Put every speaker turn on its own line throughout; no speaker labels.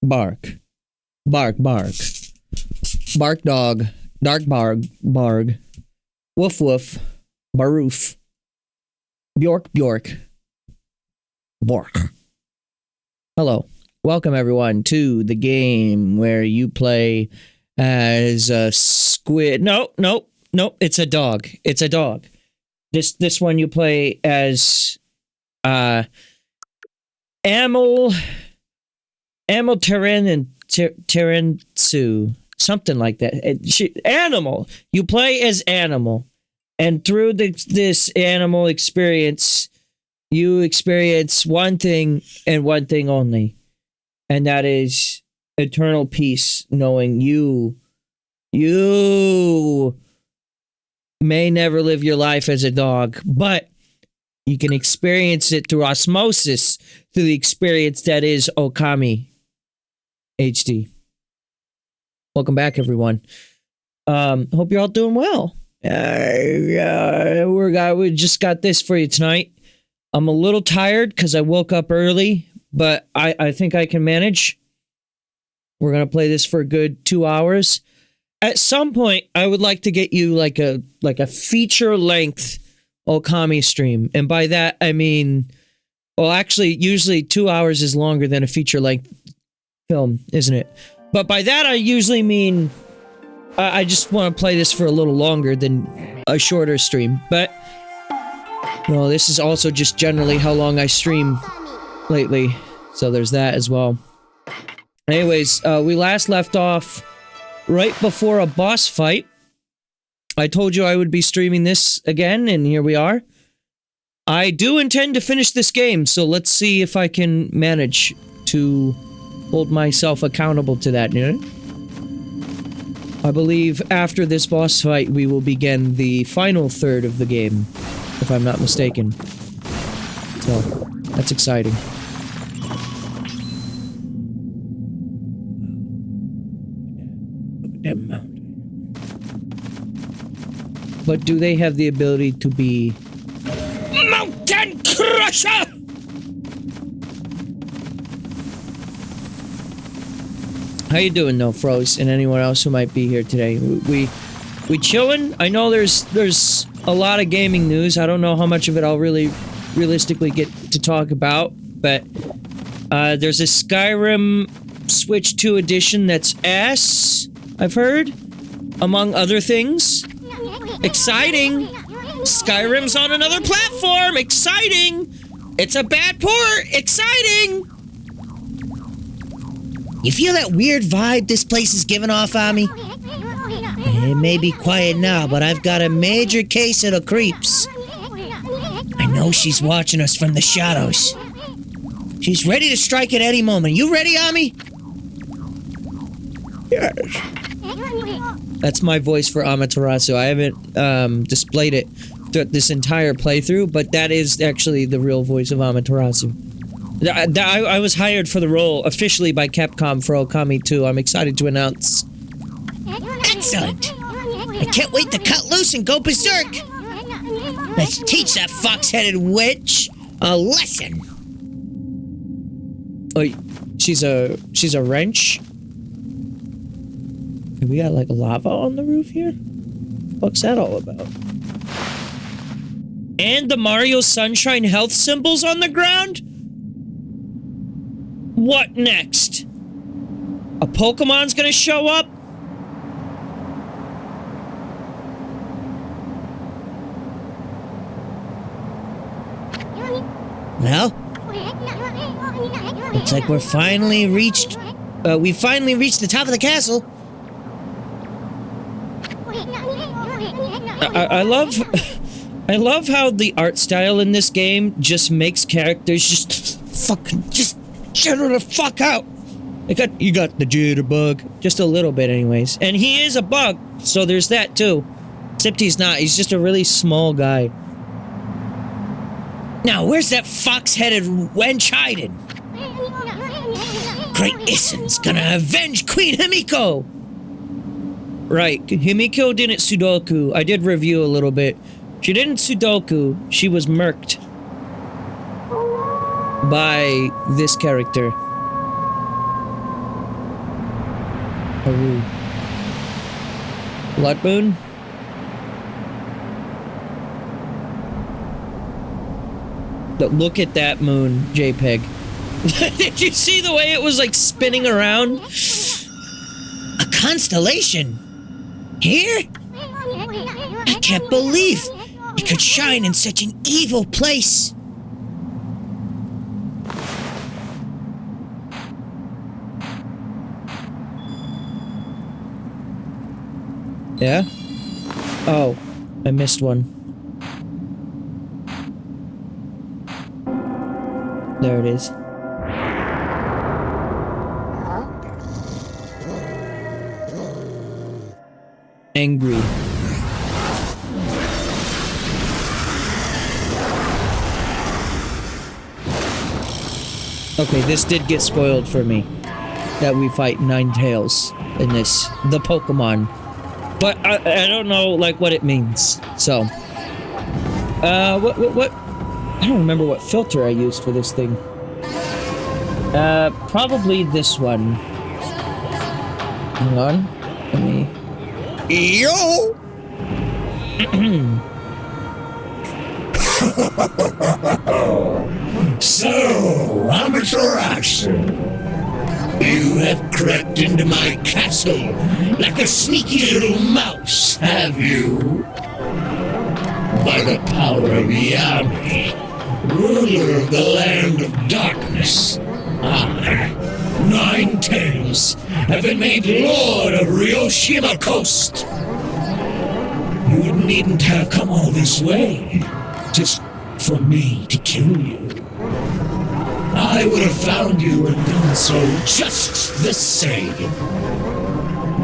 Bark. Bark, bark. Bark dog. Dark barg. Barg. Woof woof. Baroof. Bjork bjork. Bork. Hello. Welcome everyone to the game where you play as a squid. No. It's a dog. It's a dog. This one you play as Amel Terran and Terransu. Something like that. Animal. You play as animal. And through this animal experience, you experience one thing and one thing only. And that is eternal peace, knowing you may never live your life as a dog, but you can experience it through osmosis, through the experience that is Ōkami HD. Welcome back, everyone. Hope you're all doing well. We just got this for you tonight. I'm a little tired because I woke up early, but I think I can manage. We're going to play this for a good 2 hours. At some point, I would like to get you like a feature-length Ōkami stream. And by that, I mean, well, actually, usually 2 hours is longer than a feature-length film, isn't it? But by that, I usually mean I just want to play this for a little longer than a shorter stream. But, well, this is also just generally how long I stream lately. So there's that as well. Anyways, we last left off right before a boss fight. I told you I would be streaming this again, and here we are. I do intend to finish this game, so let's see if I can manage to hold myself accountable to that, you know? I believe after this boss fight, we will begin the final third of the game, if I'm not mistaken. So, that's exciting. Damn mountain. But do they have the ability to be Mountain Crusher? How you doing, though, Froze, and anyone else who might be here today? We chilling? I know there's a lot of gaming news. I don't know how much of it I'll really realistically get to talk about, but there's a Skyrim Switch 2 edition that's ass, I've heard, among other things. Exciting! Skyrim's on another platform! Exciting! It's a bad port! Exciting! You feel that weird vibe this place is giving off on me? It may be quiet now, but I've got a major case of the creeps. I know she's watching us from the shadows. She's ready to strike at any moment. You ready, Ami? Yes. That's my voice for Amaterasu. I haven't displayed it this entire playthrough, but that is actually the real voice of Amaterasu. I was hired for the role officially by Capcom for Ōkami 2. I'm excited to announce. Excellent! I can't wait to cut loose and go berserk! Let's teach that fox-headed witch a lesson! Oh, she's a wrench? We got like lava on the roof here? What's that all about? And the Mario Sunshine health symbols on the ground? What next? A Pokemon's gonna show up? Well, looks like we've finally reached the top of the castle. I love how the art style in this game just makes characters just chill the fuck out. You got the jitterbug. Just a little bit anyways. And he is a bug, so there's that too. Except he's not. He's just a really small guy. Now, where's that fox-headed wench hiding? Great Issen's gonna avenge Queen Himiko! Right, Himiko didn't Sudoku. I did review a little bit. She didn't Sudoku. She was murked by this character. Oh. Blood moon? But look at that moon, JPEG. Did you see the way it was like spinning around? A constellation? Here? I can't believe it could shine in such an evil place. Yeah? Oh, I missed one. There it is. Angry. Okay, this did get spoiled for me. That we fight 9 tails in this. The Pokemon. But I don't know, like, what it means. So. What? I don't remember what filter I used for this thing. Probably this one. Hang on. Let me... Yo!
So, amateur action. You have crept into my castle like a sneaky little mouse, have you? By the power of Yami, ruler of the land of darkness, I, 9 Tails, have been made Lord of Ryoshima Coast. You needn't have come all this way, just for me to kill you. I would have found you and done so just the same.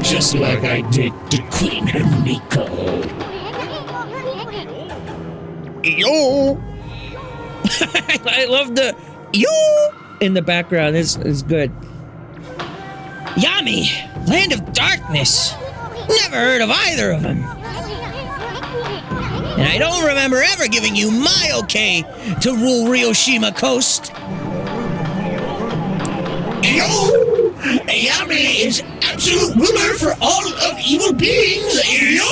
Just like I did to Queen Himiko.
Yo! I love the yo in the background. It's good. Yami, land of darkness. Never heard of either of them. And I don't remember ever giving you my okay to rule Ryoshima Coast.
Yo! Yami is absolute ruler for all of evil beings. Yo!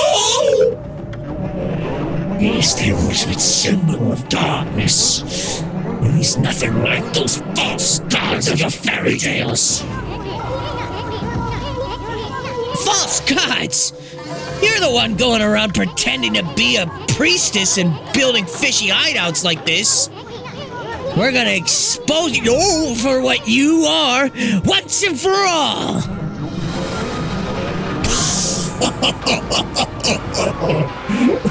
He is the ultimate symbol of darkness. And he's nothing like those false gods of your fairy tales.
False gods? You're the one going around pretending to be a priestess and building fishy hideouts like this. We're gonna expose you for what you are, once and for all!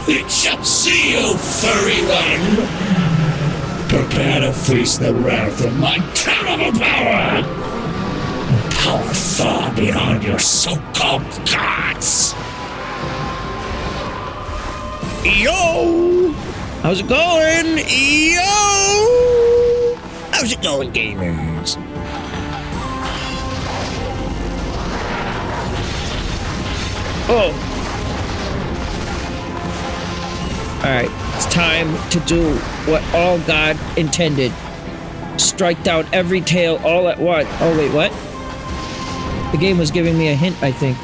We shall see you, furry one! Prepare to face the wrath of my terrible power! A power far beyond your so-called gods!
Yo! How's it going? Yo! How's it going, gamers? Oh. Alright, it's time to do what all God intended. Strike down every tail all at once. Oh, wait, what? The game was giving me a hint, I think.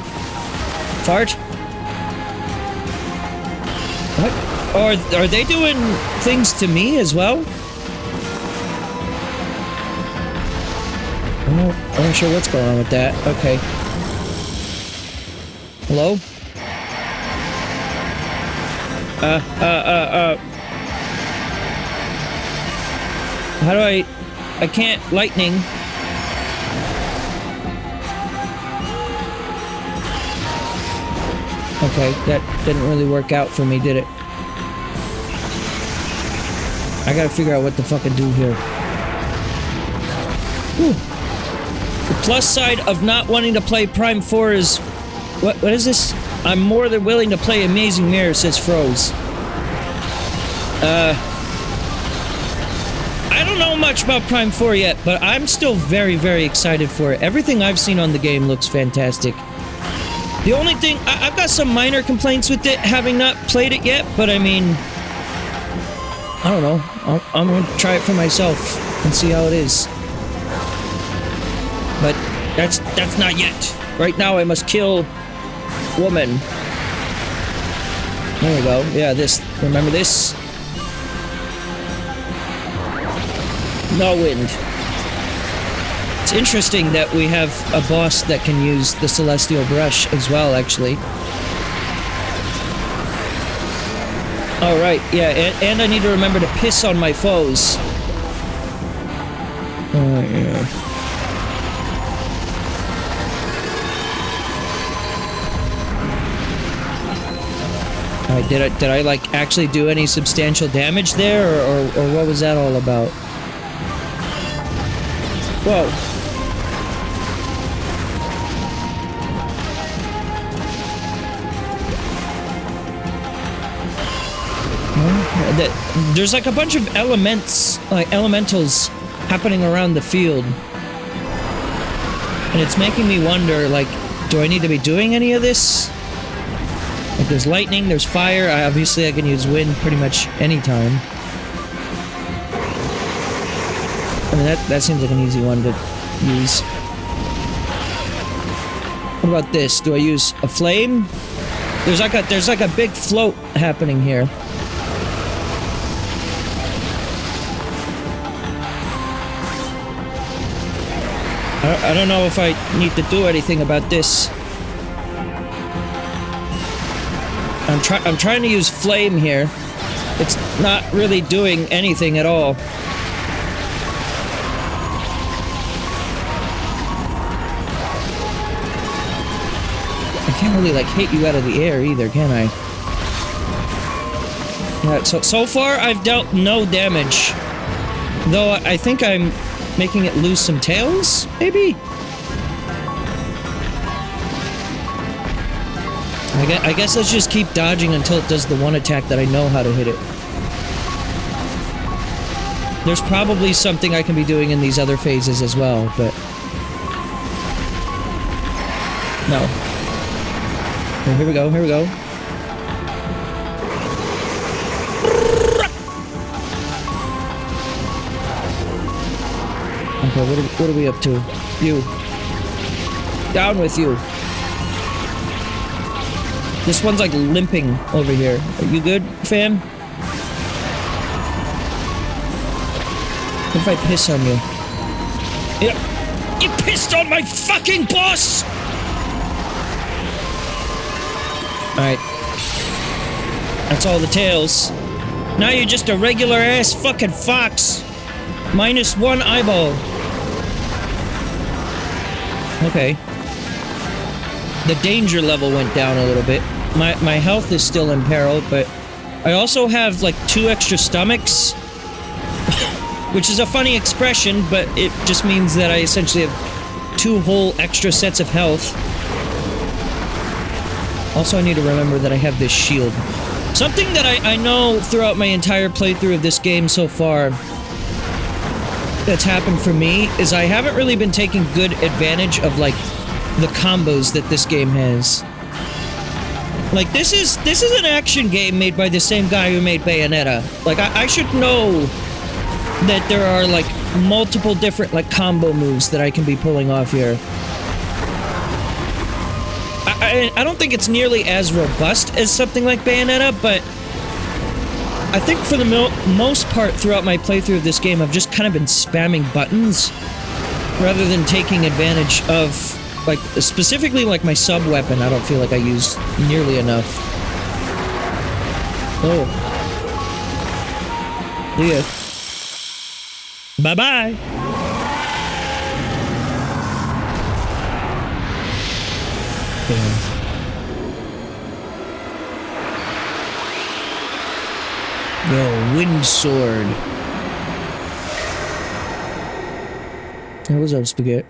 Fart? What? Are they doing things to me as well? I'm not sure what's going on with that. Okay. Hello? How do I can't lightning. Okay, that didn't really work out for me, did it? I gotta figure out what the fuck I do here. Whew. The plus side of not wanting to play Prime 4 is... What is this? I'm more than willing to play Amazing Mirror, says Froze. I don't know much about Prime 4 yet, but I'm still very, very excited for it. Everything I've seen on the game looks fantastic. The only thing... I've got some minor complaints with it, having not played it yet, but I mean... I don't know. I'm gonna try it for myself and see how it is. But That's not yet. Right now I must kill woman. There we go. Yeah, this. Remember this? No wind. It's interesting that we have a boss that can use the Celestial Brush as well, actually. Alright, yeah, and I need to remember to piss on my foes. Yeah. Alright, did I like actually do any substantial damage there, or what was that all about? Whoa. There's like a bunch of elementals happening around the field. And it's making me wonder, like, do I need to be doing any of this? Like, there's lightning, there's fire. Obviously, I can use wind pretty much anytime. I mean, that seems like an easy one to use. What about this? Do I use a flame? There's like a big float happening here. I don't know if I need to do anything about this. I'm trying to use flame here. It's not really doing anything at all. I can't really like hit you out of the air either, can I? Yeah, so far I've dealt no damage. Though I think I'm making it lose some tails, maybe? I guess let's just keep dodging until it does the one attack that I know how to hit it. There's probably something I can be doing in these other phases as well, but... No. Oh, here we go, here we go. Okay, what are we up to? You. Down with you. This one's like limping over here. Are you good, fam? What if I piss on you? Yeah. You pissed on my fucking boss! Alright. That's all the tails. Now you're just a regular ass fucking fox. -1 eyeball. Okay. The danger level went down a little bit. My health is still in peril, but I also have like 2 extra stomachs. Which is a funny expression, but it just means that I essentially have 2 whole extra sets of health. Also, I need to remember that I have this shield. Something that I know throughout my entire playthrough of this game so far that's happened for me is I haven't really been taking good advantage of, like, the combos that this game has. Like, this is an action game made by the same guy who made Bayonetta. Like, I should know that there are, like, multiple different, like, combo moves that I can be pulling off here. I don't think it's nearly as robust as something like Bayonetta, but I think for the most part throughout my playthrough of this game, I've just kind of been spamming buttons rather than taking advantage of, like, specifically, like, my sub-weapon. I don't feel like I use nearly enough. Oh. See ya. Bye-bye! Damn. Yo, wind sword. Hey, what's up, Spaghetti?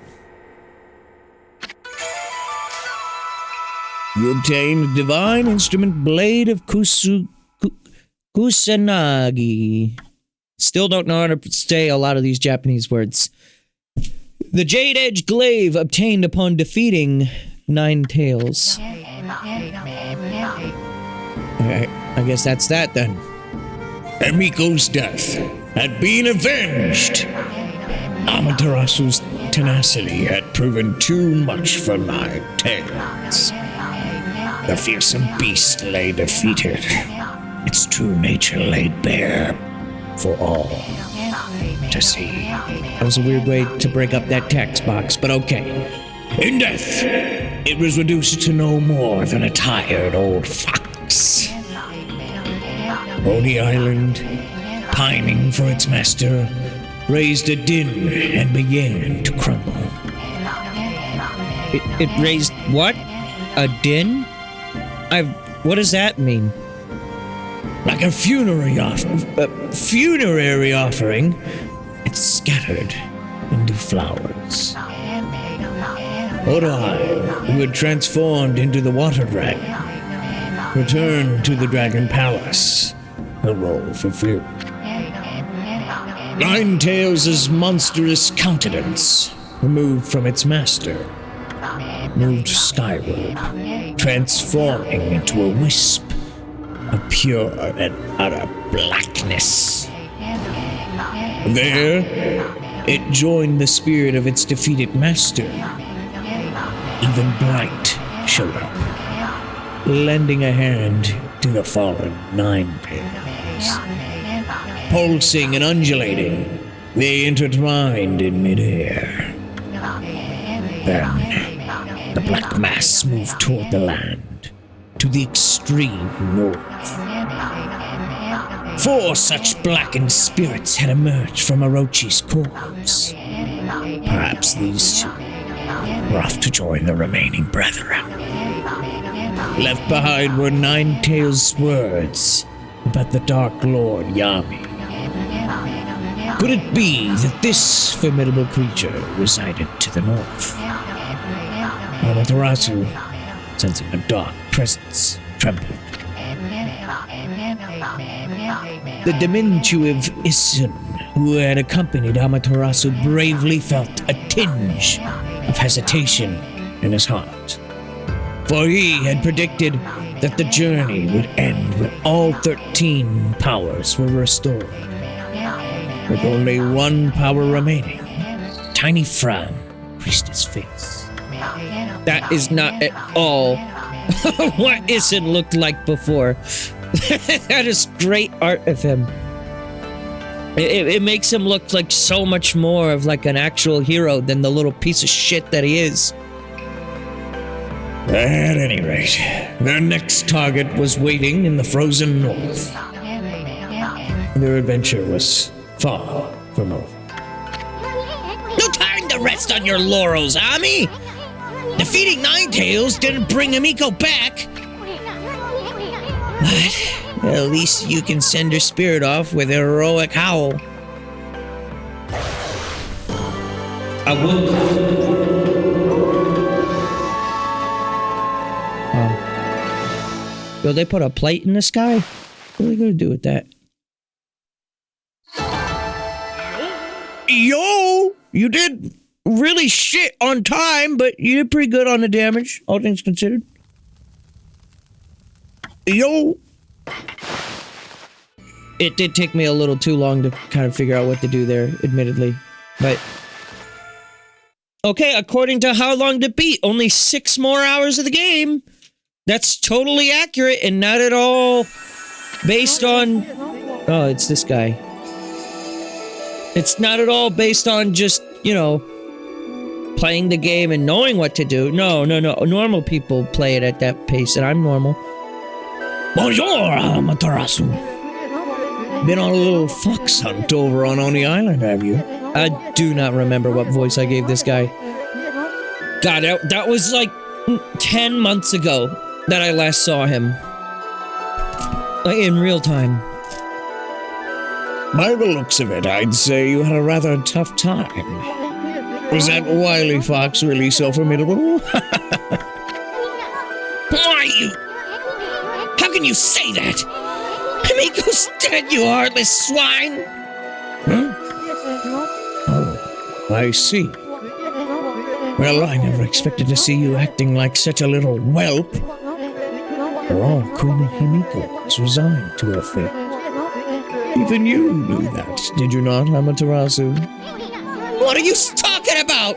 You obtained the divine instrument blade of Kusanagi. Still don't know how to say a lot of these Japanese words. The Jade Edge glaive obtained upon defeating 9 tails. Alright, I guess that's that then.
Emiko's death had been avenged. Amaterasu's tenacity had proven too much for my tails. The fearsome beast lay defeated, its true nature laid bare for all to see.
That was a weird way to break up that text box, but okay.
In death, it was reduced to no more than a tired old fox. Oni Island, pining for its master, raised a din and began to crumble.
It raised what? A din? What does that mean?
Like a funerary offering, it scattered into flowers. Odai, who had transformed into the water dragon, returned to the Dragon Palace, her role fulfilled. Ninetails' monstrous countenance, removed from its master, moved skyward, transforming into a wisp of pure and utter blackness. There, it joined the spirit of its defeated master. Even Blight showed up, lending a hand to the fallen Ninetails. Pulsing and undulating, they intertwined in midair. Then, the black mass moved toward the land, to the extreme north. 4 such blackened spirits had emerged from Orochi's corpse. Perhaps these 2 were off to join the remaining brethren. Left behind were Ninetails' words about the Dark Lord Yami. Could it be that this formidable creature resided to the north? Amaterasu, sensing a dark presence, trembled. The diminutive Isun, who had accompanied Amaterasu, bravely felt a tinge of hesitation in his heart. For he had predicted that the journey would end when all 13 powers were restored. With only 1 power remaining, a tiny frown creased his face.
That is not at all what Isin looked like before. That is great art of him. It makes him look like so much more of like an actual hero than the little piece of shit that he is.
At any rate, their next target was waiting in the frozen north. Their adventure was far from over.
No time to rest on your laurels, Ami! Defeating Ninetails didn't bring Himiko back! But at least you can send her spirit off with a heroic howl. I will. Will they put a plate in the sky? What are they gonna do with that? Yo! You did really shit on time, but you did pretty good on the damage, all things considered. Yo! It did take me a little too long to kind of figure out what to do there, admittedly. But... okay, according to How Long to Beat, only 6 more hours of the game. That's totally accurate and not at all based on... oh, it's this guy. It's not at all based on just, you know, playing the game and knowing what to do. No. Normal people play it at that pace, and I'm normal. Bonjour, Amaterasu. Been on a little fox hunt over on Oni Island, have you? I do not remember what voice I gave this guy. God, that was like 10 months ago that I last saw him. Like, in real time.
By the looks of it, I'd say you had a rather tough time. Was that wily fox really so formidable?
Why, you... how can you say that? Himiko's dead, you heartless swine!
Huh? Oh, I see. Well, I never expected to see you acting like such a little whelp. After all, Queen Himiko was resigned to her fate. Even you knew that, did you not, Amaterasu?
What are you talking about?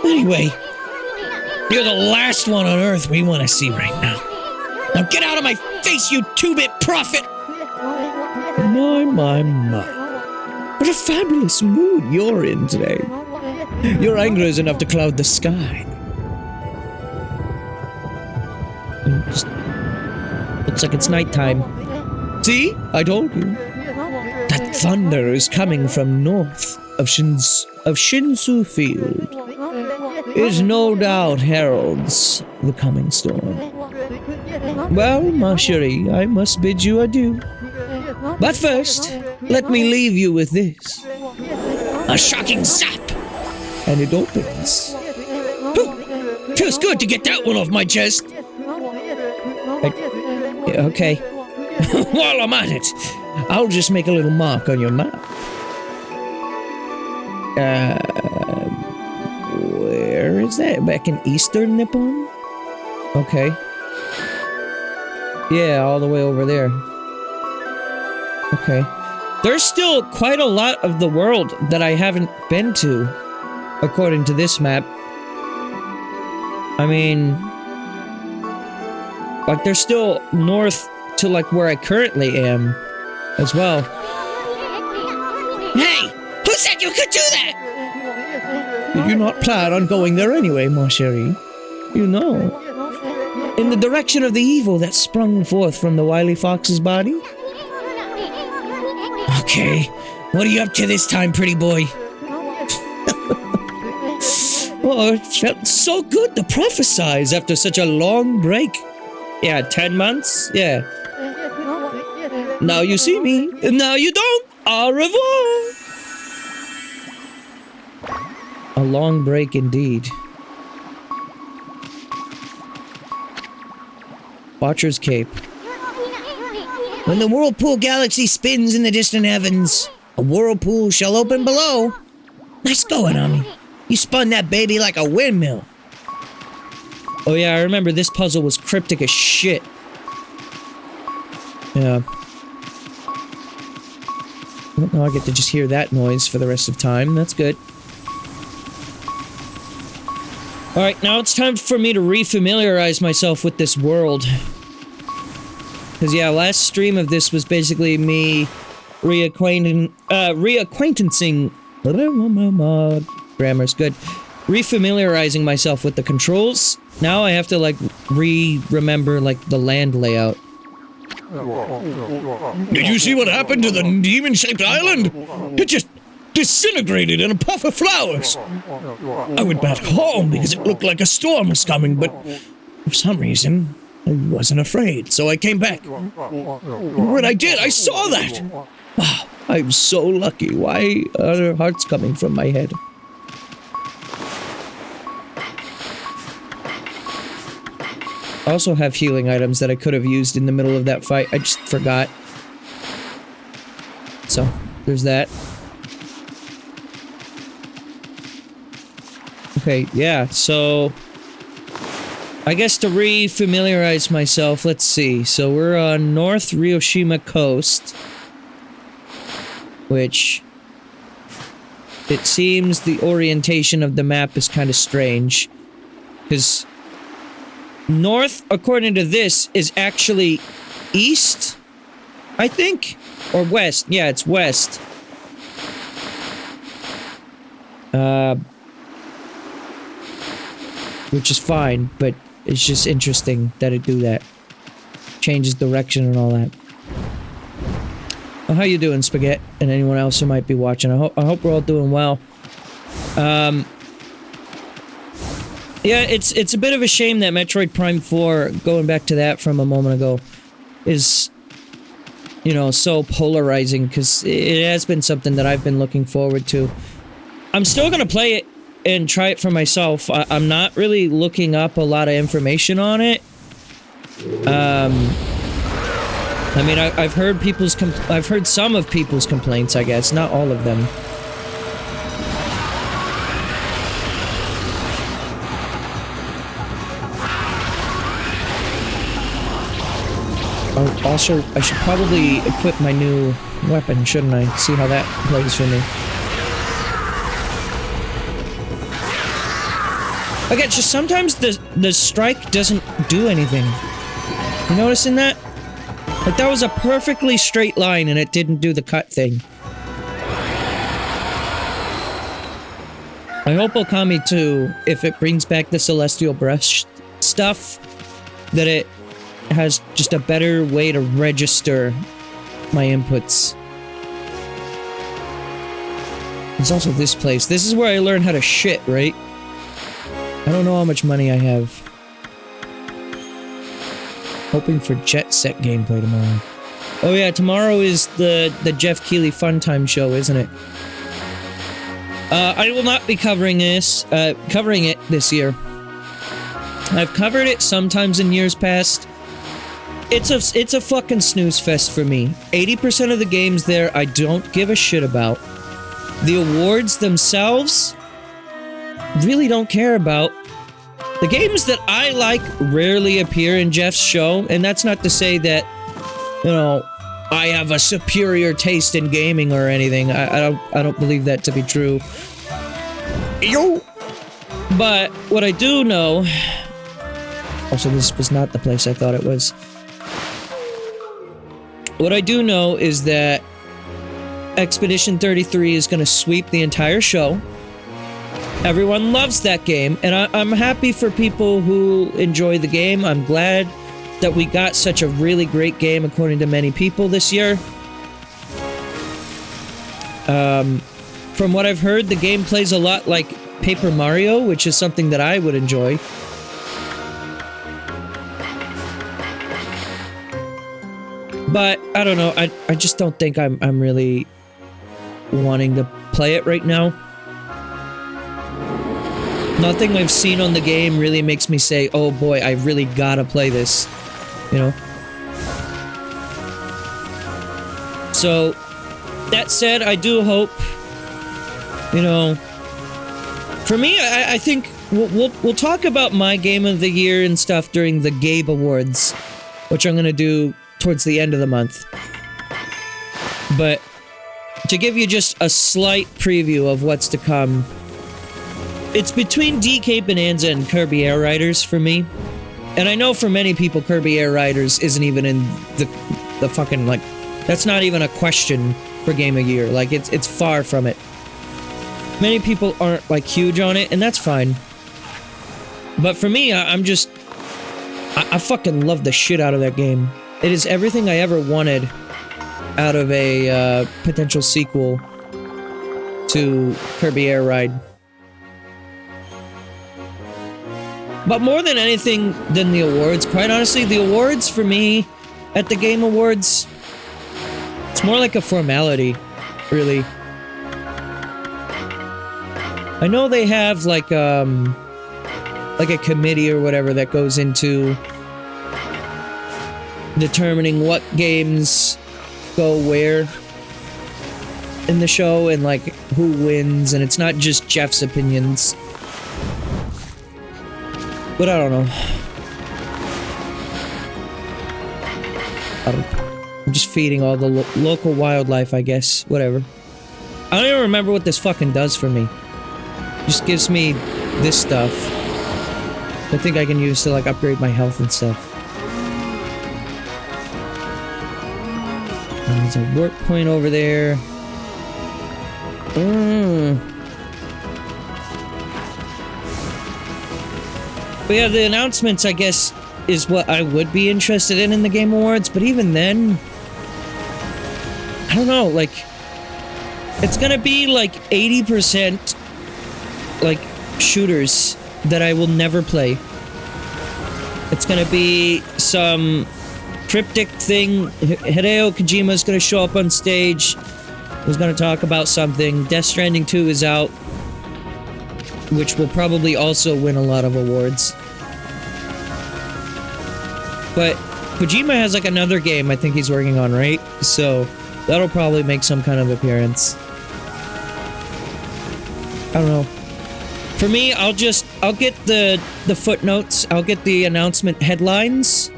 Anyway, you're the last one on Earth we want to see right now. Now get out of my face, you two-bit prophet! My. What a fabulous mood you're in today. Your anger is enough to cloud the sky. Looks like it's nighttime. See? I told you. That thunder is coming from north of Shinsu Field. It no doubt heralds the coming storm. Well, ma chérie, I must bid you adieu. But first, let me leave you with this. A shocking zap! And it opens. Whew. Feels good to get that one off my chest. Okay. While I'm at it, I'll just make a little mark on your map. Where is that? Back in Eastern Nippon? Okay. Yeah, all the way over there. Okay. There's still quite a lot of the world that I haven't been to, according to this map. I mean, like, there's still north to, like, where I currently am, as well. Hey! Who said you could do that? Did you not plan on going there anyway, ma chérie? You know. In the direction of the evil that sprung forth from the wily fox's body? Okay, what are you up to this time, pretty boy? Oh, it felt so good to prophesize after such a long break. Yeah, 10 months? Yeah. Now you see me, and now you don't. Au revoir! A long break indeed. Watcher's Cape. When the whirlpool galaxy spins in the distant heavens, a whirlpool shall open below. Nice going, Ami. You spun that baby like a windmill. Oh yeah, I remember this puzzle was cryptic as shit. Yeah. Well, now I get to just hear that noise for the rest of time. That's good. Alright, now it's time for me to refamiliarize myself with this world. Because, yeah, last stream of this was basically me reacquaintancing... Grammar's good. Refamiliarizing myself with the controls. Now I have to, like, remember, like, the land layout.
Did you see what happened to the demon-shaped island? It just disintegrated in a puff of flowers. I went back home because it looked like a storm was coming, but for some reason, I wasn't afraid, so I came back. When I did, I saw that! Wow, I'm so lucky. Why are there hearts coming from my head?
I also have healing items that I could have used in the middle of that fight. I just forgot. So, there's that. Okay, yeah, so... I guess to refamiliarize myself, let's see. So we're on North Ryoshima Coast. Which... It seems the orientation of the map is kind of strange. Because... North, according to this, is actually east, I think? Or west. Yeah, it's west. Which is fine, but it's just interesting that it do that. Changes direction and all that. Well, how you doing, Spaghetti? And anyone else who might be watching? I hope we're all doing well. Yeah, it's a bit of a shame that Metroid Prime 4, going back to that from a moment ago, is, you know, so polarizing, because it has been something that I've been looking forward to. I'm still gonna play it and try it for myself. I'm not really looking up a lot of information on it. I mean, I've heard I've heard some of people's complaints, I guess, not all of them. Also, I should probably equip my new weapon, shouldn't I? See how that plays for me. Again, just sometimes the strike doesn't do anything. You noticing that? Like, that was a perfectly straight line and it didn't do the cut thing. I hope Ōkami 2, if it brings back the Celestial Brush stuff, that it has just a better way to register my inputs. There's also this place. This is where I learned how to shit, right? I don't know how much money I have. Hoping for Jet Set gameplay tomorrow. Oh yeah, tomorrow is the Jeff Keighley Fun Time show, isn't it? I will not be covering it this year. I've covered it sometimes in years past. It's a fucking snooze fest for me. 80% of the games there I don't give a shit about. The awards themselves, really don't care about. The games that I like rarely appear in Jeff's show, and that's not to say that, you know, I have a superior taste in gaming or anything. I don't believe that to be true. Yo! But what I do know... Also, this was not the place I thought it was. What I do know is that Expedition 33 is going to sweep the entire show. Everyone loves that game, and I'm happy for people who enjoy the game. I'm glad that we got such a really great game according to many people this year. From what I've heard, the game plays a lot like Paper Mario, which is something that I would enjoy. But, I don't know, I just don't think I'm really wanting to play it right now. Nothing I've seen on the game really makes me say, oh boy, I really gotta play this. You know? So, that said, I do hope, you know... For me, I think we'll talk about my game of the year and stuff during the Gabe Awards, which I'm gonna do towards the end of the month. But to give you just a slight preview of what's to come, it's between DK Bonanza and Kirby Air Riders for me. And I know for many people Kirby Air Riders isn't even in the fucking, like, that's not even a question for Game of Year. Like, it's far from it. Many people aren't, like, huge on it, and that's fine. But for me, I'm just... I fucking love the shit out of that game. It is everything I ever wanted out of a potential sequel to Kirby Air Ride. But more than anything than the awards, quite honestly, the awards for me at the Game Awards, it's more like a formality, really. I know they have like a committee or whatever that goes into determining what games go where in the show and like who wins, and it's not just Jeff's opinions. But I don't know. I'm just feeding all the local wildlife, I guess. Whatever. I don't even remember what this fucking does for me. Just gives me this stuff. I think I can use to like upgrade my health and stuff. And there's a work point over there. But yeah, the announcements, I guess, is what I would be interested in the Game Awards. But even then, I don't know, like, it's gonna be like 80% like shooters that I will never play. It's gonna be some cryptic thing. Hideo Kojima's gonna show up on stage. He's gonna talk about something. Death Stranding 2 is out, which will probably also win a lot of awards. But Kojima has like another game I think he's working on, right? So that'll probably make some kind of appearance. I don't know. For me, I'll get the footnotes, I'll get the announcement headlines,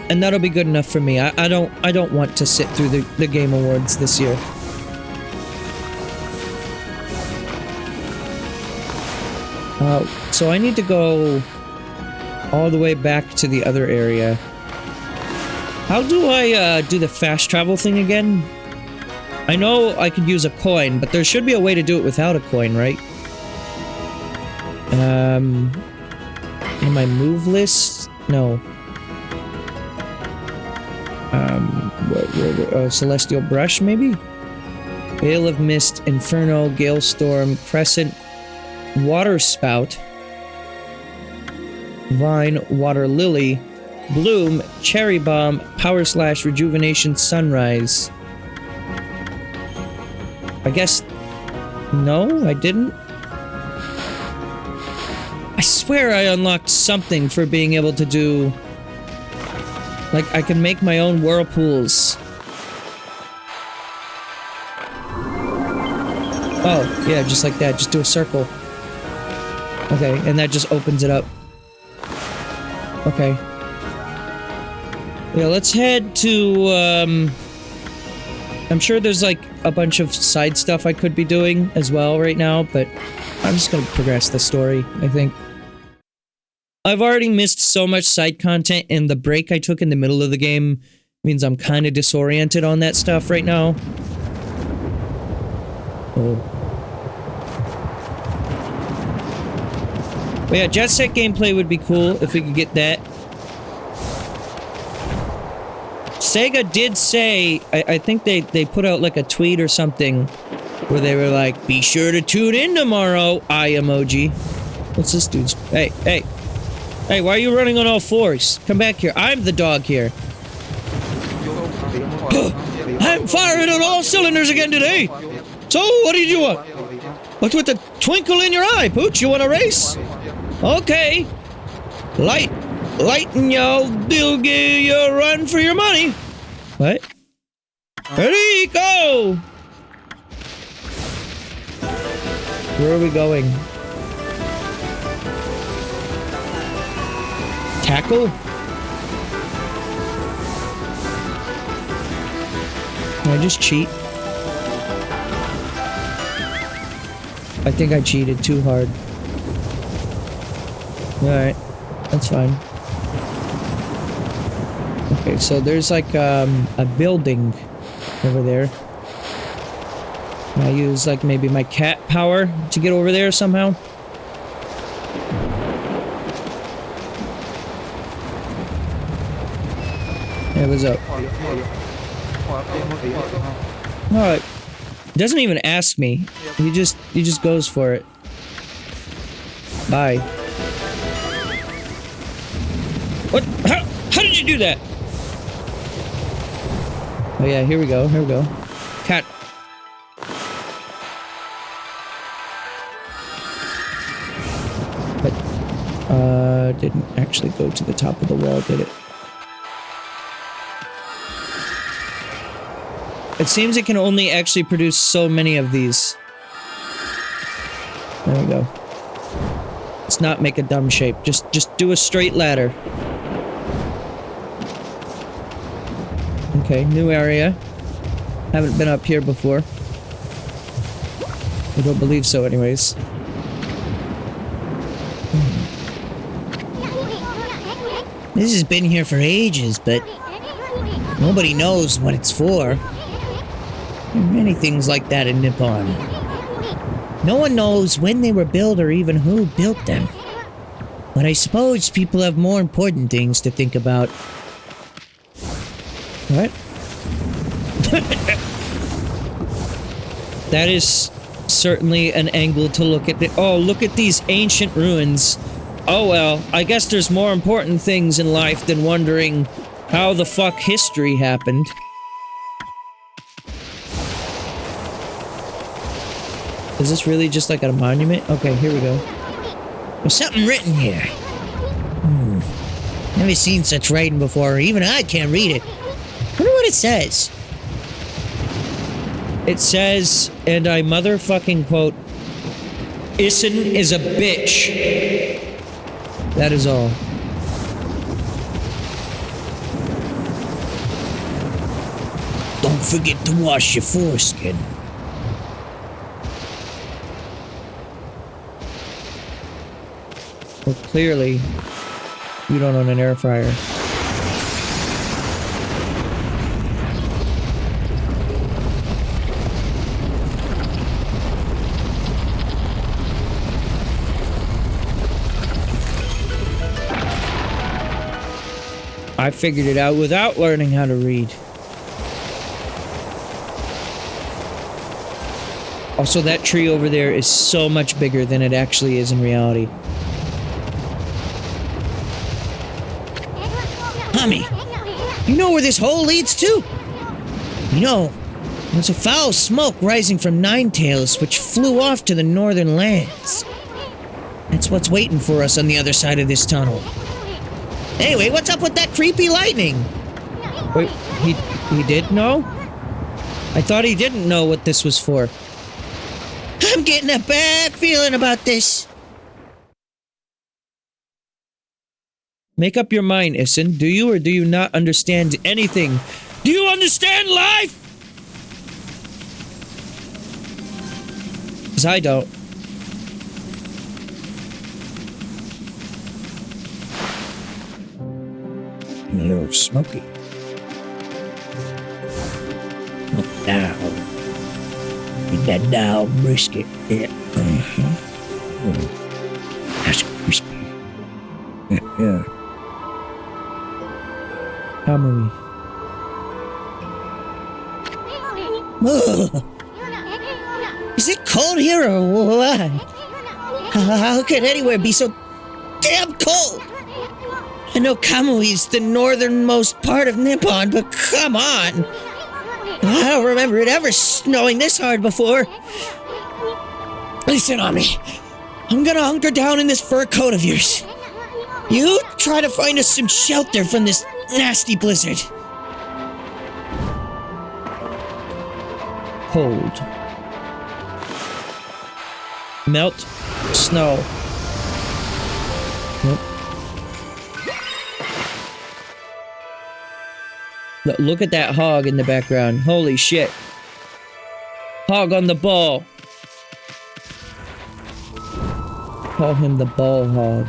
and that'll be good enough for me. I don't want to sit through the Game Awards this year. so I need to go all the way back to the other area. How do I do the fast travel thing again? I know I could use a coin, but there should be a way to do it without a coin, right? In my move list? No. Celestial Brush, maybe? Veil of Mist, Inferno, Gale Storm, Crescent, Water Spout, Vine, Water Lily, Bloom, Cherry Bomb, Power Slash, Rejuvenation, Sunrise. I guess... No, I didn't. I swear I unlocked something for being able to do... Like, I can make my own whirlpools. Oh, yeah, just like that. Just do a circle. Okay, and that just opens it up. Okay. Yeah, let's head to, I'm sure there's, like, a bunch of side stuff I could be doing as well right now, but I'm just gonna progress the story, I think. I've already missed so much side content, and the break I took in the middle of the game means I'm kind of disoriented on that stuff right now. Oh. But yeah, Jet Set gameplay would be cool if we could get that. Sega did say, I think they put out like a tweet or something where they were like, be sure to tune in tomorrow, eye emoji. What's this dude's... Hey, hey. Hey, why are you running on all fours? Come back here. I'm the dog here. I'm firing on all cylinders again today. So, what did you want? What's with the twinkle in your eye, Pooch? You want a race? Okay. Lighten y'all, they'll give you a run for your money. What? Ready, go! Where are we going? Tackle? Can I just cheat? I think I cheated too hard. Alright, that's fine. Okay, so there's like a building over there. Can I use like maybe my cat power to get over there somehow? Hey, what's up? No, it doesn't even ask me. He just goes for it. Bye. What? How did you do that? Oh yeah, here we go, here we go. Cat. But, didn't actually go to the top of the wall, did it? It seems it can only actually produce so many of these. There we go. Let's not make a dumb shape. Just do a straight ladder. Okay, new area. Haven't been up here before. I don't believe so anyways.
This has been here for ages, but nobody knows what it's for. There are many things like that in Nippon. No one knows when they were built or even who built them. But I suppose people have more important things to think about.
What? That is certainly an angle to look at. Oh, look at these ancient ruins. Oh well, I guess there's more important things in life than wondering how the fuck history happened. Is this really just like a monument? Okay, here we go.
There's something written here. Never seen such writing before. Even I can't read it. Wonder what it says.
It says, and I motherfucking quote, Issen is a bitch. That is all.
Don't forget to wash your foreskin.
Well, clearly, you don't own an air fryer. I figured it out without learning how to read. Also, that tree over there is so much bigger than it actually is in reality.
Tommy, you know where this hole leads to? You know, there's a foul smoke rising from Ninetails, which flew off to the northern lands. That's what's waiting for us on the other side of this tunnel. Anyway, what's up with that creepy lightning?
Wait, he did know? I thought he didn't know what this was for.
I'm getting a bad feeling about this.
Make up your mind, Issen. Do you or do you not understand anything? Do you understand life? Because I don't.
A little smoky. Look down. Get that down brisket. Yeah. That's crispy. Yeah.
Kamui.
Is it cold here or what? How could anywhere be so damn cold? I know Kamui is the northernmost part of Nippon, but come on! I don't remember it ever snowing this hard before. Listen on me. I'm gonna hunker down in this fur coat of yours. You try to find us some shelter from this nasty blizzard.
Cold. Melt. Snow. Nope. Look at that hog in the background. Holy shit. Hog on the ball. Call him the ball hog.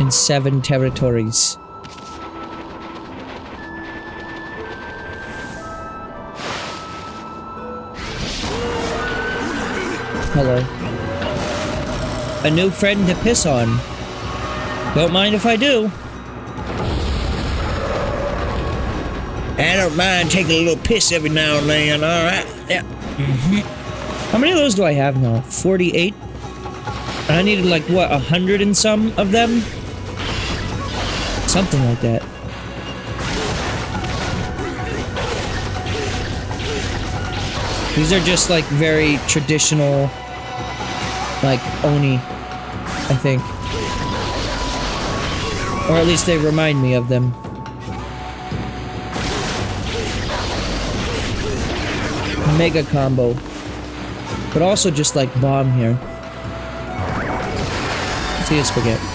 In 7 territories. Hello. A new friend to piss on. Don't mind if I do.
I don't mind taking a little piss every now and then, alright? Yeah.
How many of those do I have now? 48? And I needed like, what, 100 and some of them? Something like that. These are just like very traditional, like Oni, I think. Or at least they remind me of them. Mega combo. But also just like bomb here. Let's see a spaghetti.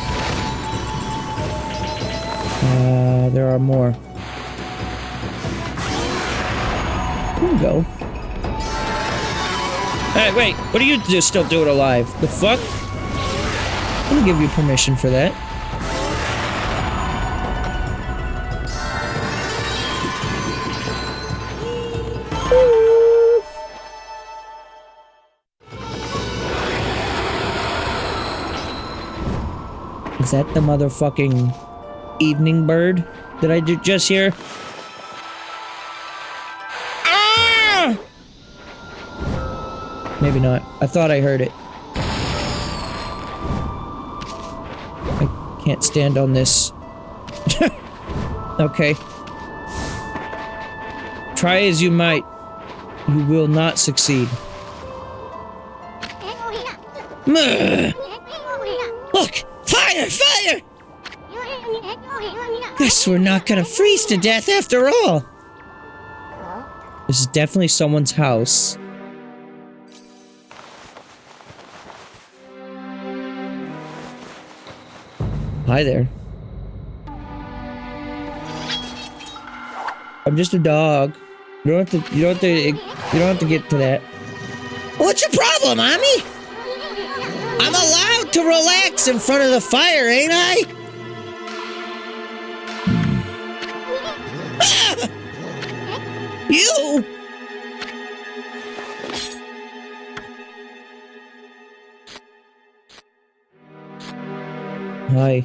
There are more. Here we go. Hey, wait, what are you still doing alive? The fuck? I'm gonna give you permission for that. Is that the motherfucking evening bird that I did just hear? Ah! Maybe not. I thought I heard it. I can't stand on this. Okay. Try as you might, you will not succeed.
Look! Fire! Fire! Guess we're not gonna freeze to death after all.
This is definitely someone's house. Hi there. I'm just a dog. You don't have to get to that.
What's your problem, Ami? I'm allowed allowed to relax in front of the fire, ain't I? Ah! You!
Hi.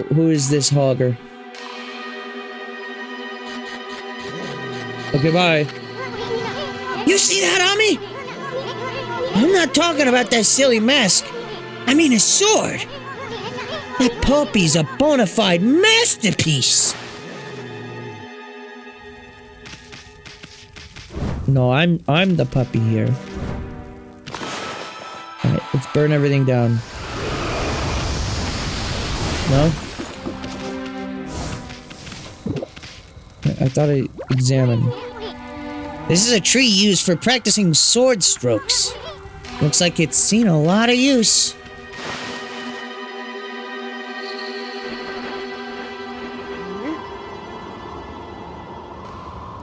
Who is this hogger? Okay, bye.
You see that, Ami? I'm not talking about that silly mask. I mean his sword. That puppy's a bona fide masterpiece.
No, I'm the puppy here. Alright, let's burn everything down. No? I thought I examined.
This is a tree used for practicing sword strokes. Looks like it's seen a lot of use.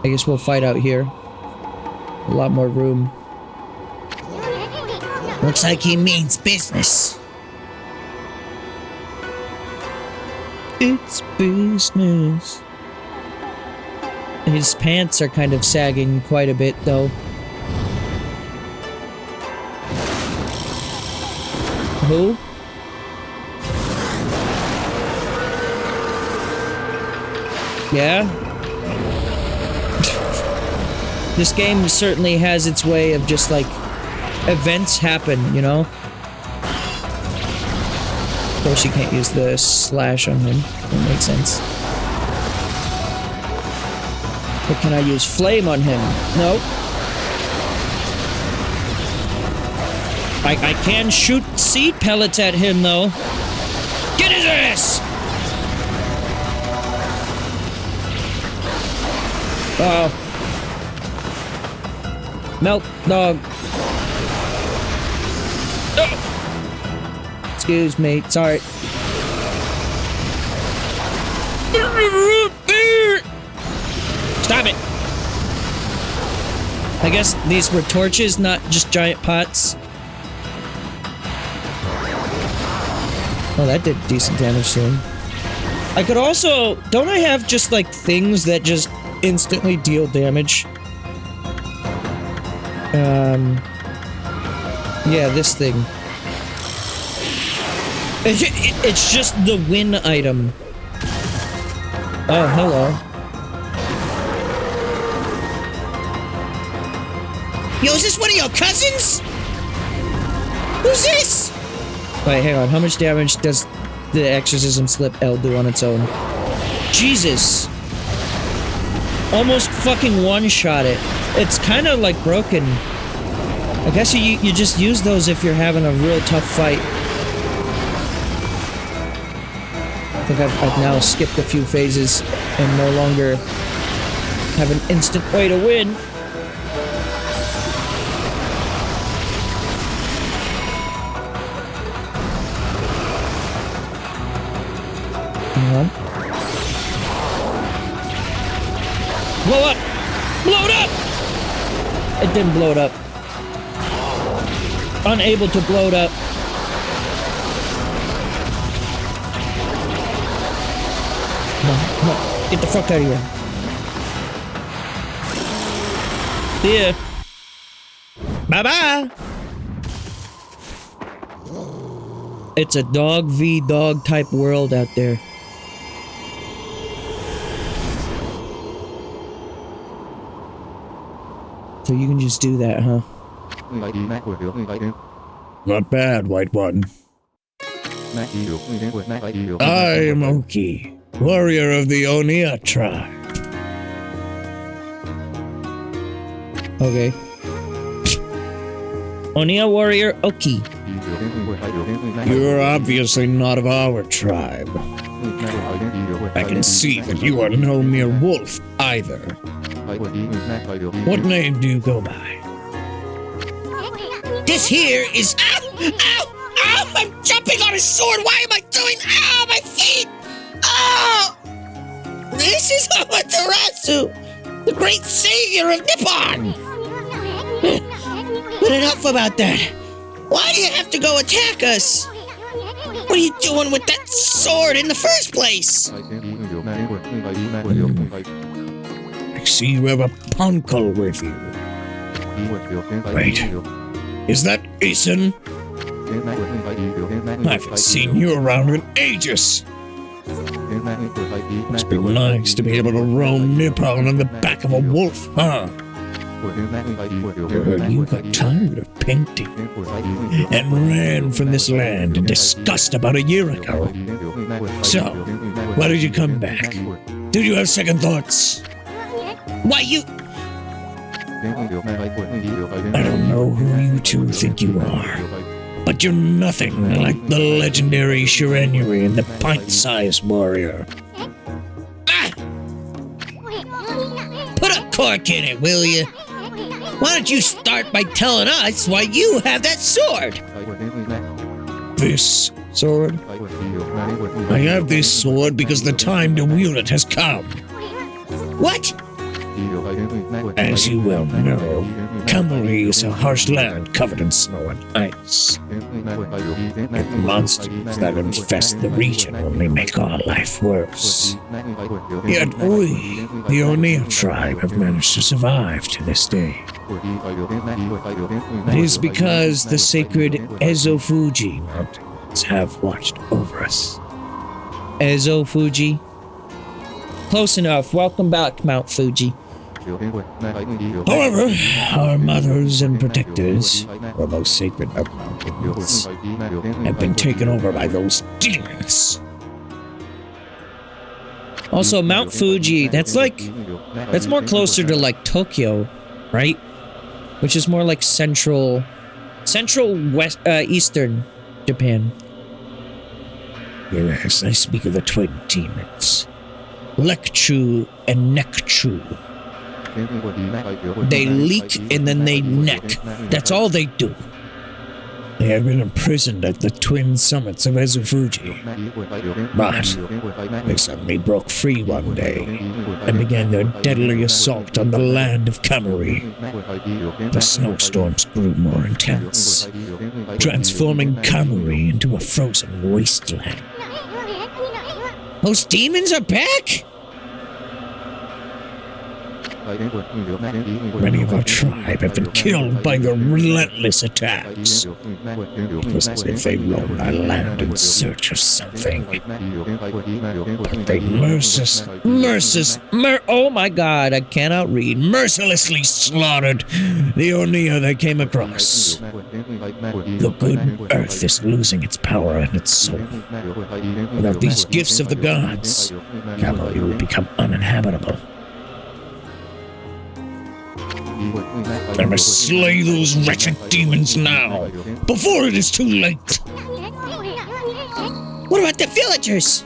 I guess we'll fight out here. A lot more room.
Looks like he means business.
It's business. His pants are kind of sagging quite a bit, though. Who? Yeah? This game certainly has its way of just, like, events happen, you know? Of course you can't use the slash on him. That makes sense. But can I use flame on him? Nope. I can shoot seed pellets at him, though. Get his ass! Uh-oh. Melt dog. Oh. Excuse me, sorry. Stop it! I guess these were torches, not just giant pots. Oh, that did decent damage to him. I could also... Don't I have just, like, things that just instantly deal damage? Yeah, this thing. It's just the win item. Oh, hello.
Yo, is this one of your cousins? Who's this?
Wait, hang on. How much damage does the exorcism slip L do on its own? Jesus. Almost fucking one-shot it. It's kind of like broken. I guess you just use those if you're having a real tough fight. I think I've now skipped a few phases and no longer have an instant way to win. Hang on. Blow up! Blow it up! It didn't blow it up. Unable to blow it up. Come on, come on. Get the fuck out of here. See ya. Bye-bye. It's a dog v dog type world out there. So you can just do that, huh?
Not bad, White One. I am Ōkami, warrior of the Onia tribe.
Okay. Onia warrior Oki.
You are obviously not of our tribe. I can see that you are no mere wolf either. What name do you go by?
This here is... Ow! Ow! Ow! I'm jumping on his sword! Why am I doing... Ow! My feet! Oh! This is Amaterasu, the great savior of Nippon! But enough about that. Why do you have to go attack us? What are you doing with that sword in the first place?
I see you have a uncle with you. Wait, is that Isan? I haven't seen you around in ages. Must be nice to be able to roam Nippon on the back of a wolf, huh? You got tired of painting and ran from this land in disgust about a year ago. So, why did you come back? Did you have second thoughts?
Why, you...
I don't know who you two think you are, but you're nothing like the legendary Shiranui and the pint-sized warrior.
Ah! Put a cork in it, will you? Why don't you start by telling us why you have that sword?
This sword? I have this sword because the time to wield it has come.
What?
As you well know, Kamari is a harsh land covered in snow and ice. And the monsters that infest the region only make our life worse. Yet we, the O'Neill tribe, have managed to survive to this day. It is because the sacred Ezo-Fuji mountains have watched over us.
Ezo-Fuji. Close enough. Welcome back, Mount Fuji.
However, our mothers and protectors, the most sacred of mountains, have been taken over by those demons.
Also, Mount Fuji, that's more closer to like Tokyo, right? Which is more like central west, eastern Japan.
Yes, I speak of the twin demons, Lekchu and Nekchu.
They leak and then they neck. That's all they do.
They had been imprisoned at the twin summits of Ezo-Fuji, but they suddenly broke free one day and began their deadly assault on the land of Kamari. The snowstorms grew more intense, transforming Kamari into a frozen wasteland.
Those demons are back?
Many of our tribe have been killed by their relentless attacks. It was as if they roamed our land in search of something. But they
oh my god, I cannot read.
mercilessly slaughtered the O'Neill they came across. The good earth is losing its power and its soul. Without these gifts of the gods, Kamari would become uninhabitable. I must slay those wretched demons now, before it is too late.
What about the villagers?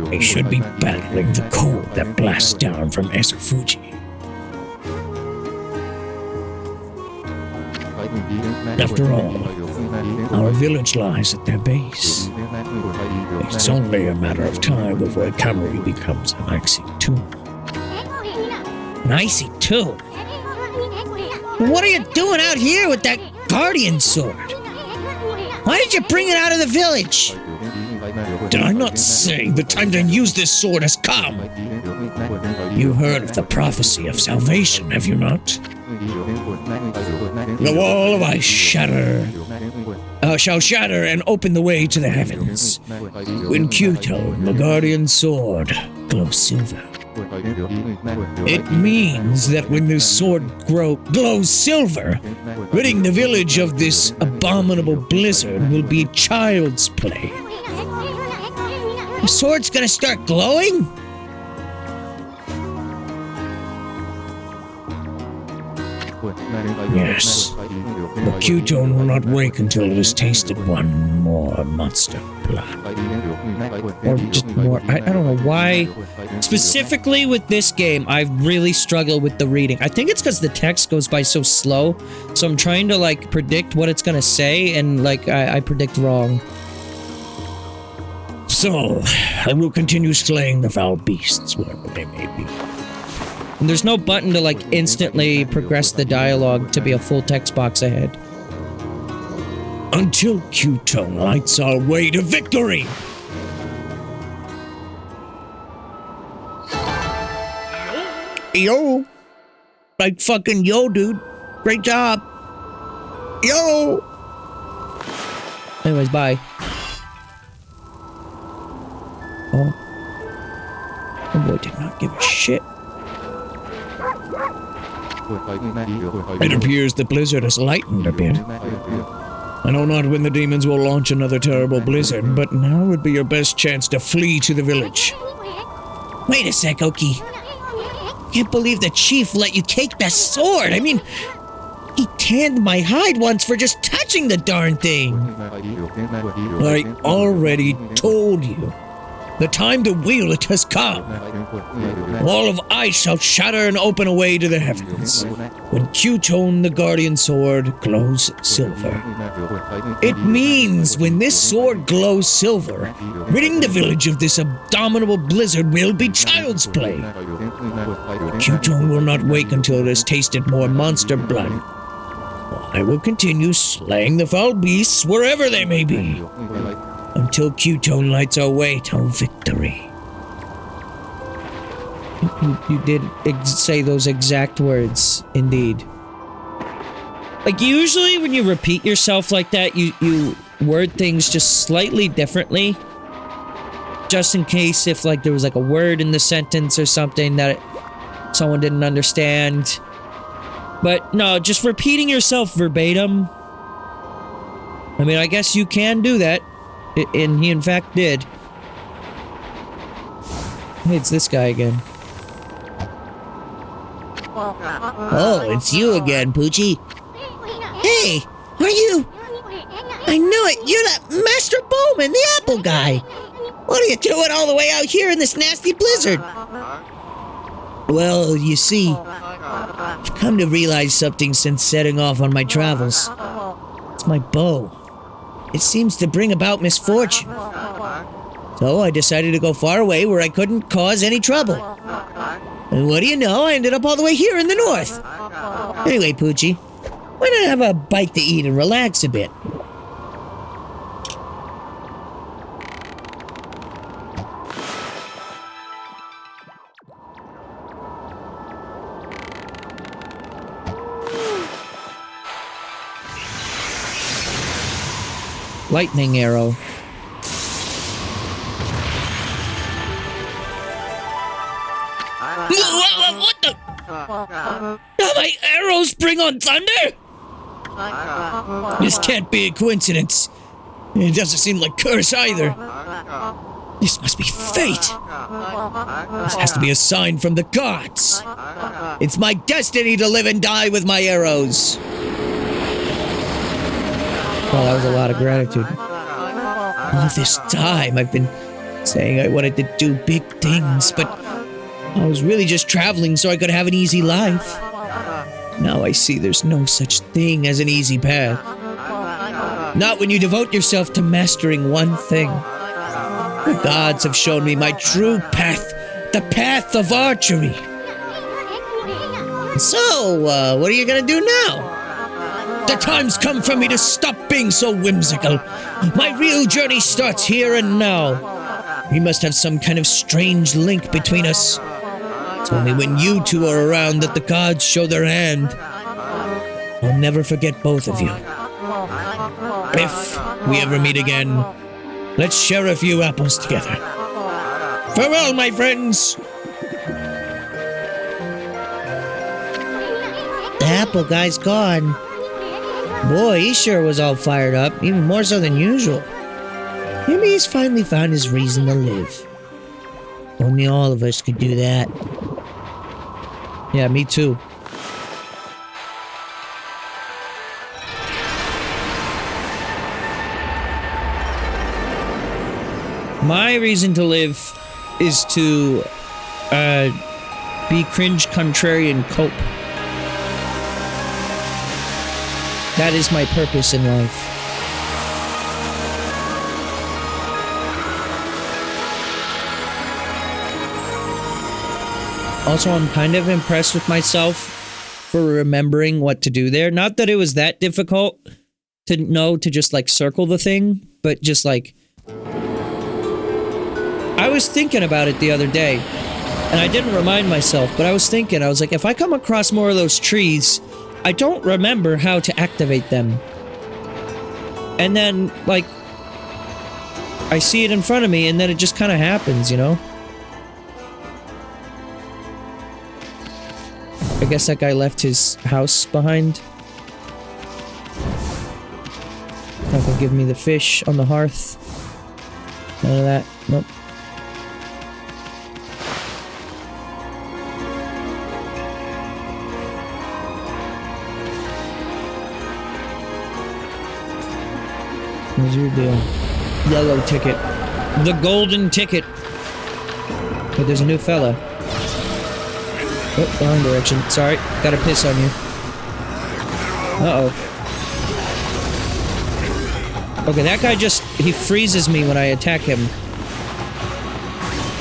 They should be battling the cold that blasts down from Ezo-Fuji. After all, our village lies at their base. It's only a matter of time before Kamari becomes an icy tomb.
An icy tomb? What are you doing out here with that guardian sword? Why did you bring it out of the village?
Did I not say the time to use this sword has come? You've heard of the prophecy of salvation, have you not? The wall of ice shall shatter and open the way to the heavens. When Kyoto, the guardian sword, glows silver. It means that when this sword glows silver, ridding the village of this abominable blizzard will be child's play.
The sword's gonna start glowing?
Yes. The Q-tone will not wake until it has tasted one more monster blood.
Or just more, I don't know why. Specifically with this game, I really struggle with the reading. I think it's because the text goes by so slow, so I'm trying to like predict what it's gonna say, and like I predict wrong.
So, I will continue slaying the foul beasts, wherever they may be.
And there's no button to like instantly progress the dialogue to be a full text box ahead.
Until Q-Tone lights our way to victory! Yo! Like fucking yo, dude. Great job. Yo!
Anyways, bye. Oh. Oh boy did not give a shit.
It appears the blizzard has lightened a bit. I know not when the demons will launch another terrible blizzard, but now would be your best chance to flee to the village. Wait a sec, Oki. Can't believe the chief let you take the sword. I mean, he tanned my hide once for just touching the darn thing. I already told you. The time to wield it has come. Wall of ice shall shatter and open a way to the heavens. When Q-Tone, the guardian sword, glows silver. It means when this sword glows silver, ridding the village of this abominable blizzard will be child's play. Q-Tone will not wake until it has tasted more monster blood. I will continue slaying the foul beasts wherever they may be. Until Q-Tone lights our way to victory.
You did say those exact words, indeed. Like, usually when you repeat yourself like that, you word things just slightly differently. Just in case if, like, there was, like, a word in the sentence or something that someone didn't understand. But, no, just repeating yourself verbatim. I mean, I guess you can do that. And he, in fact, did. Hey, it's this guy again.
Oh, it's you again, Poochie. Hey, are you? I knew it. You're that Master Bowman, the apple guy. What are you doing all the way out here in this nasty blizzard? Well, you see, I've come to realize something since setting off on my travels. It's my bow. It seems to bring about misfortune. So I decided to go far away where I couldn't cause any trouble. And what do you know, I ended up all the way here in the north. Anyway, Poochie, why not have a bite to eat and relax a bit?
Lightning arrow.
What the? Now my arrows bring on thunder? This can't be a coincidence. It doesn't seem like curse either. This must be fate. This has to be a sign from the gods. It's my destiny to live and die with my arrows.
Oh, that was a lot of gratitude.
All this time I've been saying I wanted to do big things, but I was really just traveling so I could have an easy life. Now I see there's no such thing as an easy path. Not when you devote yourself to mastering one thing. The gods have shown me my true path, the path of archery. So, what are you gonna do now? The time's come for me to stop being so whimsical. My real journey starts here and now. We must have some kind of strange link between us. It's only when you two are around that the gods show their hand. I'll never forget both of you. If we ever meet again, let's share a few apples together. Farewell, my friends! The apple guy's gone. Boy, he sure was all fired up, even more so than usual. Maybe he's finally found his reason to live. Only all of us could do that.
Yeah, me too. My reason to live is to be cringe, contrarian, cope. That is my purpose in life. Also, I'm kind of impressed with myself for remembering what to do there. Not that it was that difficult to know to just like circle the thing, but just like... I was thinking about it the other day, and I didn't remind myself, but I was thinking, I was like, if I come across more of those trees, I don't remember how to activate them. And then, like, I see it in front of me, and then it just kind of happens, you know? I guess that guy left his house behind. Not gonna give me the fish on the hearth. None of that. Nope. What's your deal? Yellow ticket. The golden ticket. But there's a new fella. Oh, wrong direction. Sorry. Gotta piss on you. Uh-oh. Okay, that guy just... he freezes me when I attack him.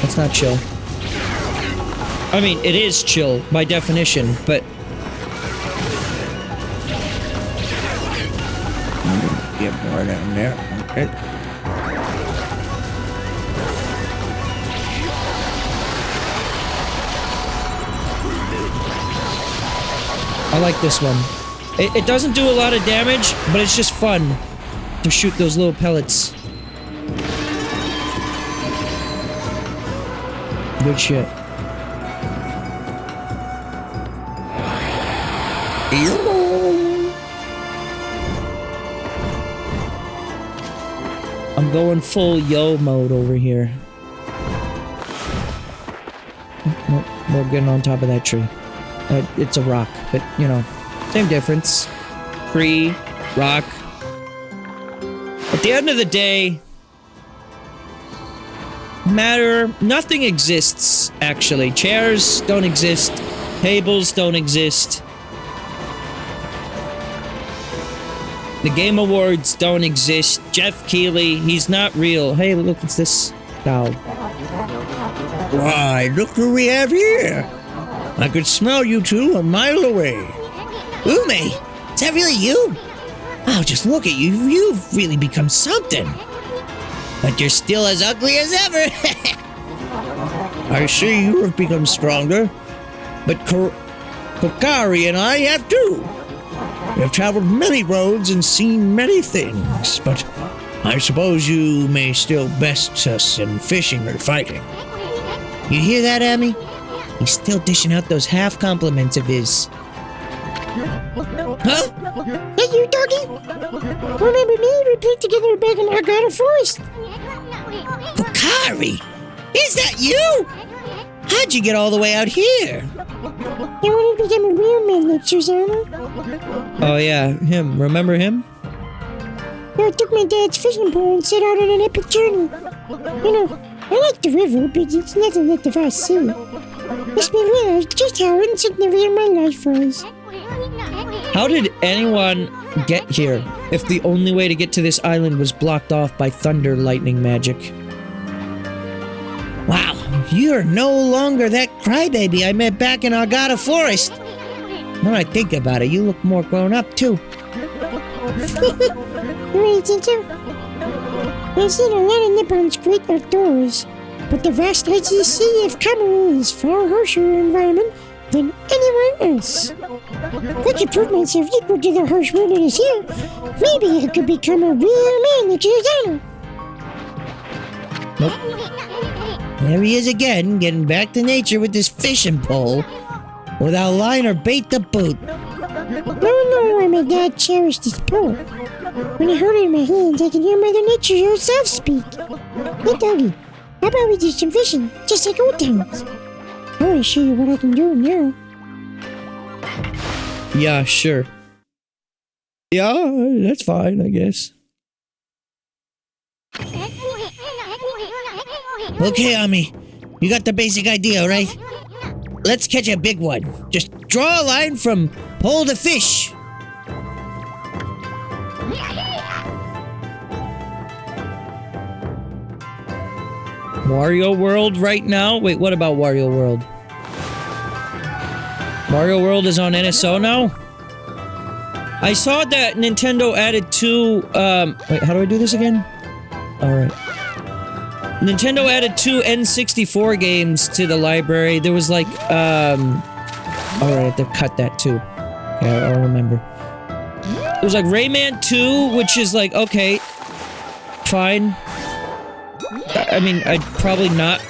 That's not chill. I mean, it is chill, by definition, but...
Get more down there. Okay.
I like this one. It doesn't do a lot of damage, but it's just fun to shoot those little pellets. Good shit. I'm going full Yoo-mode over here. Nope, we're getting on top of that tree. It's a rock, but, you know, same difference. Tree, rock. At the end of the day, nothing exists, actually. Chairs don't exist. Tables don't exist. The Game Awards don't exist. Jeff Keighley, he's not real. Hey, look, it's this dog.
Why, look who we have here. I could smell you two a mile away. Ume, is that really you? Oh, just look at you. You've really become something. But you're still as ugly as ever. I see you have become stronger. But Kokari and I have too. We have traveled many roads and seen many things, but I suppose you may still best us in fishing or fighting. You hear that, Amy? He's still dishing out those half compliments of his. Huh?
Hey, you doggy! Remember me? We played together back in Ōkami Forest.
Kokari! Is that you? How'd you get all the way out here?
I wanted to become a real man like Susanna.
Oh yeah, him. Remember him?
I took my dad's fishing pole and set out on an epic journey. You know, I like the river, but it's nothing like the vast sea. Makes me realize just how insignificant my life was.
How did anyone get here if the only way to get to this island was blocked off by thunder lightning magic?
Wow, you're no longer that crybaby I met back in Ōkami Forest. When I think about it, you look more grown up too.
You really think so? I've seen a lot of Nippon's great outdoors, but the vast heights of the Sea of Cameroon is far harsher environment than anywhere else. If I could prove myself equal to the harsh wilderness here, maybe I could become a real man like Susanna.
Nope. There he is again, getting back to nature with this fishing pole, without line or bait to boot.
No, why my dad cherished this pole. When I hold it in my hands, I can hear Mother Nature herself speak. Hey, doggy, how about we do some fishing, just like old times? I want to show you what I can do now.
Yeah, sure. Yeah, that's fine, I guess.
Okay, Ami, you got the basic idea, right? Let's catch a big one. Just draw a line from pole to fish.
Wario World right now? Wait, what about Wario World? Mario World is on NSO now? I saw that Nintendo added 2, wait, how do I do this again? Alright. Nintendo added 2 N64 games to the library. There was like, alright, I have to cut that too. Okay, I don't remember. It was like Rayman 2, which is like, okay, fine. I mean, I'd probably not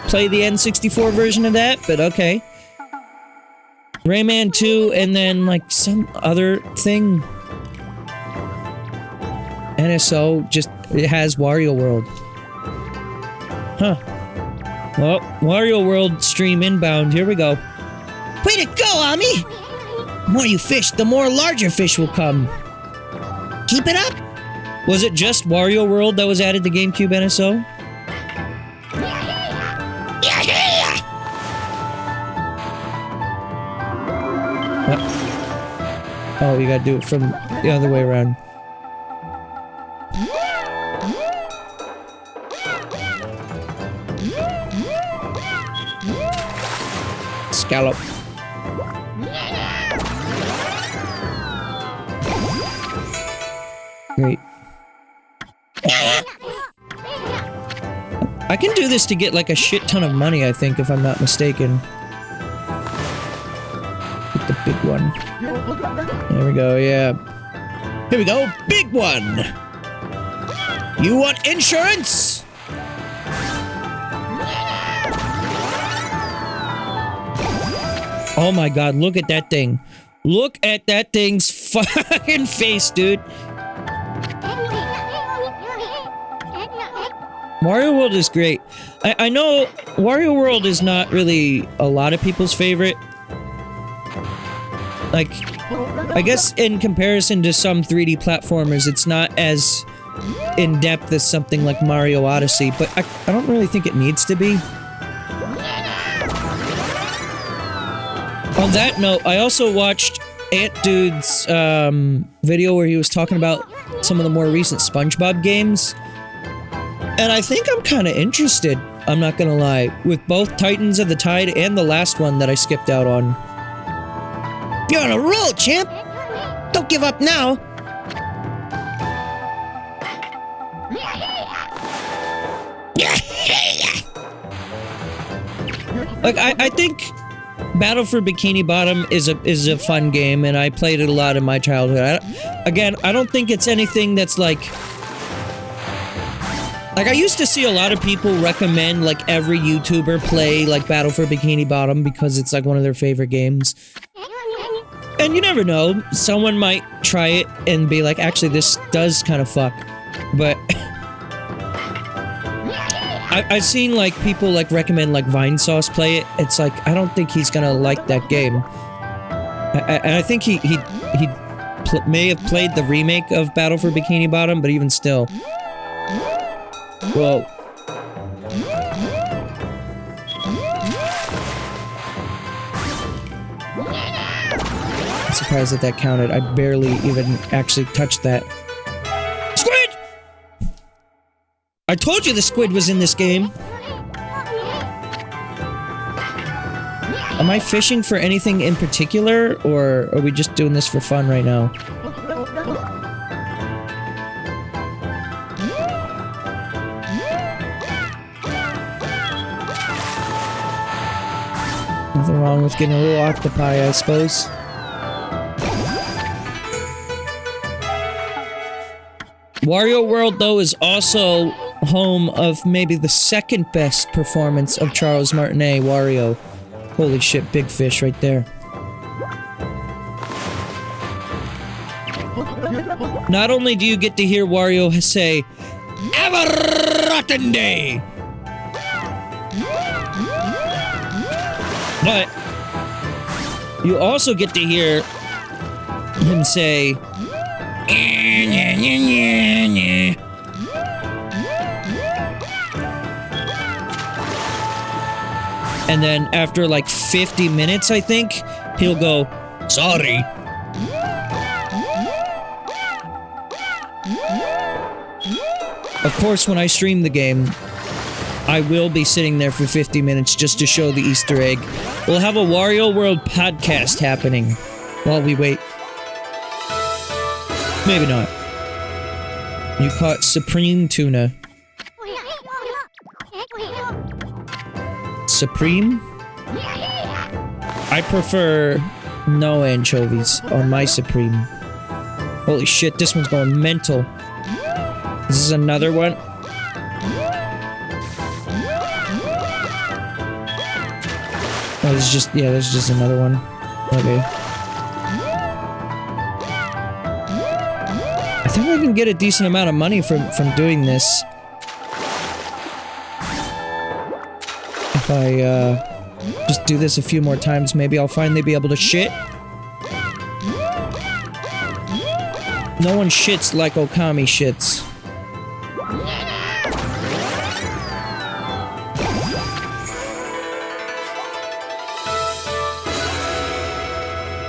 play the N64 version of that, but okay. Rayman 2, and then like some other thing. NSO just, it has Wario World. Huh. Well, Wario World stream inbound, here we go.
Way to go, Ami! The more you fish, the more larger fish will come. Keep it up!
Was it just Wario World that was added to GameCube NSO? What? Oh, you gotta do it from the other way around. Scallop. Great. I can do this to get like a shit ton of money, I think, if I'm not mistaken. Get the big one. There we go, yeah. Here we go, big one! You want insurance? Oh my god, look at that thing. Look at that thing's fucking face, dude. Wario World is great. I know Wario World is not really a lot of people's favorite. Like, I guess in comparison to some 3D platformers, it's not as in-depth as something like Mario Odyssey, but I don't really think it needs to be. On that note, I also watched Ant Dude's video where he was talking about some of the more recent SpongeBob games. And I think I'm kind of interested, I'm not gonna lie, with both Titans of the Tide and the last one that I skipped out on.
You're on a roll, champ! Don't give up now!
Like, I think Battle for Bikini Bottom is a fun game, and I played it a lot in my childhood. Again, I don't think it's anything that's like... Like, I used to see a lot of people recommend, like, every YouTuber play, like, Battle for Bikini Bottom because it's, like, one of their favorite games. And you never know, someone might try it and be like, actually, this does kind of fuck. But... I've seen, like, people, like, recommend, like, Vinesauce play it. It's like, I don't think he's gonna like that game. And I think he may have played the remake of Battle for Bikini Bottom, but even still... Well... I'm surprised that counted. I barely even actually touched that. Squid! I told you the squid was in this game! Am I fishing for anything in particular, or are we just doing this for fun right now? Nothing wrong with getting a little octopi, I suppose. Wario World, though, is also home of maybe the second best performance of Charles Martinet, Wario. Holy shit, big fish right there. Not only do you get to hear Wario say, "Have a rotten day!" But you also get to hear him say, and then after like 50 minutes, I think, he'll go, "Sorry." Of course, when I stream the game, I will be sitting there for 50 minutes just to show the Easter egg. We'll have a Wario World podcast happening while we wait. Maybe not. You caught supreme tuna. Supreme? I prefer no anchovies on my supreme. Holy shit, this one's going mental. This is another one. Oh, this is just, yeah, this is just another one. Okay. I think I can get a decent amount of money from doing this. If I, just do this a few more times, maybe I'll finally be able to shit. No one shits like Ōkami shits.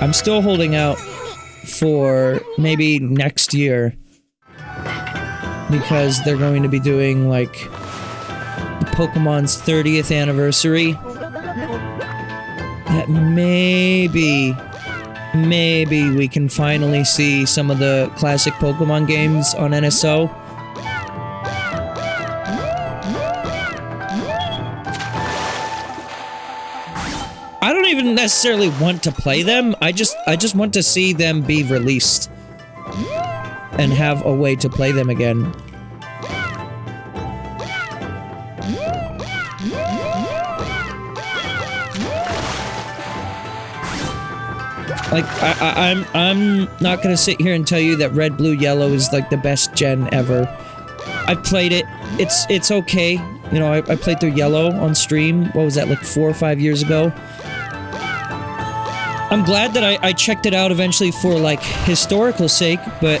I'm still holding out for maybe next year, because they're going to be doing, like, the Pokemon's 30th anniversary. That maybe we can finally see some of the classic Pokemon games on NSO. I don't even necessarily want to play them. I just want to see them be released and have a way to play them again. Like, I'm not gonna sit here and tell you that Red, Blue, Yellow is like the best gen ever. I've played it. It's okay. You know, I played through Yellow on stream. What was that, like 4 or 5 years ago? I'm glad that I checked it out eventually for, like, historical sake, but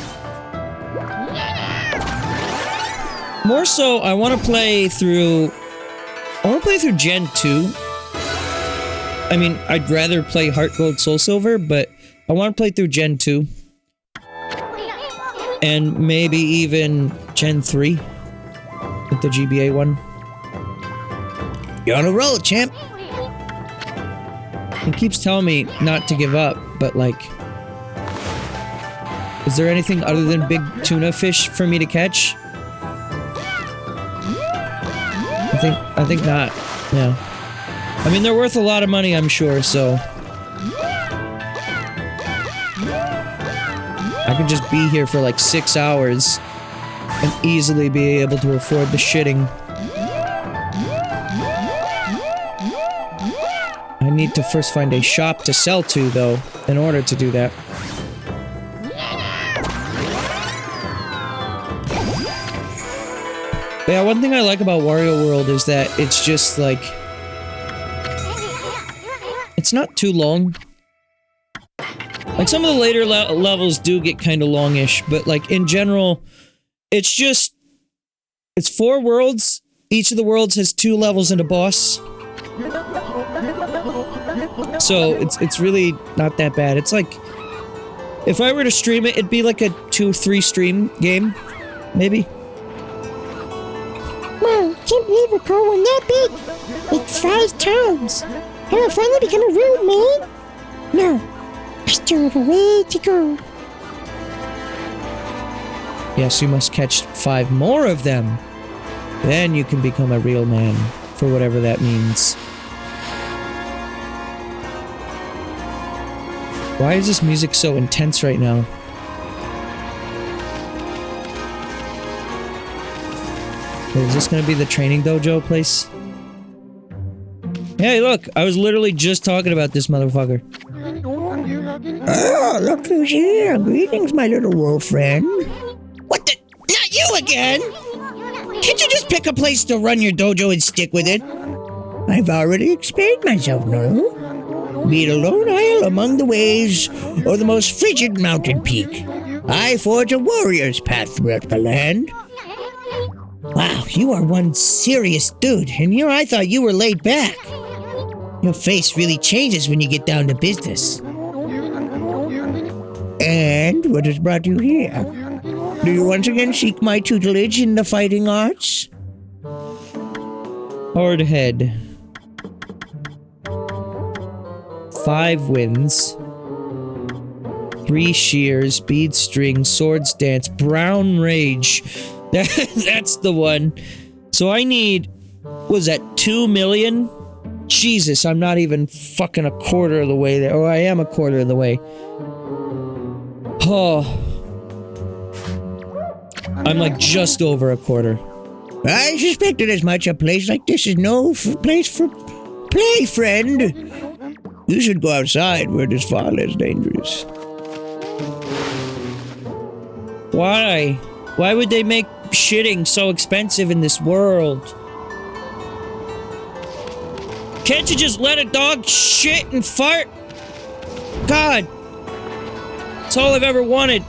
more so, I want to play through Gen 2. I mean, I'd rather play Heart Gold, Soul Silver, but I want to play through Gen 2. And maybe even Gen 3. With the GBA one.
You're on a roll, champ.
He keeps telling me not to give up, but, like, is there anything other than big tuna fish for me to catch? I think not. Yeah. I mean, they're worth a lot of money, I'm sure, so I could just be here for like 6 hours and easily be able to afford the shitting. I need to first find a shop to sell to, though, in order to do that. But yeah, one thing I like about Wario World is that it's just, like, it's not too long. Like, some of the later levels do get kind of longish, but, like, in general, it's just, it's 4 worlds. Each of the worlds has 2 levels and a boss. So, it's really not that bad. It's like, if I were to stream it, it'd be like a 2-3 stream game. Maybe.
Wow, can't believe we're growing that big. Like 5 times. Have I finally become a real man? No. I still have a way to go.
Yes, you must catch 5 more of them. Then you can become a real man, for whatever that means. Why is this music so intense right now? Wait, is this gonna be the training dojo place? Hey, look! I was literally just talking about this motherfucker.
Oh, look who's here. Greetings, my little wolf friend. What the? Not you again! Can't you just pick a place to run your dojo and stick with it? I've already explained myself, no? Be it a lone isle among the waves, or the most frigid mountain peak. I forge a warrior's path throughout the land. Wow, you are one serious dude, and here I thought you were laid back. Your face really changes when you get down to business. And what has brought you here? Do you once again seek my tutelage in the fighting arts?
Hard head. 5 wins. 3 shears, bead string, swords dance, brown rage. That's the one. So I need, was that 2 million? Jesus, I'm not even fucking a quarter of the way there. Oh, I am a quarter of the way. Oh. I'm like just over a quarter.
I suspected as much. A place like this is no place for play, friend. You should go outside where it is far less dangerous.
Why? Why would they make shitting so expensive in this world? Can't you just let a dog shit and fart? God. That's all I've ever wanted.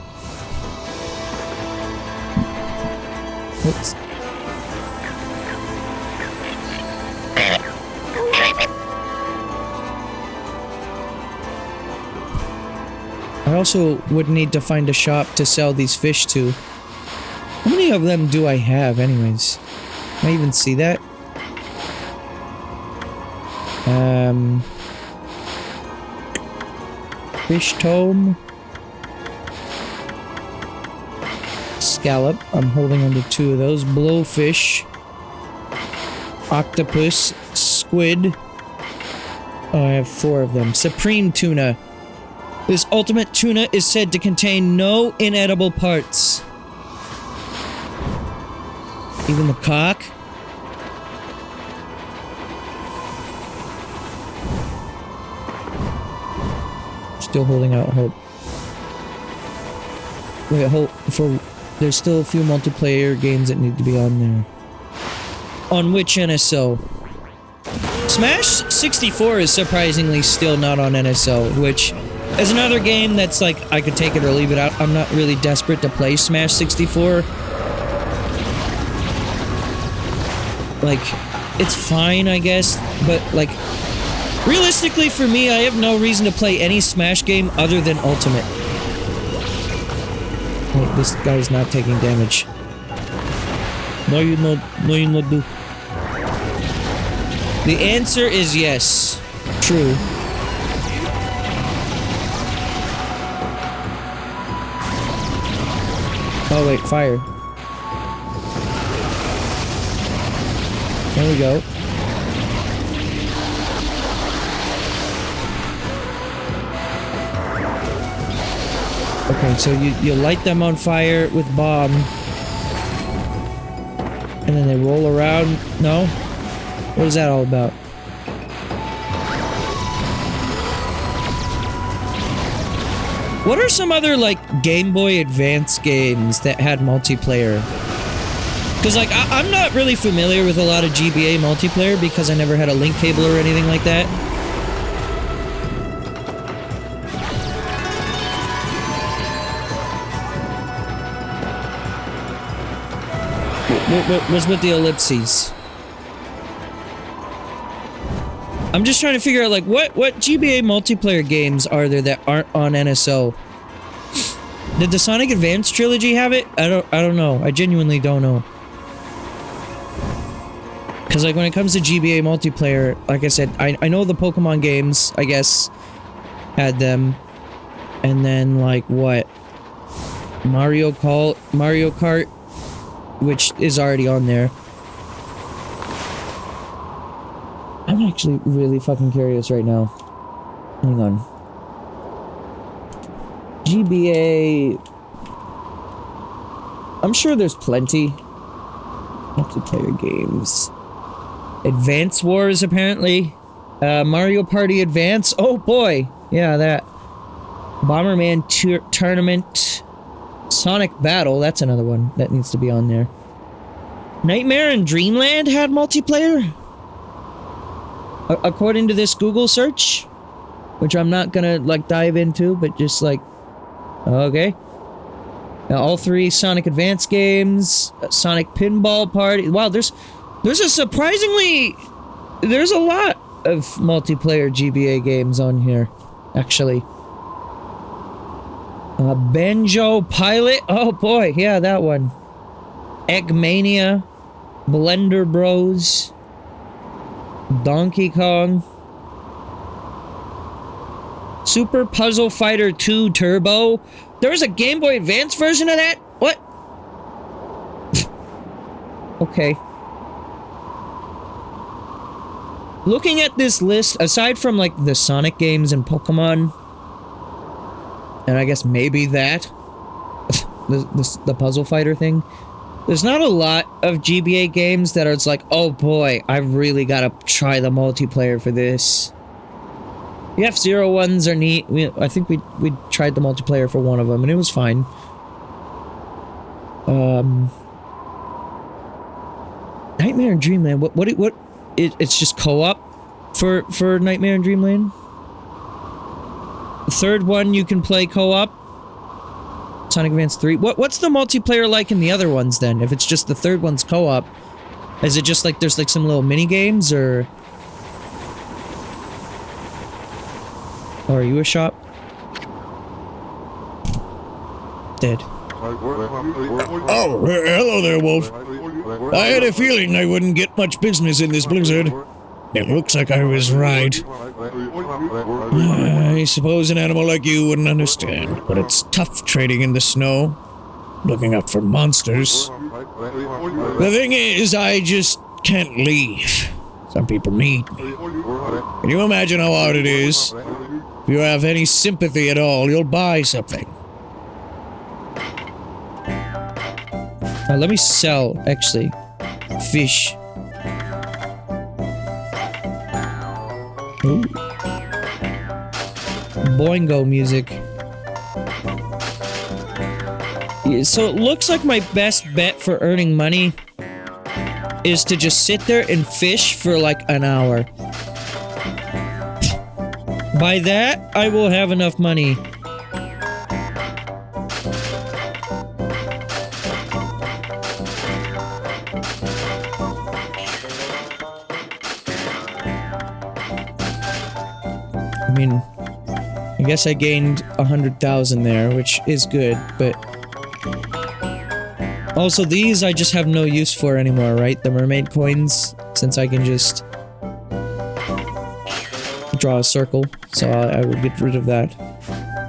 Oops. I also would need to find a shop to sell these fish to. How many of them do I have anyways? Can I even see that? Fish tome. Scallop. I'm holding onto 2 of those. Blowfish. Octopus. Squid. Oh, I have 4 of them. Supreme tuna. This ultimate tuna is said to contain no inedible parts. Even the cock? Still holding out hope. Wait, hope for... There's still a few multiplayer games that need to be on there. On which NSO? Smash 64 is surprisingly still not on NSO, which is another game that's like, I could take it or leave it out. I'm not really desperate to play Smash 64. Like, it's fine, I guess, but like, realistically for me, I have no reason to play any Smash game other than Ultimate. Wait, this guy's not taking damage. No, you not do. The answer is yes. True. Oh wait, fire. There we go. Okay, so you light them on fire with bomb. And then they roll around. No? What is that all about? What are some other, like, Game Boy Advance games that had multiplayer? Because, like, I'm not really familiar with a lot of GBA multiplayer because I never had a link cable or anything like that. What's with the ellipses? I'm just trying to figure out, like, what GBA multiplayer games are there that aren't on NSO? Did the Sonic Advance trilogy have it? I don't know. I genuinely don't know. Because, like, when it comes to GBA multiplayer, like I said, I know the Pokemon games, I guess, had them. And then, like, what? Mario Kart, which is already on there. I'm actually really fucking curious right now. Hang on. GBA... I'm sure there's plenty. Multiplayer games. Advance Wars, apparently. Mario Party Advance. Oh boy! Yeah, that. Bomberman Tournament. Sonic Battle. That's another one that needs to be on there. Nightmare in Dreamland had multiplayer? According to this Google search, which I'm not gonna, like, dive into, but just, like, okay. Now, all 3 Sonic Advance games, Sonic Pinball Party. Wow, there's a surprisingly, there's a lot of multiplayer GBA games on here, actually. Banjo Pilot. Oh boy, yeah, that one. Eggmania, Blender Bros. Donkey Kong. Super Puzzle Fighter 2 Turbo. There was a Game Boy Advance version of that? What? Okay. Looking at this list, aside from like the Sonic games and Pokemon, and I guess maybe that, the puzzle fighter thing, there's not a lot of GBA games that are it's like, oh boy, I really gotta try the multiplayer for this. The F-Zero ones are neat. I think we tried the multiplayer for one of them and it was fine. Nightmare in Dreamland. What? It's just co-op for Nightmare in Dreamland. The third one you can play co-op. Sonic Advance 3. What's the multiplayer like in the other ones then? If it's just the third one's co-op, is it just like there's like some little mini games or are you a shop? Dead.
Oh, hello there, Wolf. I had a feeling I wouldn't get much business in this blizzard. It looks like I was right. I suppose an animal like you wouldn't understand, but it's tough trading in the snow, looking up for monsters. The thing is, I just can't leave. Some people need me. Can you imagine how hard it is? If you have any sympathy at all, you'll buy something.
Let me sell, actually. Fish. Ooh. Boingo music. Yeah, so it looks like my best bet for earning money is to just sit there and fish for like an hour. By that, I will have enough money. I mean, I guess I gained 100,000 there, which is good, but also these I just have no use for anymore, right? The mermaid coins, since I can just draw a circle, so I will get rid of that.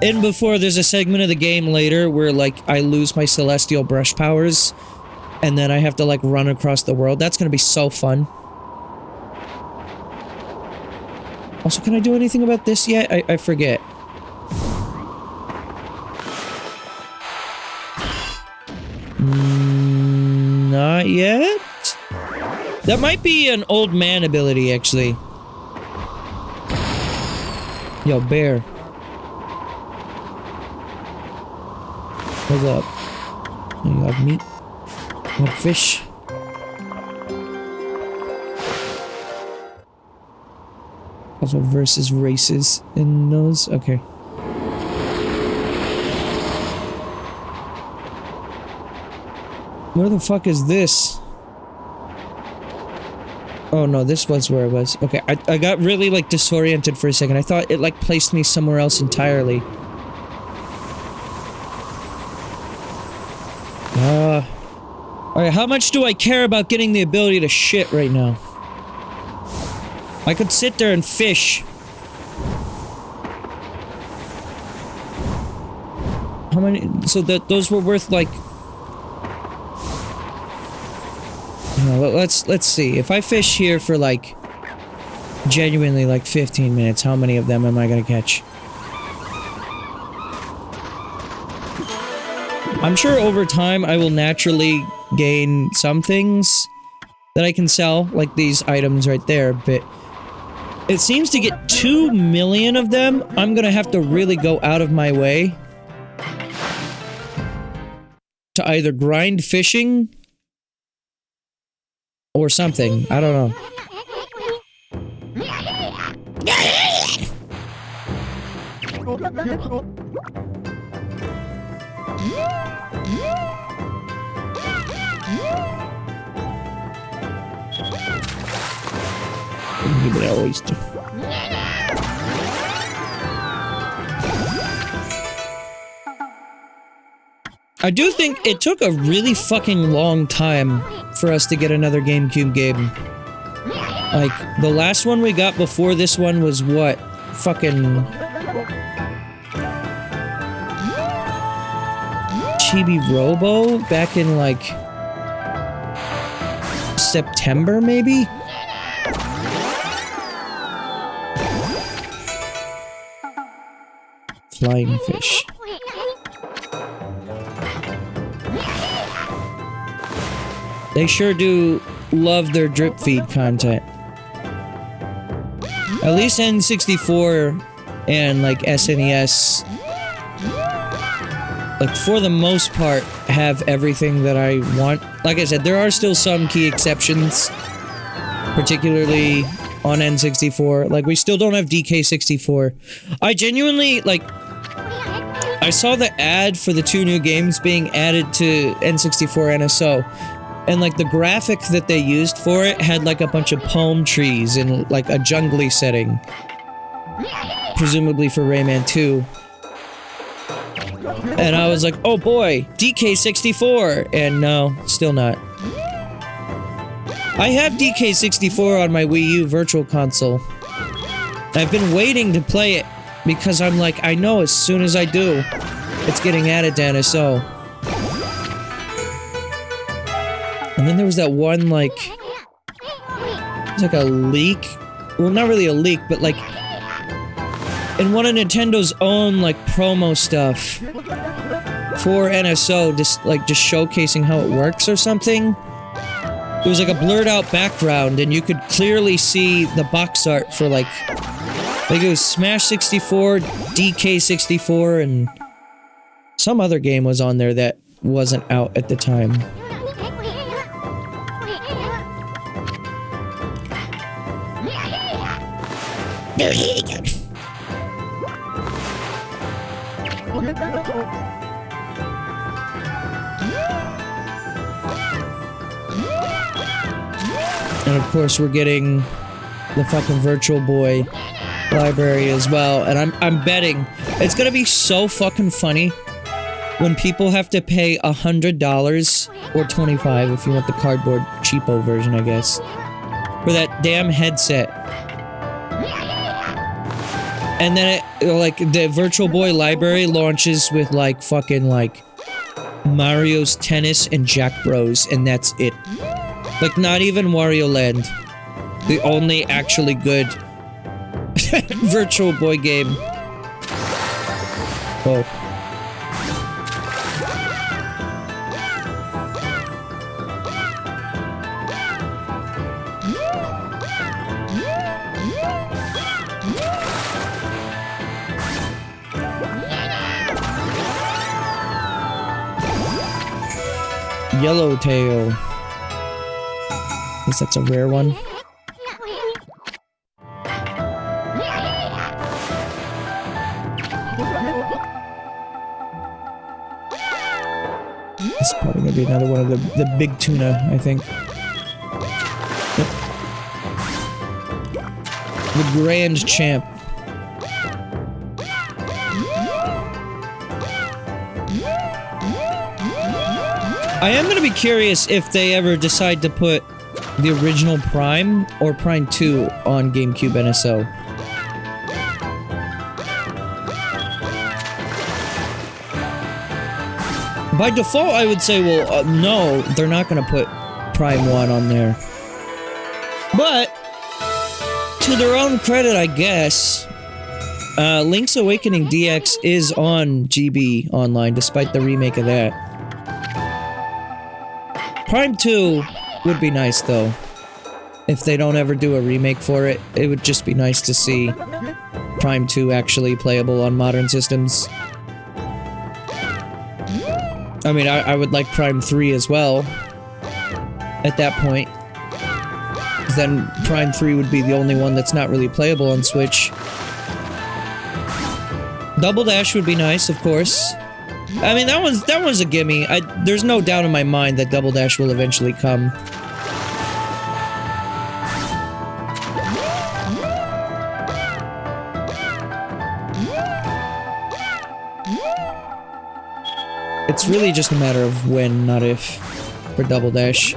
And before, there's a segment of the game later where, like, I lose my celestial brush powers, and then I have to, like, run across the world. That's gonna be so fun. Also, can I do anything about this yet? I forget. Not yet? That might be an old man ability, actually. Yo, bear. What's up? You got meat? You got fish? Also versus races in those? Okay. Where the fuck is this? Oh no, this was where I was. Okay, I got really like disoriented for a second. I thought it like placed me somewhere else entirely. Alright, how much do I care about getting the ability to shit right now? I could sit there and fish. How many? So that those were worth like. Let's see. If I fish here for like genuinely like 15 minutes, how many of them am I gonna catch? I'm sure over time I will naturally gain some things that I can sell, like these items right there, but it seems to get 2 million of them, I'm gonna have to really go out of my way to either grind fishing or something. I don't know. Give it an oyster. I do think it took a really fucking long time for us to get another GameCube game. Like, the last one we got before this one was what? Fucking... Chibi Robo? Back in, like... September, maybe? Flying fish. They sure do love their drip feed content. At least N64 and like SNES, like for the most part, have everything that I want. Like I said, there are still some key exceptions, particularly on N64. Like, we still don't have DK64. I genuinely, like, I saw the ad for the 2 new games being added to N64 NSO. And, like, the graphic that they used for it had, like, a bunch of palm trees in, like, a jungly setting. Presumably for Rayman 2. And I was like, oh boy, DK64! And no, still not. I have DK64 on my Wii U Virtual Console. I've been waiting to play it, because I'm like, I know as soon as I do, it's getting added to NSO. And then there was that one, like... It's like a leak? Well, not really a leak, but like... In one of Nintendo's own, like, promo stuff for NSO, just showcasing how it works or something. It was like a blurred out background, and you could clearly see the box art for, like it was Smash 64, DK 64, and some other game was on there that wasn't out at the time.
There you go.
And of course we're getting the fucking Virtual Boy library as well, and I'm betting it's gonna be so fucking funny when people have to pay $100 or $25 if you want the cardboard cheapo version, I guess, for that damn headset. And then it, like, the Virtual Boy library launches with, like, fucking, like, Mario's Tennis and Jack Bros, and that's it. Like, not even Wario Land. The only actually good Virtual Boy game. Oh. Yellowtail. I guess that's a rare one. This is probably gonna be another one of the big tuna, I think. Yep. The Grand Champ. I am gonna be curious if they ever decide to put the original Prime or Prime 2 on GameCube NSO. By default, I would say, well, no, they're not gonna put Prime 1 on there. But, to their own credit, I guess, Link's Awakening DX is on GB Online, despite the remake of that. Prime 2 would be nice, though. If they don't ever do a remake for it, it would just be nice to see Prime 2 actually playable on modern systems. I mean, I would like Prime 3 as well, at that point. 'Cause then Prime 3 would be the only one that's not really playable on Switch. Double Dash would be nice, of course. I mean, that one's a gimme. There's no doubt in my mind that Double Dash will eventually come. It's really just a matter of when, not if, for Double Dash.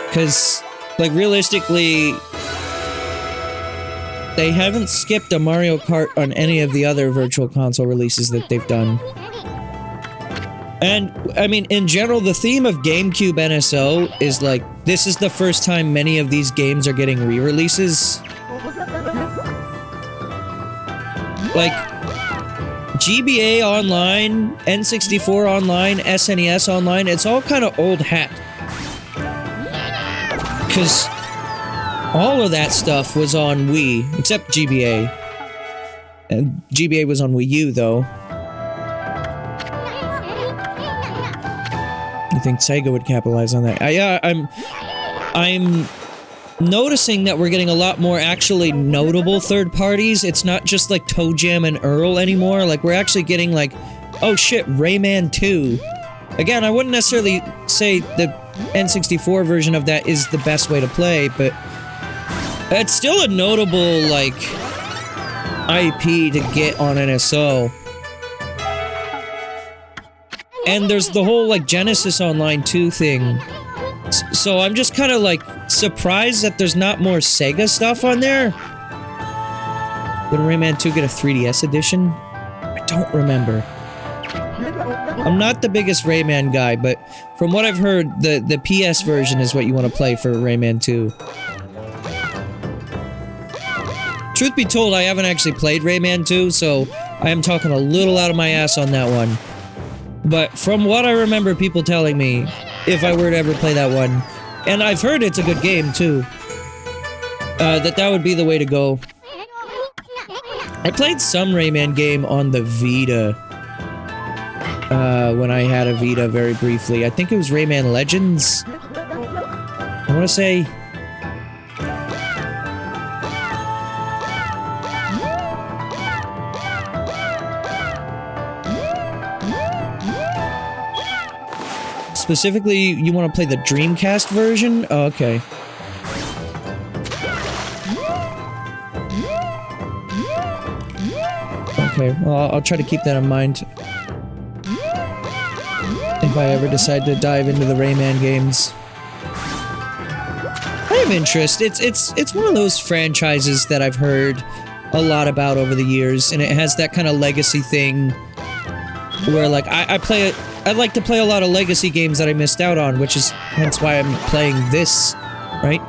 Because, like, realistically, they haven't skipped a Mario Kart on any of the other Virtual Console releases that they've done. And, I mean, in general, the theme of GameCube NSO is, like, this is the first time many of these games are getting re-releases. Like, GBA Online, N64 Online, SNES Online, it's all kind of old hat. Because all of that stuff was on Wii, except GBA. And GBA was on Wii U, though. You think Sega would capitalize on that? Yeah, I'm noticing that we're getting a lot more actually notable third parties. It's not just like Toe Jam and Earl anymore. Like, we're actually getting like, oh shit, Rayman 2. Again, I wouldn't necessarily say the N64 version of that is the best way to play, but it's still a notable, like, IP to get on NSO. And there's the whole, like, Genesis Online 2 thing. So I'm just kind of, like, surprised that there's not more Sega stuff on there. Would Rayman 2 get a 3DS edition? I don't remember. I'm not the biggest Rayman guy, but from what I've heard, the PS version is what you want to play for Rayman 2. Truth be told, I haven't actually played Rayman 2, so I am talking a little out of my ass on that one. But from what I remember people telling me, if I were to ever play that one, and I've heard it's a good game too, that would be the way to go. I played some Rayman game on the Vita, when I had a Vita very briefly. I think it was Rayman Legends. I want to say... Specifically, you want to play the Dreamcast version? Oh, okay. Okay, well, I'll try to keep that in mind. If I ever decide to dive into the Rayman games. I have interest. It's one of those franchises that I've heard a lot about over the years, and it has that kind of legacy thing where, like, I'd like to play a lot of legacy games that I missed out on, which is hence why I'm playing this, right?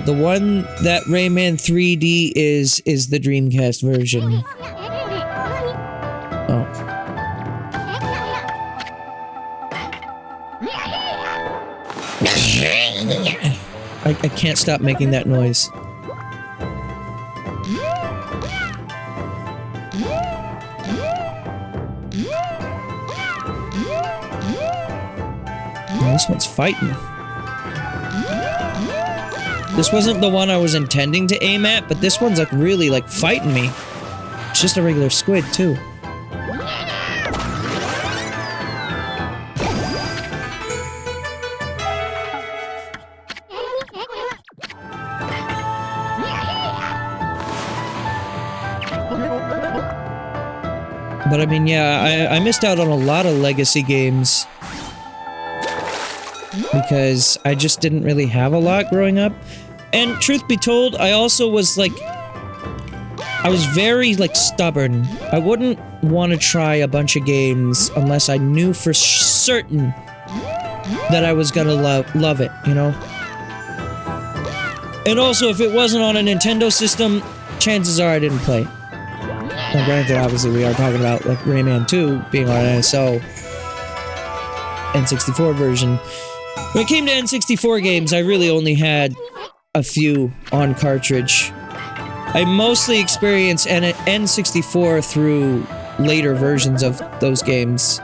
The one that Rayman 3D is the Dreamcast version. Oh. I can't stop making that noise. This one's fighting. This wasn't the one I was intending to aim at, but this one's like really like fighting me. It's just a regular squid too. But I mean, yeah, I missed out on a lot of legacy games. Because I just didn't really have a lot growing up. And truth be told, I also was like... I was very, like, stubborn. I wouldn't want to try a bunch of games unless I knew for certain that I was gonna love it, you know? And also, if it wasn't on a Nintendo system, chances are I didn't play it. Now, granted, obviously, we are talking about, like, Rayman 2 being on an NSO N64 version. When it came to N64 games, I really only had a few on cartridge. I mostly experienced N64 through later versions of those games.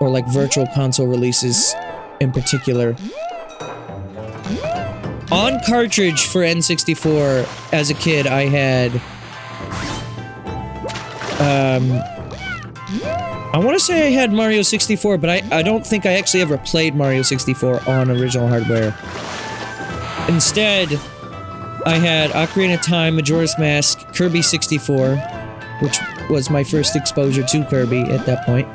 Or like Virtual Console releases in particular. On cartridge for N64, as a kid, I had... I want to say I had Mario 64, but I don't think I actually ever played Mario 64 on original hardware. Instead, I had Ocarina of Time, Majora's Mask, Kirby 64, which was my first exposure to Kirby at that point.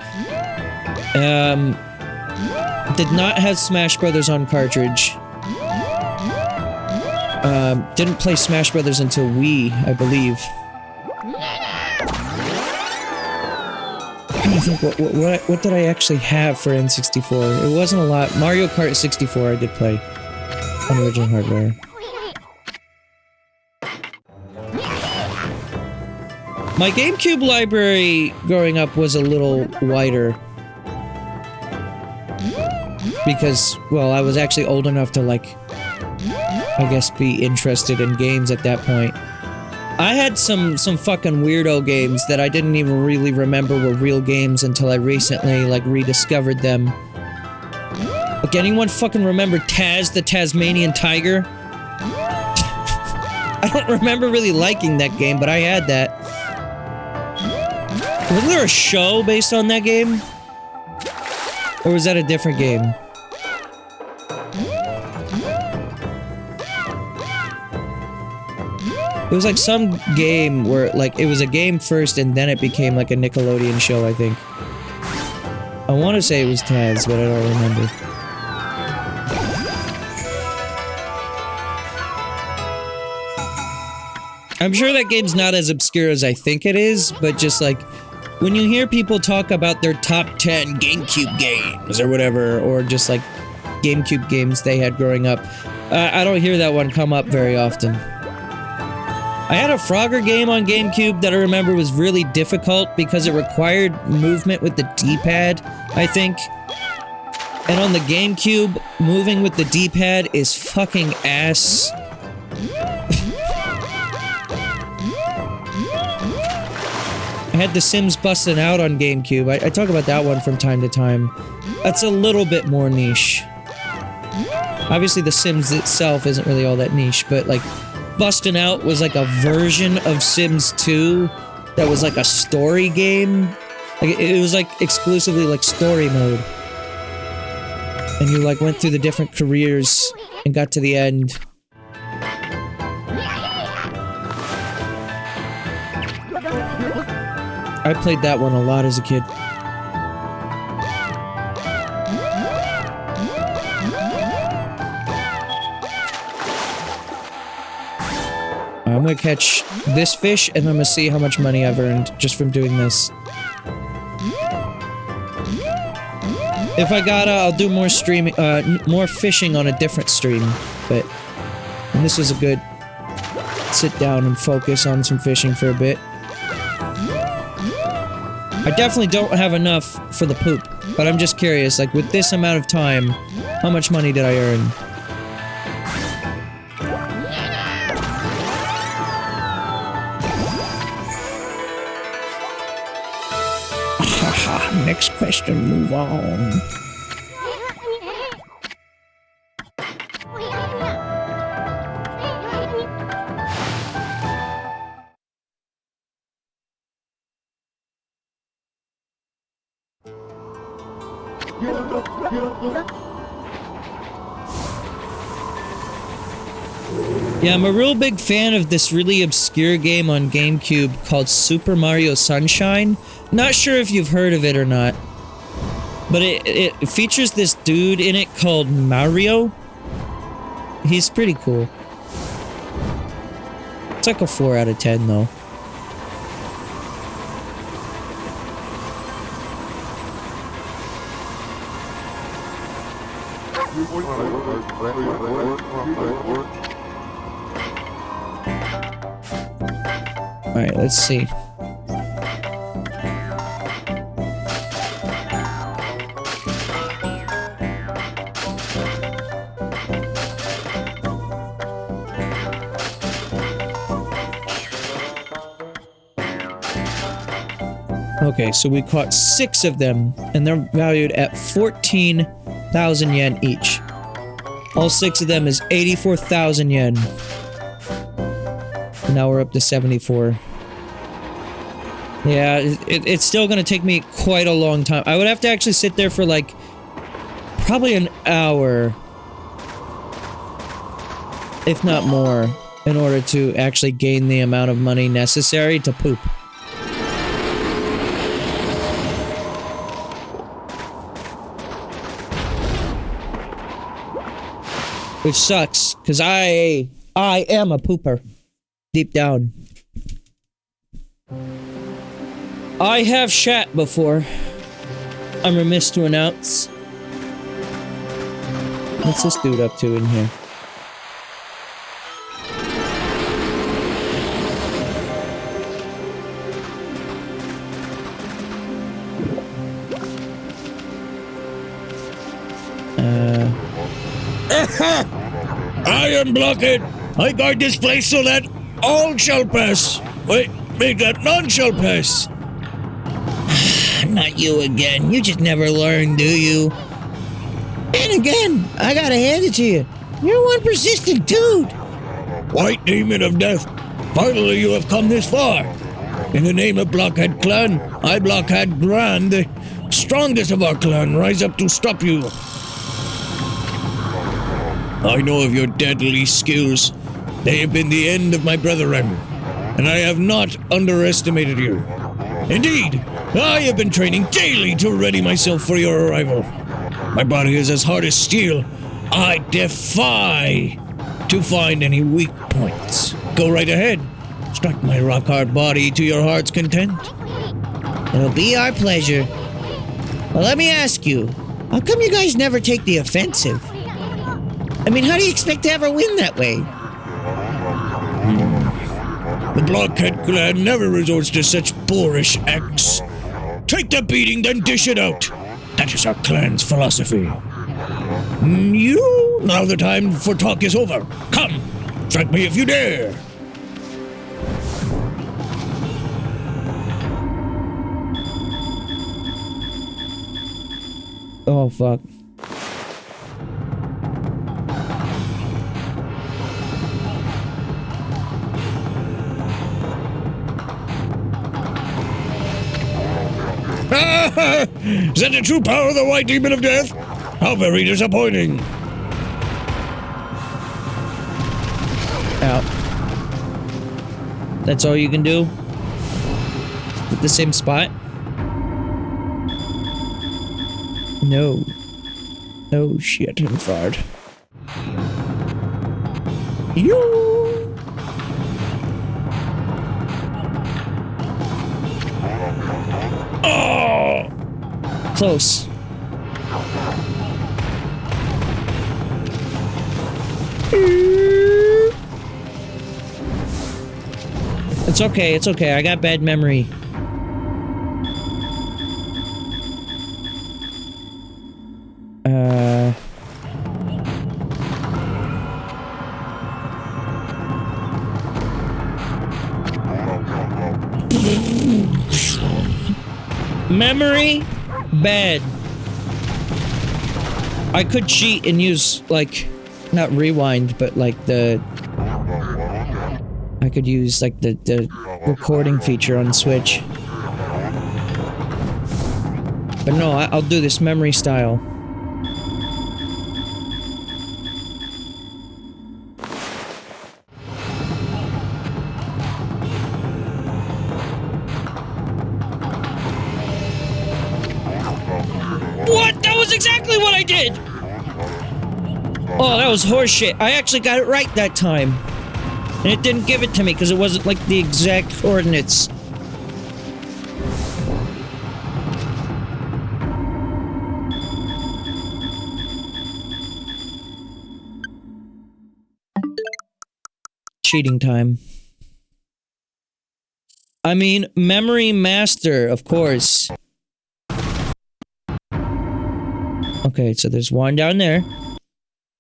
Did not have Smash Brothers on cartridge. Didn't play Smash Brothers until Wii, I believe. I think what did I actually have for N64? It wasn't a lot. Mario Kart 64 I did play on original hardware. My GameCube library growing up was a little wider. Because, well, I was actually old enough to, like, I guess be interested in games at that point. I had some fucking weirdo games that I didn't even really remember were real games until I recently, like, rediscovered them. Like, anyone fucking remember Taz the Tasmanian Tiger? I don't remember really liking that game, but I had that. Wasn't there a show based on that game? Or was that a different game? It was like some game where, like, it was a game first and then it became like a Nickelodeon show, I think. I want to say it was Taz, but I don't remember. I'm sure that game's not as obscure as I think it is, but just like, when you hear people talk about their top 10 GameCube games or whatever, or just like GameCube games they had growing up, I don't hear that one come up very often. I had a Frogger game on GameCube that I remember was really difficult because it required movement with the D-pad, I think. And on the GameCube, moving with the D-pad is fucking ass. I had The Sims Bustin' Out on GameCube. I talk about that one from time to time. That's a little bit more niche. Obviously, The Sims itself isn't really all that niche, but like, Bustin' Out was like a version of Sims 2 that was like a story game. Like, it was like exclusively like story mode. And you like went through the different careers and got to the end. I played that one a lot as a kid. I'm gonna catch this fish, and I'm gonna see how much money I've earned just from doing this. If I gotta, I'll do more streaming, more fishing on a different stream, but... And this was a good... sit down and focus on some fishing for a bit. I definitely don't have enough for the poop, but I'm just curious, like, with this amount of time, how much money did I earn? Next question, move on. Yeah, I'm a real big fan of this really obscure game on GameCube called Super Mario Sunshine. Not sure if you've heard of it or not, but it features this dude in it called Mario. He's pretty cool. It's like a 4 out of 10 though. Alright, let's see. Okay, so we caught 6 of them, and they're valued at 14,000 yen each. All 6 of them is 84,000 yen. Now we're up to 74. Yeah, it's still gonna take me quite a long time. I would have to actually sit there for like, probably an hour, if not more, in order to actually gain the amount of money necessary to poop. Which sucks, because I am a pooper. Deep down. I have shat before. I'm remiss to announce. What's this dude up to in here?
I am Blockhead. I guard this place so that all shall pass. Wait, make that none shall pass.
Not you again. You just never learn, do you? And again, I gotta hand it to you. You're one persistent dude.
White demon of death, finally you have come this far. In the name of Blockhead Clan, I Blockhead Grand, the strongest of our clan, rise up to stop you. I know of your deadly skills. They have been the end of my brethren, and I have not underestimated you. Indeed, I have been training daily to ready myself for your arrival. My body is as hard as steel. I defy to find any weak points. Go right ahead. Strike my rock-hard body to your heart's content.
It'll be our pleasure. Well, let me ask you, how come you guys never take the offensive? I mean, how do you expect to ever win that way?
The Blockhead Clan never resorts to such boorish acts. Take the beating, then dish it out. That is our clan's philosophy. Now the time for talk is over. Come, strike me if you dare.
Oh, fuck.
Is that the true power of the White Demon of Death? How very disappointing.
Out. That's all you can do? At the same spot? No. Oh shit, I'm fired. You.
Oh!
Close. It's okay, it's okay. I got bad memory. Memory? Bad. I could cheat and use, like, not rewind, but like I could use like the recording feature on Switch. But no, I'll do this memory style. What? That was exactly what I did! Oh, that was horseshit. I actually got it right that time. And it didn't give it to me because it wasn't like the exact coordinates. Cheating time. I mean, Memory Master, of course. Okay, so there's one down there.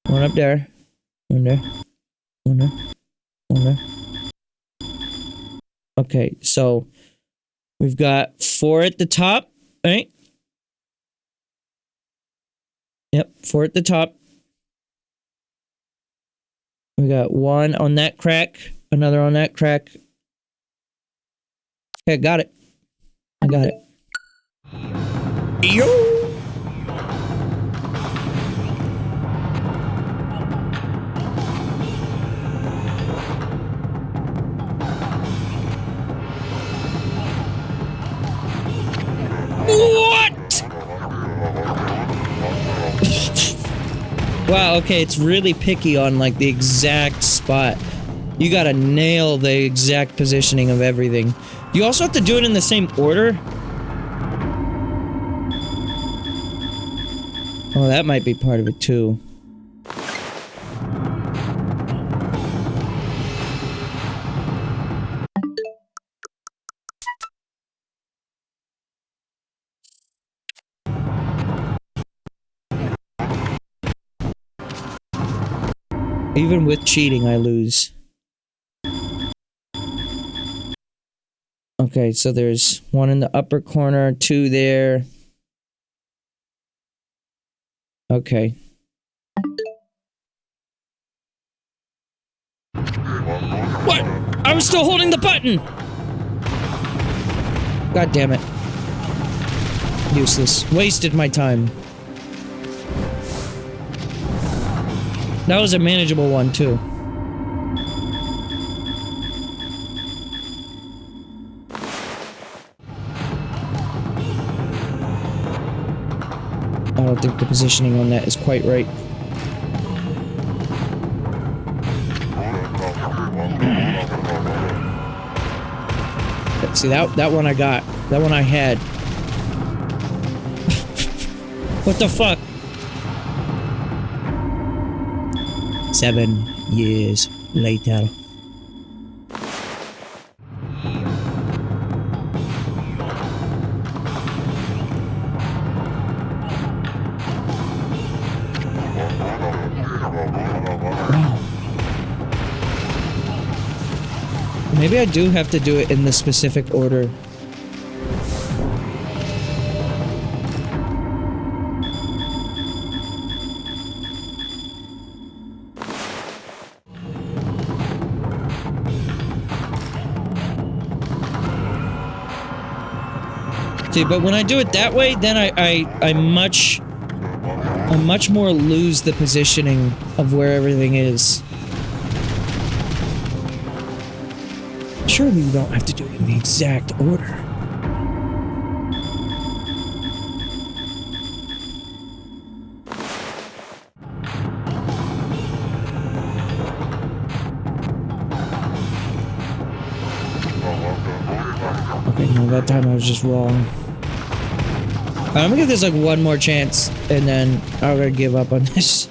One up there. One there. One there. One there. Okay, so we've got 4 at the top, right? Yep, 4 at the top. We got 1 on that crack, another on that crack. Okay, got it. I got it.
Yo!
What? Wow, okay, it's really picky on, like, the exact spot. You gotta nail the exact positioning of everything. You also have to do it in the same order? Oh, that might be part of it, too. Even with cheating, I lose. Okay, so there's one in the upper corner, two there. Okay. What? I was still holding the button! God damn it. Useless. Wasted my time. That was a manageable one, too. I don't think the positioning on that is quite right. See, that one I got. That one I had. What the fuck?
7 years later.
Maybe I do have to do it in the specific order. See, but when I do it that way, then I much more lose the positioning of where everything is. Surely you don't have to do it in the exact order. Okay, no, that time I was just wrong. Alright, I'm gonna give this like one more chance, and then I'm gonna give up on this.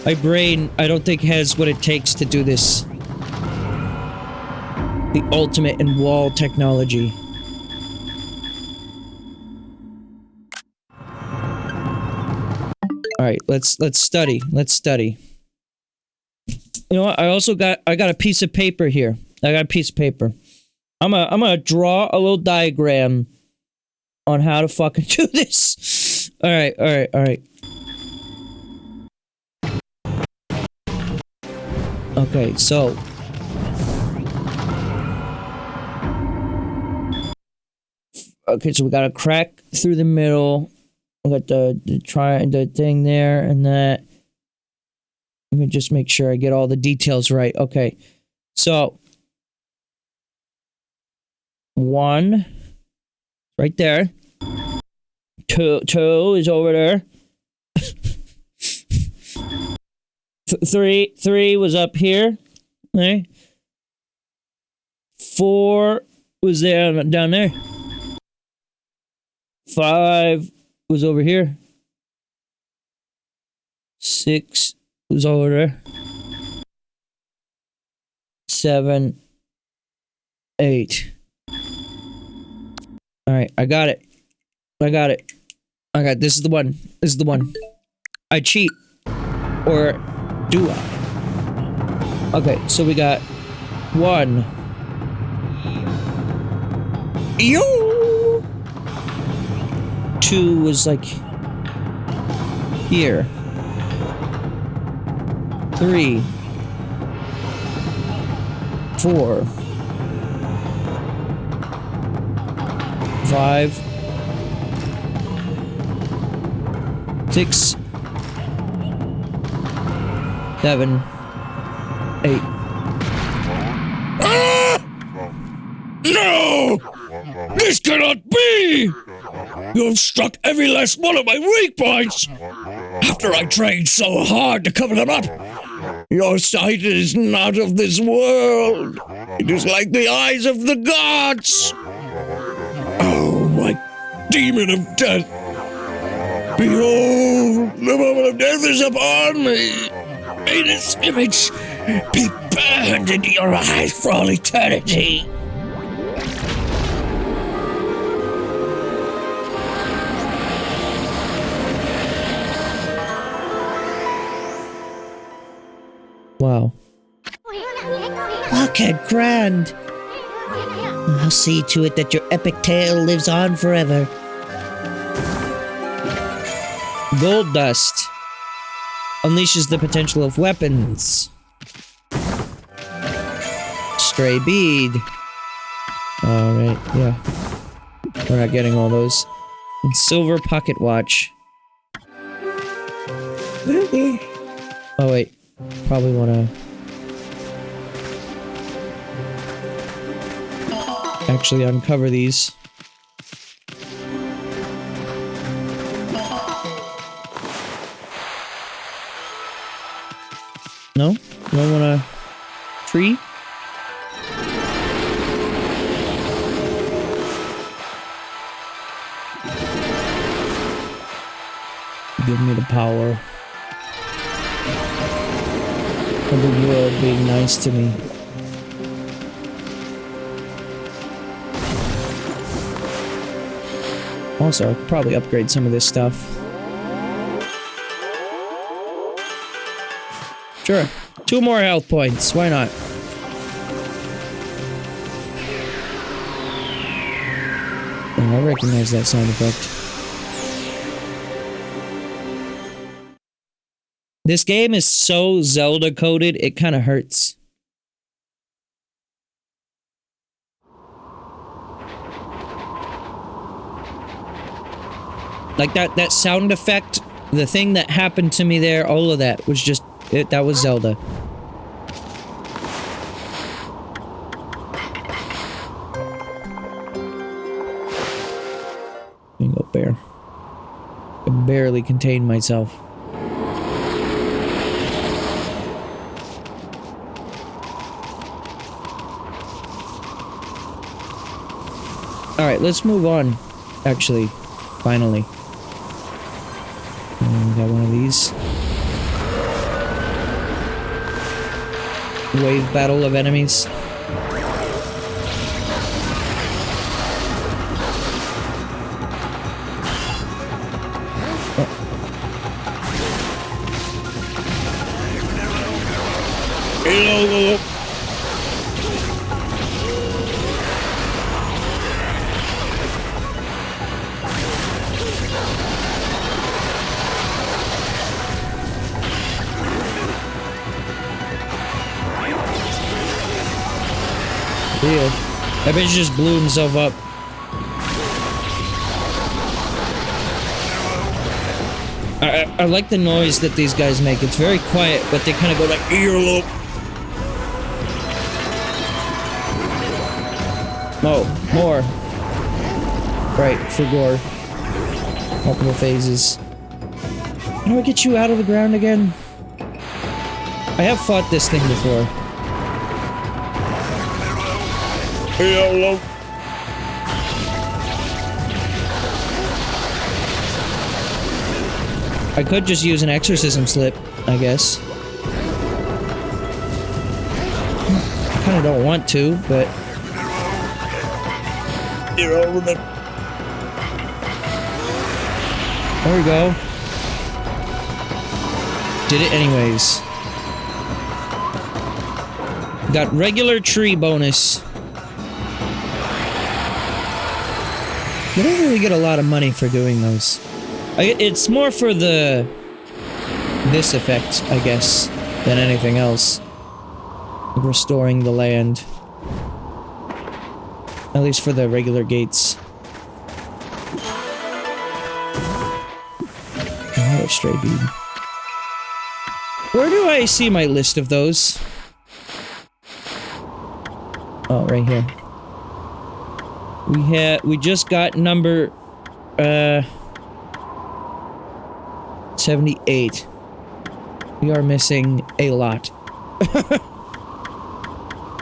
My brain, I don't think, has what it takes to do this. The ultimate in wall technology. Alright, let's study. Let's study. You know what? I got a piece of paper here. I got a piece of paper. I'm gonna draw a little diagram on how to fucking do this. Alright. Okay, so okay, so we got a crack through the middle. We got the thing there and that. Let me just make sure I get all the details right. Okay. So 1 right there. 2 is over there. 3 was up here. Okay. 4 was there down there. 5 was over here. 6 was over there. 7, 8. Alright, I got it. This is the one. I cheat. Or do I? Okay, so we got 1. Yo! 2 was like here. 3, 4, 5, 6, 7, 8.
No! This cannot be! You have struck every last one of my weak points! After I tried so hard to cover them up, your sight is not of this world. It is like the eyes of the gods. Oh, my demon of death. Behold, the moment of death is upon me. May this image be burned into your eyes for all eternity.
Wow.
Blockhead grand. I'll see to it that your epic tale lives on forever.
Gold dust unleashes the potential of weapons. Stray bead. Alright, yeah. We're not getting all those. And silver pocket watch. Oh wait. Probably wanna... actually uncover these. No? You don't want a tree? Give me the power of the world being nice to me. Also, I could probably upgrade some of this stuff. Sure. 2 more health points. Why not? Oh, I recognize that sound effect. This game is so Zelda coded, it kind of hurts. Like that sound effect, the thing that happened to me there, all of that was just it. That was Zelda. Bingo bear. I can barely contain myself. Alright, let's move on. Actually, finally. We got one of these. Wave battle of enemies.
Hello.
Weird. That bitch just blew himself up. I like the noise that these guys make. It's very quiet, but they kind of go like earlobe. Oh, more. Right, for gore. Multiple phases. How do I get you out of the ground again? I have fought this thing before.
Hello.
I could just use an exorcism slip, I guess. I kind of don't want to, but...
You're over the...
There we go. Did it anyways. Got regular tree bonus. You don't really get a lot of money for doing those. It's more for this effect, I guess, than anything else. Restoring the land. At least for the regular gates. Another stray bead. Where do I see my list of those? Oh, right here. We just got number 10 78. We are missing a lot.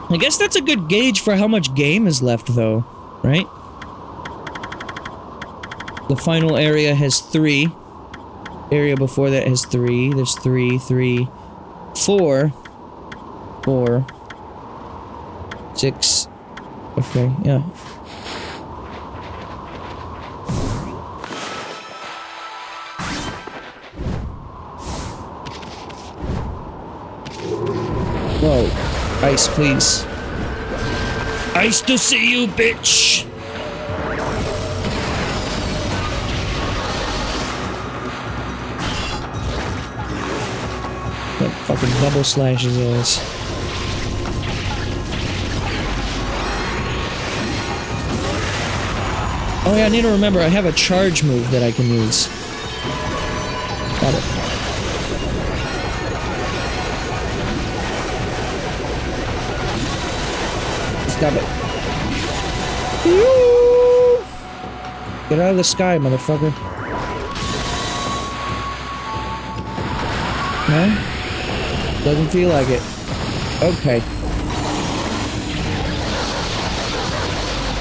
I guess that's a good gauge for how much game is left, though, right? The final area has 3. Area before that has 3. There's 3, 3, 4, 4, 6. Okay, yeah. Whoa. Ice, please. Ice to see you, bitch! That fucking double slashes ass. Oh yeah, I need to remember I have a charge move that I can use. Got it. Stop it. Get out of the sky, motherfucker. No? Doesn't feel like it. Okay.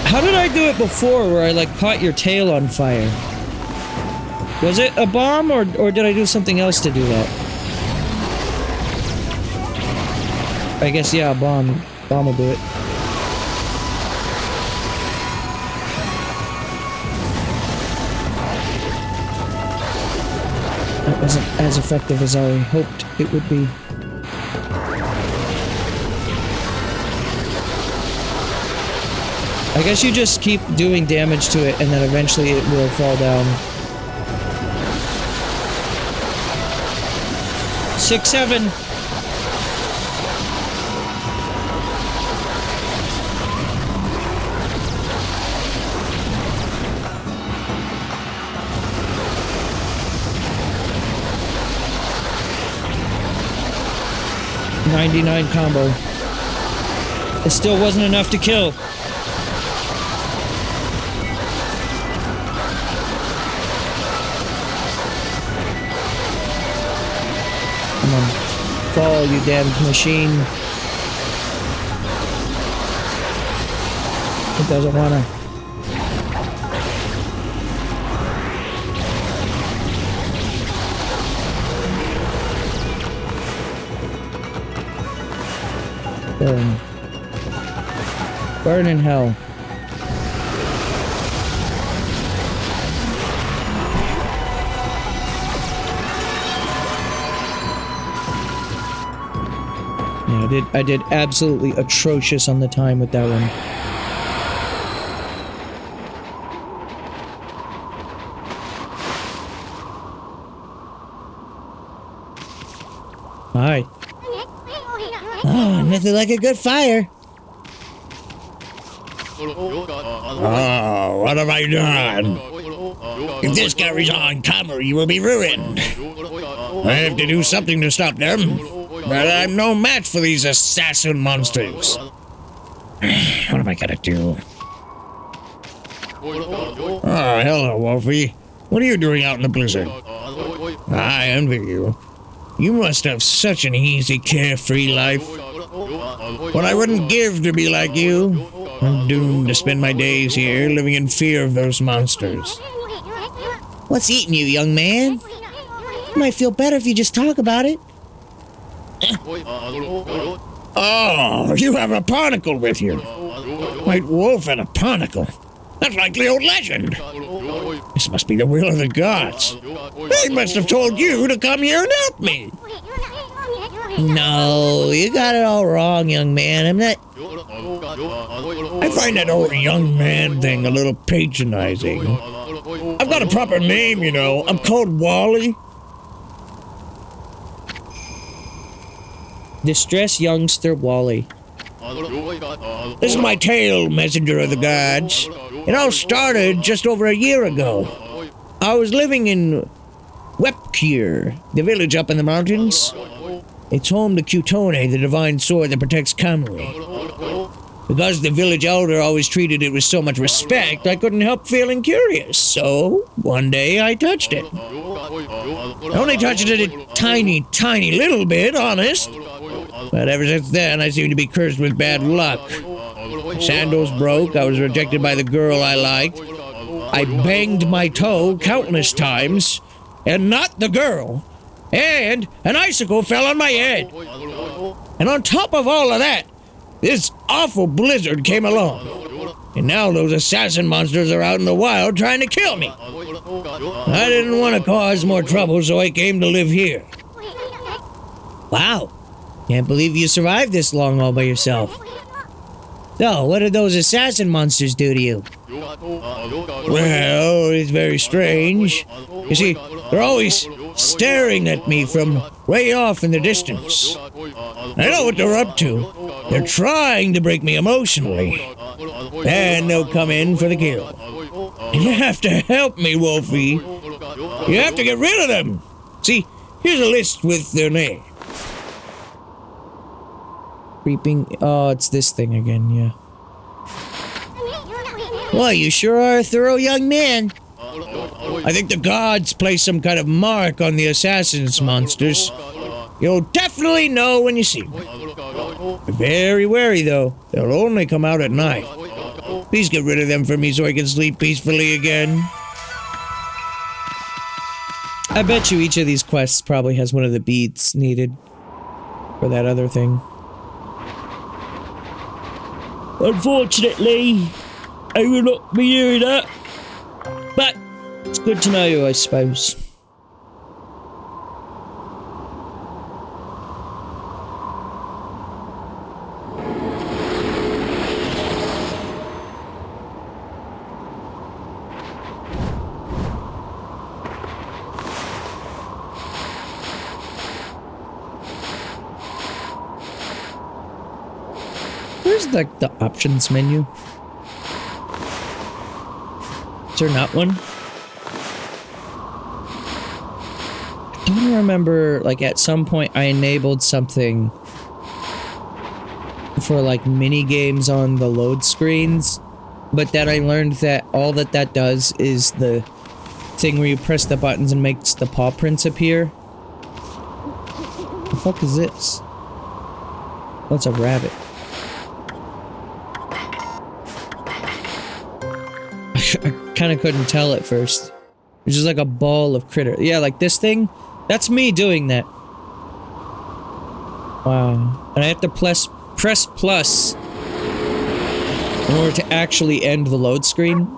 How did I do it before where I like caught your tail on fire? Was it a bomb or did I do something else to do that? I guess yeah, a bomb. Bomb will do it. That wasn't as effective as I hoped it would be. I guess you just keep doing damage to it and then eventually it will fall down. 6, 7. $99 combo. It still wasn't enough to kill. Come on. Fall, you damned machine. It doesn't wanna. Burn. Burn in hell. Yeah, I did absolutely atrocious on the time with that one. Hi.
Oh, nothing like a good fire.
Oh, what have I done? If this carries on, Ōkami, you will be ruined. I have to do something to stop them, but I'm no match for these assassin monsters. What am I gonna do? Oh, hello, Wolfie. What are you doing out in the blizzard? I envy you. You must have such an easy, carefree life. What I wouldn't give to be like you. I'm doomed to spend my days here living in fear of those monsters.
What's eating you, young man? You might feel better if you just talk about it.
Oh, you have a barnacle with you. White wolf and a barnacle. That's like the old legend. This must be the will of the gods. They must have told you to come here and help me.
No, you got it all wrong, young man. I'm not...
I find that old young man thing a little patronizing. I've got a proper name, you know. I'm called Wally.
Distress youngster Wally.
This is my tale, messenger of the gods. It all started just over a year ago. I was living in Wepkir, the village up in the mountains. It's home to Kutone, the divine sword that protects Ōkami.
Because the village elder always treated it with so much respect, I couldn't help feeling curious. So, one day I touched it. I only touched it a tiny, tiny little bit, honest. But ever since then, I seem to be cursed with bad luck. Sandals broke, I was rejected by the girl I liked. I banged my toe countless times, and not the girl. And an icicle fell on my head. And on top of all of that, this awful blizzard came along. And now those assassin monsters are out in the wild trying to kill me. I didn't want to cause more trouble, so I came to live here. Wow. Can't believe you survived this long all by yourself. So, what did those assassin monsters do to you? Well, it's very strange. You see, they're always staring at me from way off in the distance. I know what they're up to. They're trying to break me emotionally. And they'll come in for the kill. You have to help me, Wolfie. You have to get rid of them. See, here's a list with their names.
Creeping. Oh, it's this thing again, yeah.
Well, you sure are a thorough young man. I think the gods place some kind of mark on the assassins monsters. You'll definitely know when you see them. Be very wary, though. They'll only come out at night. Please get rid of them for me so I can sleep peacefully again.
I bet you each of these quests probably has one of the beads needed for that other thing. Unfortunately, I will not be hearing that. But it's good to know, I suppose. Where's like the options menu? Is there not one? I don't remember, like at some point I enabled something for like mini games on the load screens, but then I learned that all that does is the thing where you press the buttons and makes the paw prints appear. The fuck is this? Oh, it's a rabbit. I kind of couldn't tell at first. It's just like a ball of critter. Yeah, like this thing. That's me doing that. Wow. And I have to press plus in order to actually end the load screen.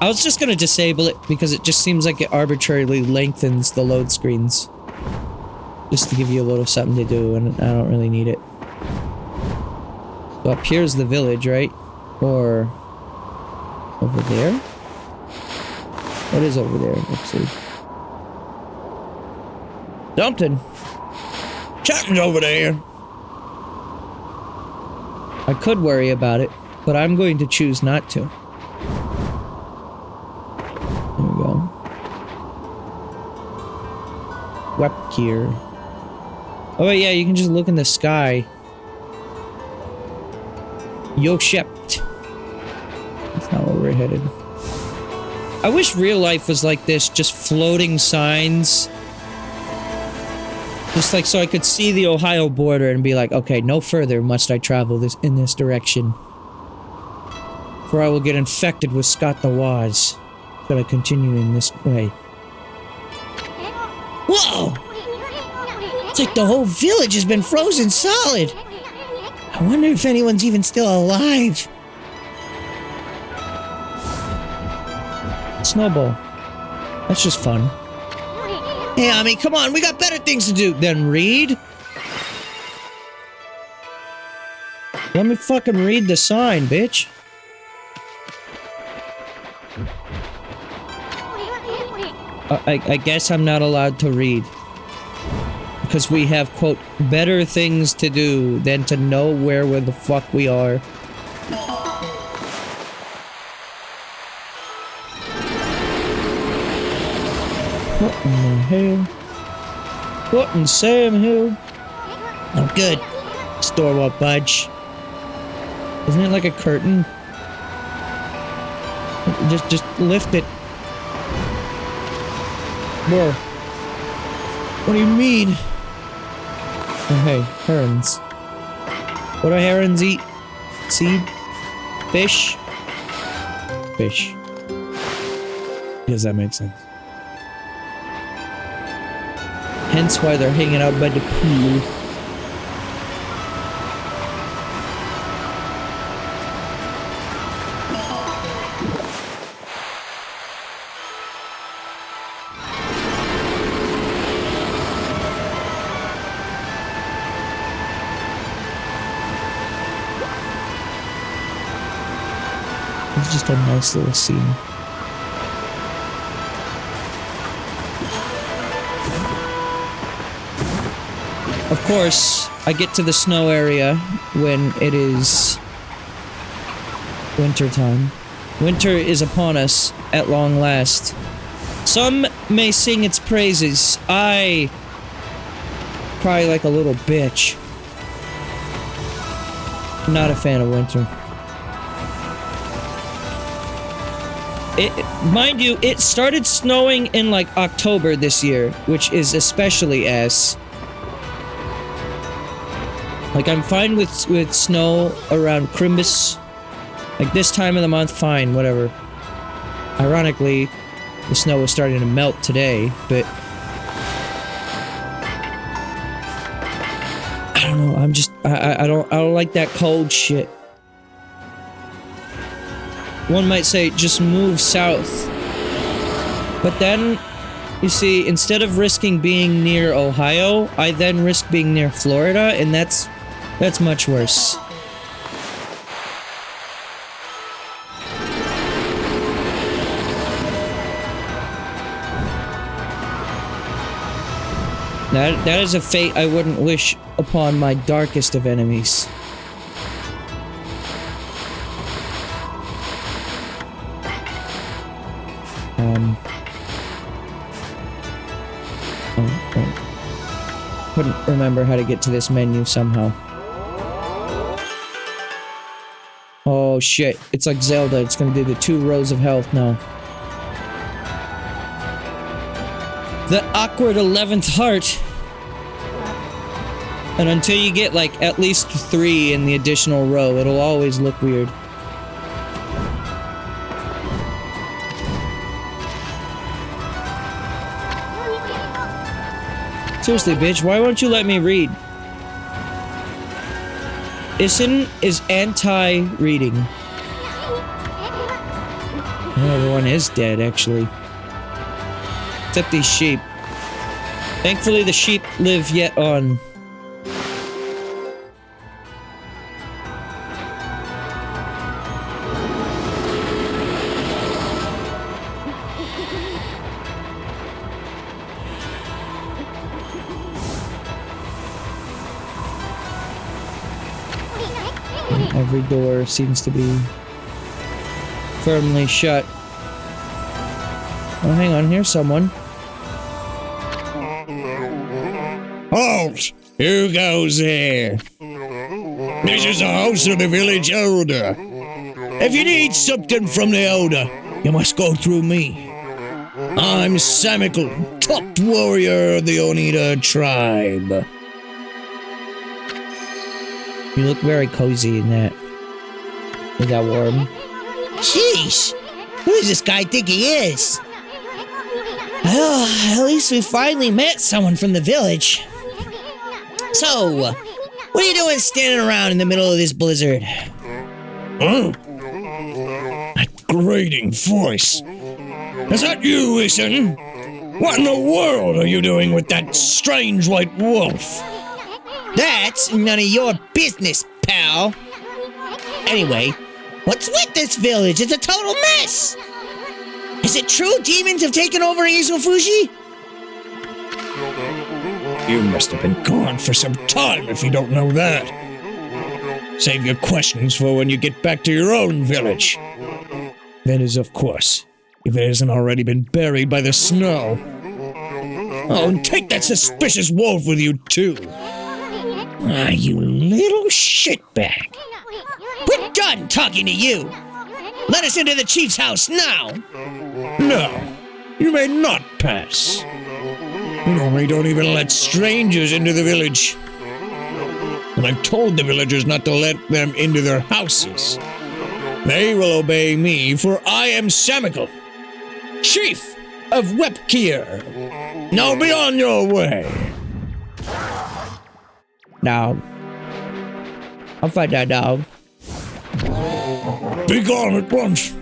I was just gonna disable it because it just seems like it arbitrarily lengthens the load screens. Just to give you a little something to do, and I don't really need it. So up here's the village, right? Or... over there? What is over there? Let's see.
Something's over there.
I could worry about it, but I'm going to choose not to. There we go. Wep gear. Oh wait, yeah, you can just look in the sky. Yo-shept. That's not where we're headed. I wish real life was like this, just floating signs. Just like so I could see the Ohio border and be like, okay, no further must I travel in this direction. For I will get infected with Scott the Waz. Should I continue in this way?
Whoa! It's like the whole village has been frozen solid. I wonder if anyone's even still alive.
Snowball. That's just fun.
Hey, Ami, come on, we got better things to do than read.
Let me fucking read the sign, bitch. I guess I'm not allowed to read. Because we have, quote, better things to do than to know where the fuck we are. What in the hell? What in Sam Hill?
Oh, good. Store won't budge.
Isn't it like a curtain? Just lift it. Whoa. What do you mean? Oh, hey, herons. What do herons eat? Seed? Fish? Fish. Does that make sense? Hence why they're hanging out by the pool. It's just a nice little scene. Of course, I get to the snow area when it is winter time. Winter is upon us at long last. Some may sing its praises. I cry like a little bitch. Not a fan of winter. Mind you, it started snowing in like October this year, which is especially ass. Like, I'm fine with snow around Christmas. Like, this time of the month, fine, whatever. Ironically, the snow was starting to melt today, but... I don't know, I'm just... I don't like that cold shit. One might say, just move south. But then, you see, instead of risking being near Ohio, I then risk being near Florida, and that's much worse. That is a fate I wouldn't wish upon my darkest of enemies. Couldn't remember how to get to this menu somehow. Oh shit, it's like Zelda, it's gonna do the 2 rows of health now. The awkward 11th heart. And until you get like at least 3 in the additional row, it'll always look weird. Seriously, bitch, why won't you let me read? Isin is anti-reading. Everyone is dead, actually. Except these sheep. Thankfully, the sheep live yet on. Every door seems to be firmly shut. Oh, hang on, here's someone.
Halt! Who goes there? This is the house of the village elder. If you need something from the elder, you must go through me. I'm Samical, top warrior of the Oneida tribe.
You look very cozy in that. Is that warm?
Sheesh! Who does this guy think he is? Well, at least we finally met someone from the village. So, what are you doing standing around in the middle of this blizzard?
Huh? That grating voice. Is that you, Isin? What in the world are you doing with that strange white wolf?
That's none of your business, pal. Anyway, what's with this village? It's a total mess. Is it true demons have taken over Izufushi?
You must have been gone for some time if you don't know that. Save your questions for when you get back to your own village. That is, of course, if it hasn't already been buried by the snow. Oh, and take that suspicious wolf with you, too. Ah, you little shitbag.
We're done talking to you! Let us into the chief's house now!
No, you may not pass. You normally don't even let strangers into the village. And I've told the villagers not to let them into their houses. They will obey me, for I am Samical, chief of Wepkir. Now be on your way.
Dog. I'll fight that dog.
Be gone at once.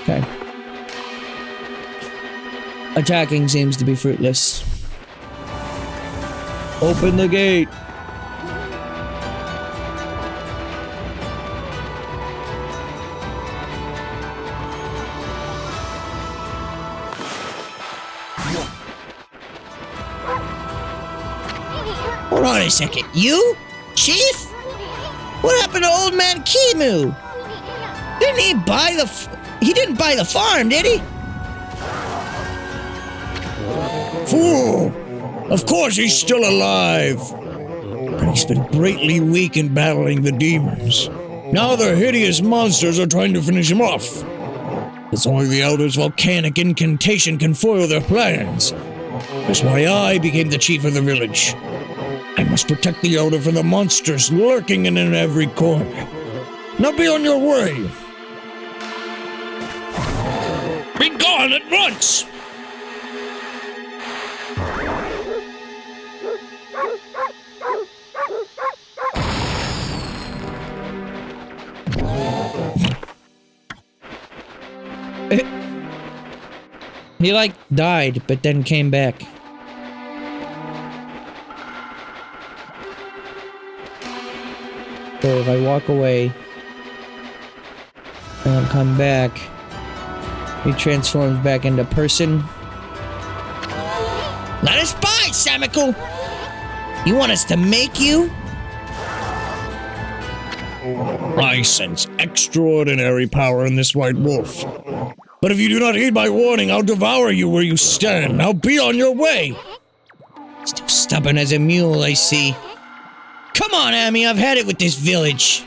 Okay. Attacking seems to be fruitless. Open the gate.
Hold on a second. You? Chief? What happened to old man Kimu? Didn't he buy he didn't buy the farm, did he?
Fool! Of course he's still alive. But he's been greatly weak in battling the demons. Now the hideous monsters are trying to finish him off. It's only the Elder's volcanic incantation can foil their plans. That's why I became the chief of the village. I must protect the Elder from the monsters lurking in every corner. Now be on your way. Be gone at once!
He like died, but then came back. So if I walk away and come back, he transforms back into person.
Let us by, Samical! You want us to make you?
I sense extraordinary power in this white wolf. But if you do not heed my warning, I'll devour you where you stand. Now be on your way!
Still stubborn as a mule, I see. Come on, Amy, I've had it with this village.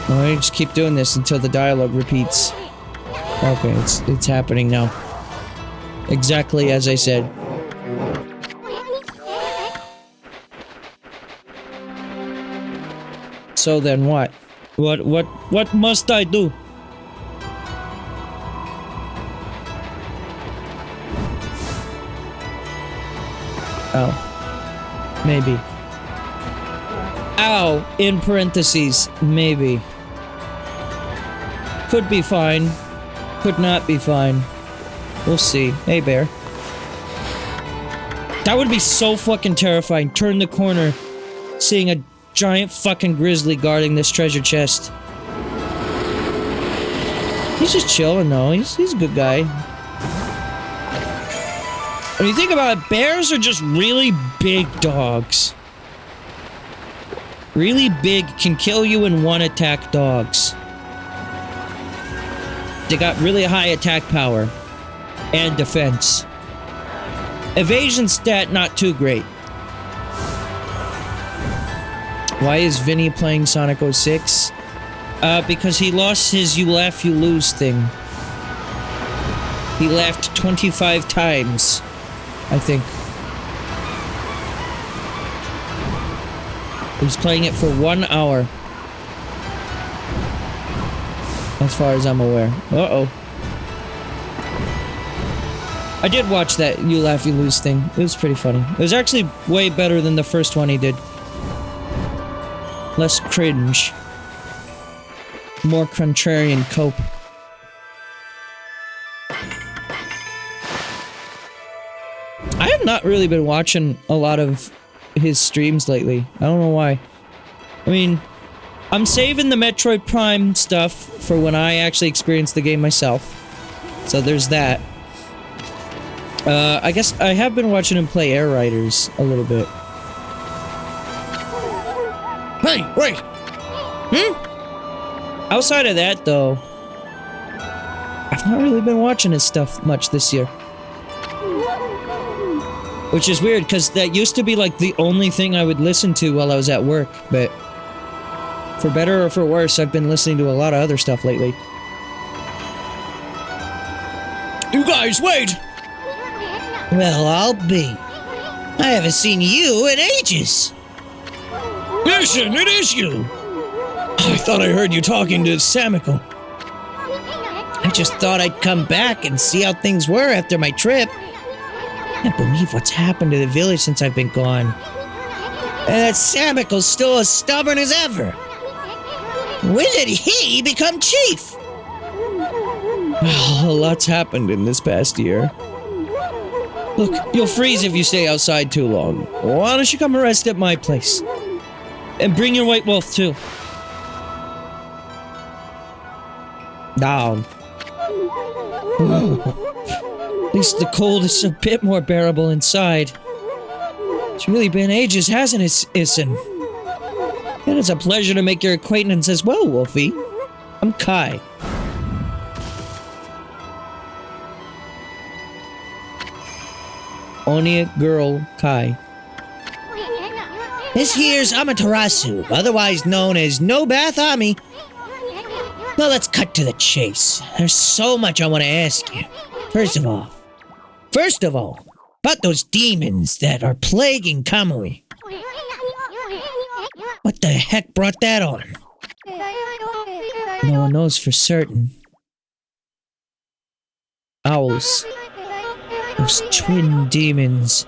Well, I just keep doing this until the dialogue repeats. Okay, it's happening now. Exactly as I said. So then what? What must I do? Oh. Maybe. Ow! In parentheses. Maybe. Could be fine. Could not be fine. We'll see. Hey, bear. That would be so fucking terrifying. Turn the corner, seeing a giant fucking grizzly guarding this treasure chest. He's just chilling though. He's a good guy. When you think about it, bears are just really big dogs. Really big, can kill you in one attack dogs. They got really high attack power. And defense. Evasion stat not too great. Why is Vinny playing Sonic 06? Because he lost his you laugh you lose thing. He laughed 25 times, I think. He was playing it for 1 hour. As far as I'm aware. Uh-oh. I did watch that You Laugh You Lose thing. It was pretty funny. It was actually way better than the first one he did. Less cringe. More contrarian cope. I have not really been watching a lot of his streams lately. I don't know why. I mean, I'm saving the Metroid Prime stuff for when I actually experience the game myself. So there's that. I guess I have been watching him play Air Riders a little bit.
Hey, wait!
Outside of that, though, I've not really been watching his stuff much this year. Which is weird, because that used to be like the only thing I would listen to while I was at work, but for better or for worse, I've been listening to a lot of other stuff lately. You guys, wait!
Well, I'll be. I haven't seen you in ages.
Listen, it is you! I thought I heard you talking to Samical.
I just thought I'd come back and see how things were after my trip. Can't believe what's happened to the village since I've been gone. And that Samical's still as stubborn as ever. When did he become chief?
Well, a lot's happened in this past year. Look, you'll freeze if you stay outside too long. Why don't you come and rest at my place? And bring your white wolf, too. Down. At least the cold is a bit more bearable inside. It's really been ages, hasn't it, Issen? And it's a pleasure to make your acquaintance as well, Wolfie. I'm Kai. Onia girl Kai.
This here's Amaterasu, otherwise known as No Bath Ami. Now let's cut to the chase. There's so much I want to ask you. First of all, about those demons that are plaguing Kamui. What the heck brought that on?
No one knows for certain. Owls. Those twin demons.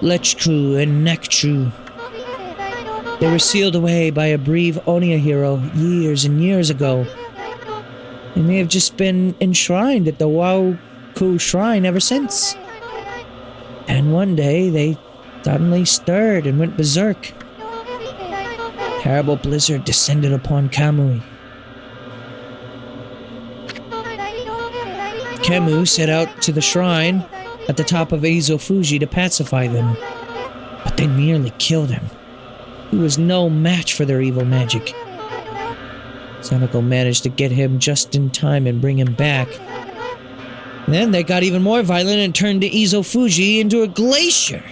Lechkru and Nekchu. They were sealed away by a brave Onia hero years and years ago. And they have just been enshrined at the Waoku Shrine ever since. And one day, they suddenly stirred and went berserk. Terrible blizzard descended upon Kamui. Kemu set out to the shrine at the top of Eizo Fuji to pacify them. But they nearly killed him. He was no match for their evil magic. Samiko managed to get him just in time and bring him back. Then they got even more violent and turned the Eizo Fuji into a glacier.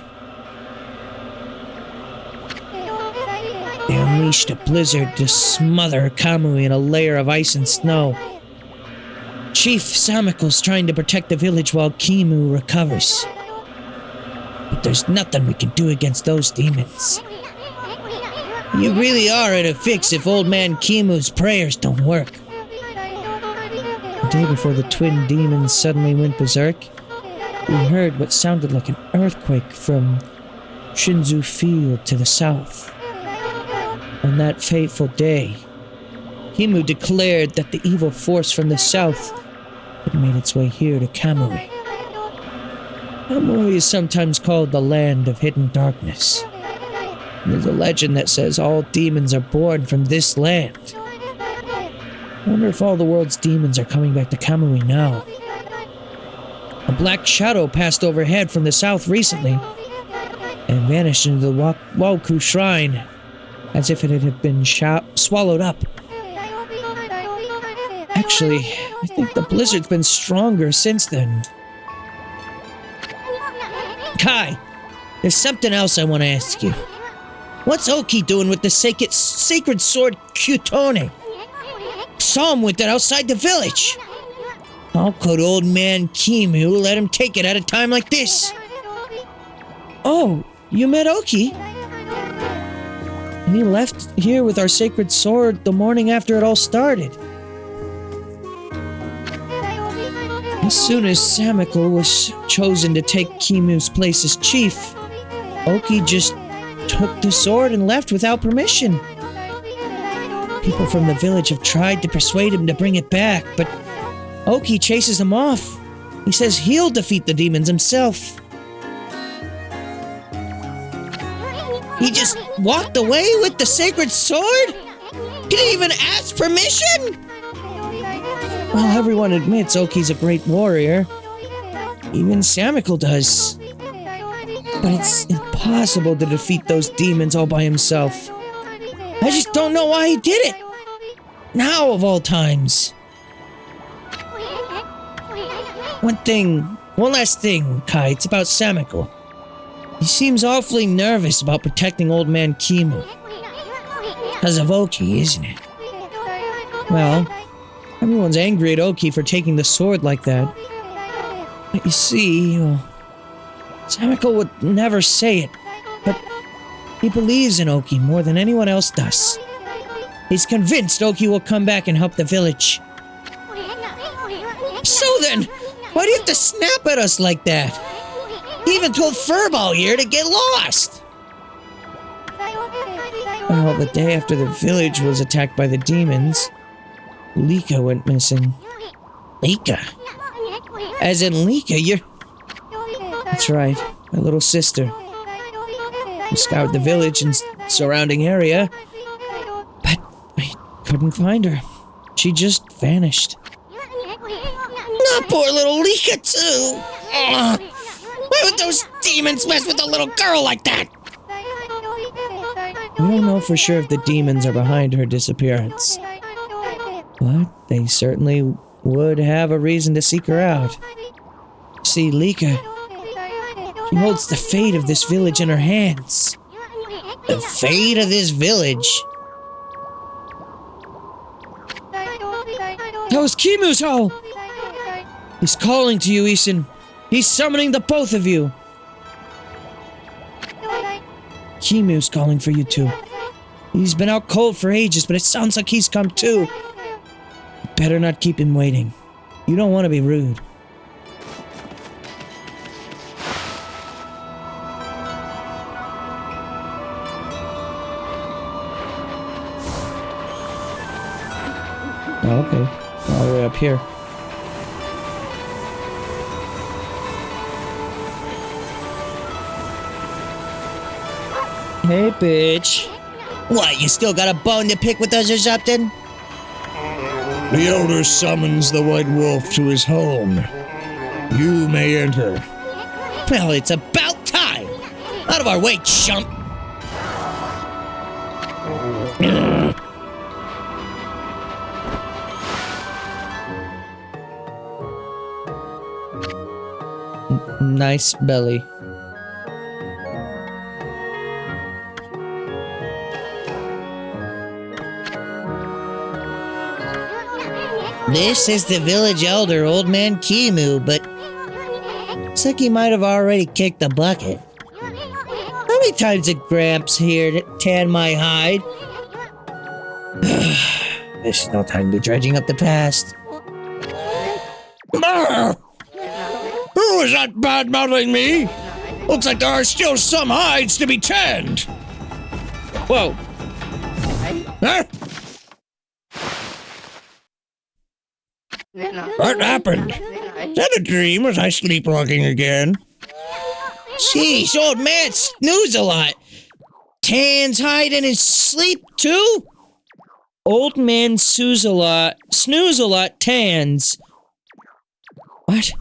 They unleashed a blizzard to smother Kamui in a layer of ice and snow. Chief Samiko's trying to protect the village while Kimu recovers. But there's nothing we can do against those demons. You really are in a fix if old man Kimu's prayers don't work. The day before the twin demons suddenly went berserk, we heard what sounded like an earthquake from Shinzu Field to the south. On that fateful day, Kimu declared that the evil force from the south had made its way here to Kamui. Kamui is sometimes called the land of hidden darkness. There's a legend that says all demons are born from this land. I wonder if all the world's demons are coming back to Kamui now. A black shadow passed overhead from the south recently and vanished into the Waoku Shrine as if it had been swallowed up. Actually, I think the blizzard's been stronger since then. Kai, there's something else I want to ask you. What's Oki doing with the sacred sword Kyutone? Saw him with it outside the village. How could old man Kimu let him take it at a time like this? Oh, you met Oki? He left here with our sacred sword the morning after it all started. As soon as Samiko was chosen to take Kimu's place as chief, Oki just took the sword and left without permission. People from the village have tried to persuade him to bring it back, but Oki chases them off. He says he'll defeat the demons himself.
He just walked away with the sacred sword? He didn't even ask permission?
Well, everyone admits Oki's a great warrior. Even Samiko does. But it's impossible to defeat those demons all by himself. I just don't know why he did it.
Now of all times. One last thing, Kai. It's about Samiko. He seems awfully nervous about protecting old man Kimu. Because of Oki, isn't it? Well, everyone's angry at Oki for taking the sword like that. But you see, Samiko would never say it, but he believes in Oki more than anyone else does. He's convinced Oki will come back and help the village. So then, why do you have to snap at us like that? He even told Furball here to get lost! Well, the day after the village was attacked by the demons, Lika went missing. Lika? As in Lika, you're... That's right, my little sister. We scoured the village and surrounding area, but I couldn't find her. She just vanished. Not poor little Lika, too! Ugh. Why would those demons mess with a little girl like that? We don't know for sure if the demons are behind her disappearance. But they certainly would have a reason to seek her out. See, Lika, she holds the fate of this village in her hands. The fate of this village? That was Kimu's howl! He's calling to you, Isin. He's summoning the both of you. Kimu's calling for you too. He's been out cold for ages, but it sounds like he's come too. Better not keep him waiting. You don't want to be rude. Oh, okay. All the way up here. Hey, bitch. What, you still got a bone to pick with us or something?
The elder summons the white wolf to his home. You may enter.
Well, it's about time! Out of our way, chump! Nice belly. This is the village elder, Old Man Kimu, but looks like he might have already kicked the bucket. How many times did Gramps here to tan my hide? There's no time to be dredging up the past.
Who is that bad-mouthing me? Looks like there are still some hides to be tanned.
Whoa.
Huh? What happened? Is that a dream? Was I sleepwalking again?
Jeez, old man snooze a lot. Tans hide in his sleep, too?
Old man snooze a lot, tans. What?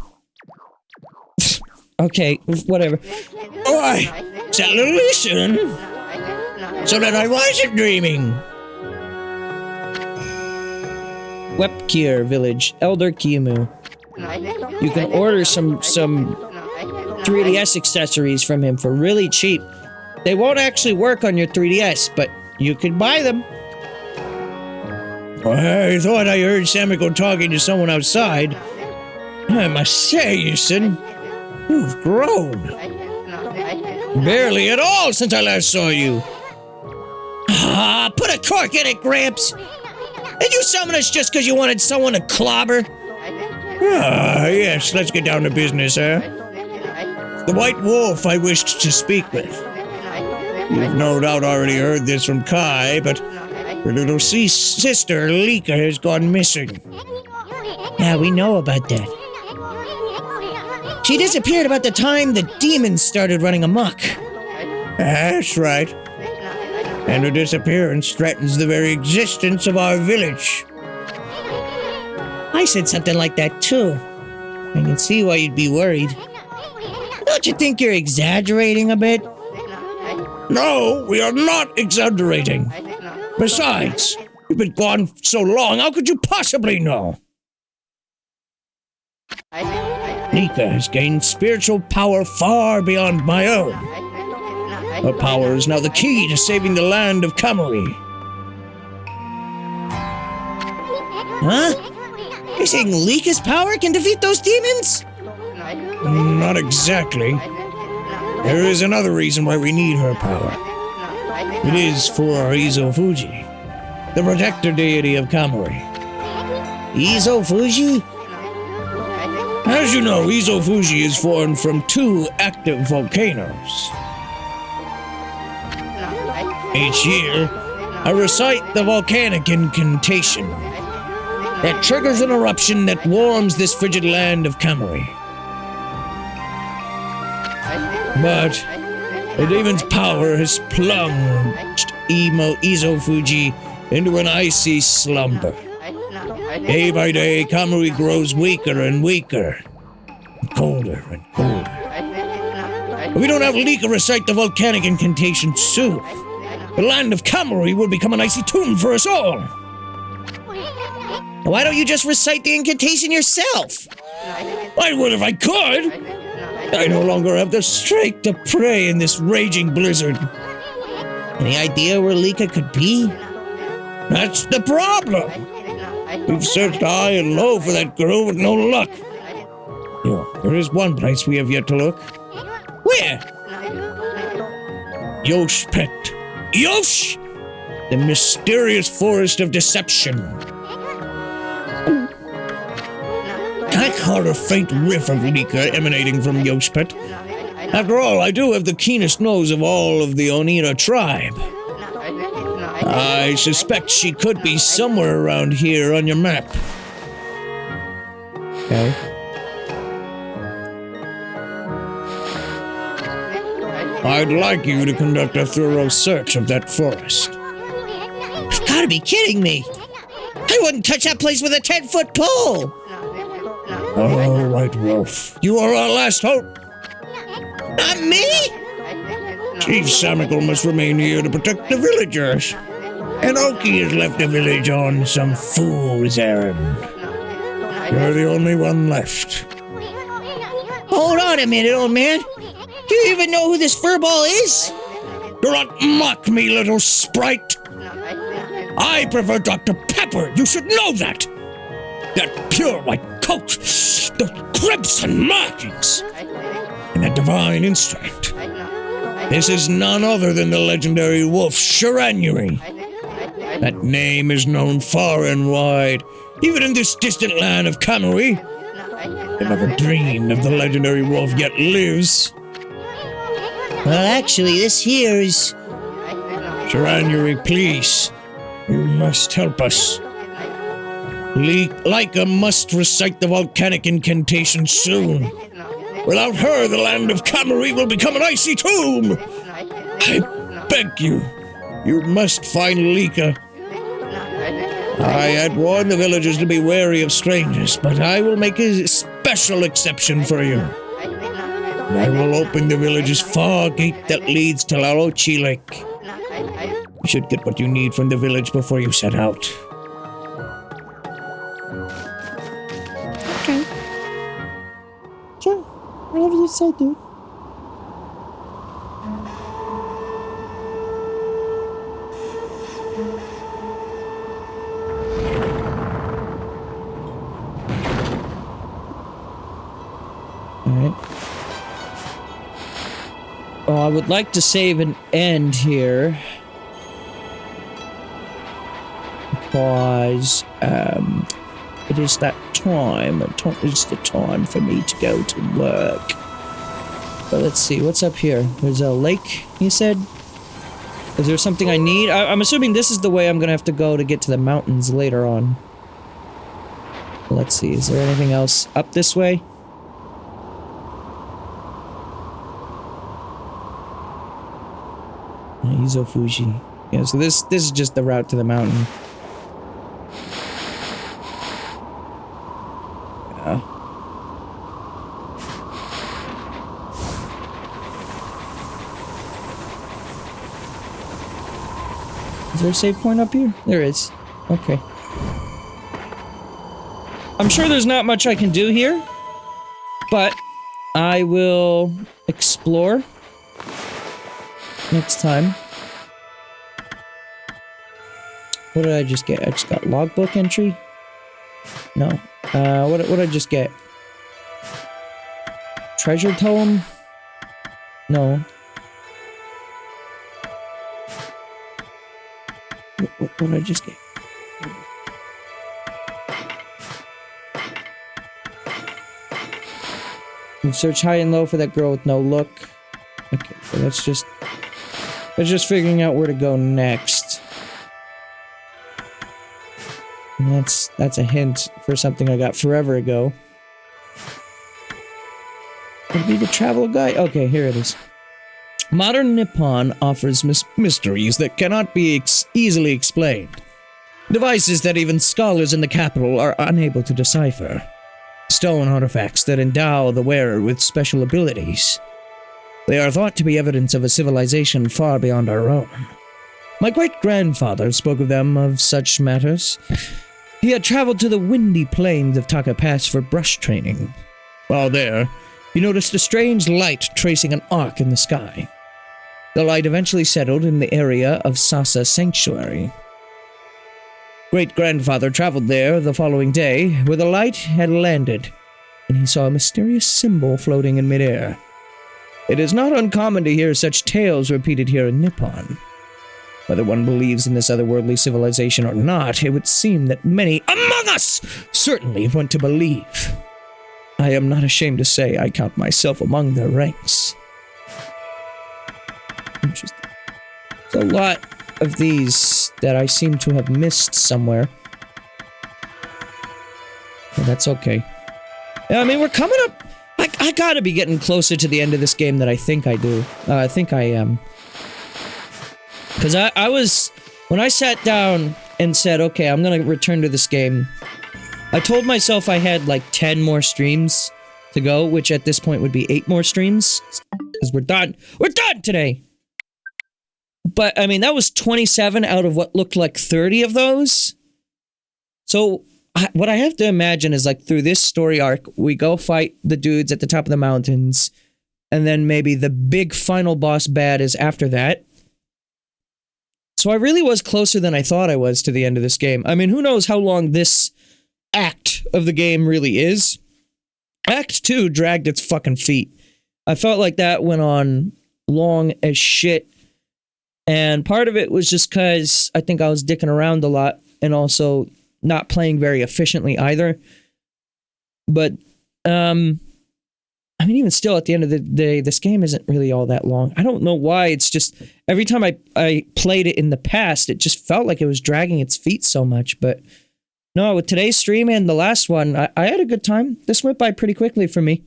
Okay, whatever.
Why, is that an illusion? So that I wasn't dreaming.
Wepkir Village, Elder Kimu. You can order some 3DS accessories from him for really cheap. They won't actually work on your 3DS, but you can buy them.
I thought I heard Samiko talking to someone outside. I must say, Isin, you've grown. Barely at all since I last saw you.
Ah, put a cork in it, Gramps. Did you summon us just because you wanted someone to clobber?
Ah, yes, let's get down to business, huh? The white wolf I wished to speak with. You've no doubt already heard this from Kai, but her little sister, Lika, has gone missing.
Yeah, we know about that. She disappeared about the time the demons started running amok.
That's right. And her disappearance threatens the very existence of our village.
I said something like that too. I can see why you'd be worried. Don't you think you're exaggerating a bit?
No, we are not exaggerating. Besides,
You've been gone so long, how could you possibly know? Nika has gained spiritual power far beyond my own. Her power is now the key to saving the land of Kamui.
Huh? You're saying Lika's power can defeat those demons?
Not exactly. There is another reason why we need her power. It is for Izo Fuji, the protector deity of Kamui.
Izo Fuji?
As you know, Izo Fuji is formed from 2 active volcanoes. Each year, I recite the volcanic incantation that triggers an eruption that warms this frigid land of Kamui. But the demon's power has plunged Izo Fuji into an icy slumber. Day by day, Kamui grows weaker and weaker, colder and colder. If we don't have Lika recite the volcanic incantation soon, the land of Kamui will become an icy tomb for us all.
Why don't you just recite the incantation yourself?
I would if I could. I no longer have the strength to pray in this raging blizzard.
Any idea where Lika could be?
That's the problem. We've searched high and low for that girl with no luck. There is one place we have yet to look.
Where?
Yosh Pet. Yosh! The mysterious forest of deception. I caught a faint whiff of Lika emanating from Yoshpet. After all, I do have the keenest nose of all of the Onira tribe. I suspect she could be somewhere around here on your map. Okay. I'd like you to conduct a thorough search of that forest.
You've got to be kidding me! I wouldn't touch that place with a 10-foot pole!
Oh, White Wolf, you are our last hope.
Not me?
Chief Samical must remain here to protect the villagers. And Oki has left the village on some fool's errand. You're the only one left.
Hold on a minute, old man. Do you even know who this furball is?
Do not mock me, little sprite. I prefer Dr. Pepper. You should know that. That pure white coat, the crimson markings, and that divine instrument. This is none other than the legendary wolf Shiranui. That name is known far and wide, even in this distant land of Kamui. I never dreamed of the legendary wolf yet lives.
Well, actually, this here is...
Shiranui, please. You must help us. Lika must recite the volcanic incantation soon. Without her, the land of Kamui will become an icy tomb. I beg you, you must find Lika. I had warned the villagers to be wary of strangers, but I will make a special exception for you. I will open the village's far gate that leads to Laochi Lake. You should get what you need from the village before you set out.
Okay. Sure. Whatever you say, dude.
Alright. Oh, I would like to save an end here. Because, it is that time. It's the time for me to go to work. But let's see, what's up here? There's a lake, you said? Is there something I need? I'm assuming this is the way I'm gonna have to go to get to the mountains later on. Let's see, is there anything else up this way? Izo Fuji. Yeah, so this is just the route to the mountain. Yeah. Is there a save point up here? There is. Okay. I'm sure there's not much I can do here, but I will explore next time. What did I just get? I just got logbook entry? No. What did I just get? Treasure tome? No. What did I just get? You search high and low for that girl with no look. Okay, so that's just figuring out where to go next. And that's a hint for something I got forever ago. Would be the travel guide. Okay, here it is. Modern Nippon offers mysteries that cannot be easily explained. Devices that even scholars in the capital are unable to decipher. Stone artifacts that endow the wearer with special abilities. They are thought to be evidence of a civilization far beyond our own. My great-grandfather spoke of them of such matters. He had traveled to the windy plains of Taka Pass for brush training. While there, he noticed a strange light tracing an arc in the sky. The light eventually settled in the area of Sasa Sanctuary. Great-grandfather traveled there the following day, where the light had landed, and he saw a mysterious symbol floating in midair. It is not uncommon to hear such tales repeated here in Nippon. Whether one believes in this otherworldly civilization or not, it would seem that many among us certainly want to believe. I am not ashamed to say I count myself among their ranks. Interesting. There's a lot of these that I seem to have missed somewhere. But that's okay. Yeah, I mean, we're coming up. I gotta be getting closer to the end of this game than I think I do. I think I am. Because I was... When I sat down and said, okay, I'm gonna return to this game, I told myself I had like 10 more streams to go, which at this point would be 8 more streams. Because we're done. We're done today! But, I mean, that was 27 out of what looked like 30 of those. So, what I have to imagine is, like, through this story arc, we go fight the dudes at the top of the mountains, and then maybe the big final boss bad is after that. So I really was closer than I thought I was to the end of this game. I mean, who knows how long this act of the game really is? Act 2 dragged its fucking feet. I felt like that went on long as shit. And part of it was just because I think I was dicking around a lot and also not playing very efficiently either. But, I mean, even still, at the end of the day, this game isn't really all that long. I don't know why. It's just, every time I played it in the past, it just felt like it was dragging its feet so much. But, no, with today's stream and the last one, I had a good time. This went by pretty quickly for me.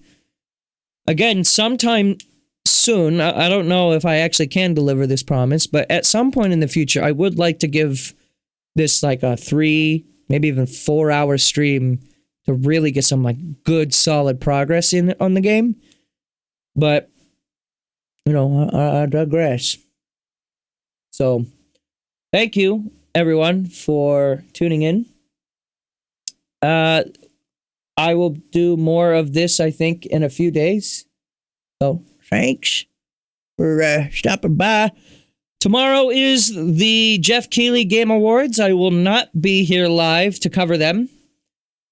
Again, sometime soon, I don't know if I actually can deliver this promise, but at some point in the future, I would like to give this like a 3, maybe even 4-hour stream to really get some like good, solid progress on the game. But, you know, I digress. So, thank you, everyone, for tuning in. I will do more of this, I think, in a few days. So, thanks for stopping by. Tomorrow is the Jeff Keighley Game Awards. I will not be here live to cover them.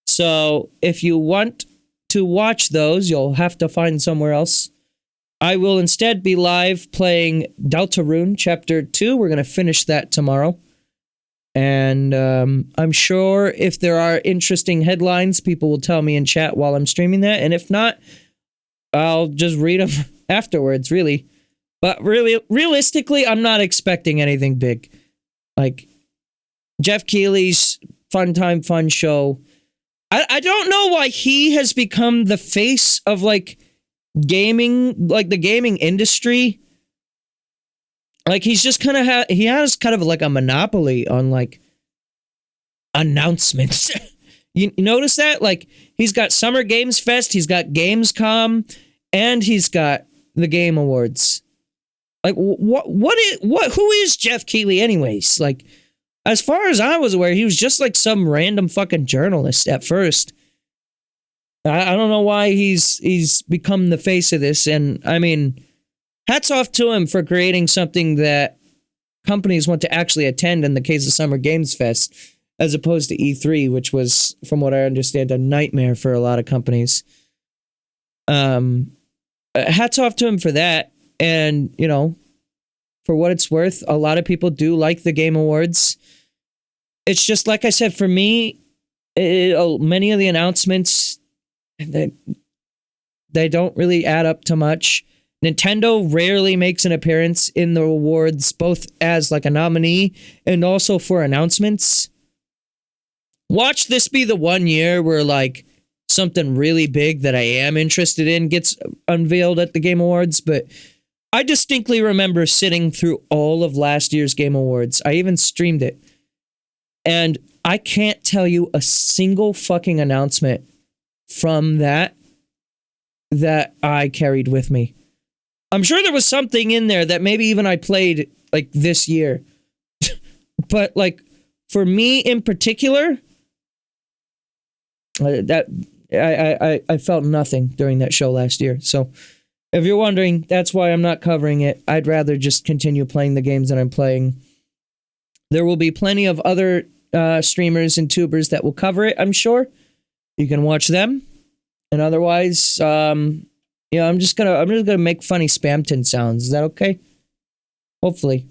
So if you want to watch those, you'll have to find somewhere else. I will instead be live playing Deltarune Chapter 2. We're going to finish that tomorrow. And I'm sure if there are interesting headlines, people will tell me in chat while I'm streaming that. And if not, I'll just read them afterwards, really. But really, realistically, I'm not expecting anything big. Like, Jeff Keighley's Fun Time Fun Show. I don't know why he has become the face of, like, gaming, like, the gaming industry. Like, he's just kind of, he has kind of, like, a monopoly on, like, announcements. You notice that? Like, he's got Summer Games Fest, he's got Gamescom, and he's got the Game Awards. Like, who is Jeff Keighley anyways? Like, as far as I was aware, he was just like some random fucking journalist at first. I don't know why he's become the face of this. And I mean, hats off to him for creating something that companies want to actually attend in the case of Summer Games Fest, as opposed to E3, which was, from what I understand, a nightmare for a lot of companies. Hats off to him for that. And, you know, for what it's worth, a lot of people do like the Game Awards. It's just, like I said, for me, many of the announcements, they don't really add up to much. Nintendo rarely makes an appearance in the awards, both as like a nominee and also for announcements. Watch this be the one year where like something really big that I am interested in gets unveiled at the Game Awards, but I distinctly remember sitting through all of last year's Game Awards. I even streamed it. And I can't tell you a single fucking announcement from that I carried with me. I'm sure there was something in there that maybe even I played like this year. But like for me in particular, that I felt nothing during that show last year. So if you're wondering, that's why I'm not covering it. I'd rather just continue playing the games that I'm playing. There will be plenty of other streamers and tubers that will cover it, I'm sure. You can watch them. And otherwise, I'm just gonna make funny Spamton sounds. Is that okay? Hopefully.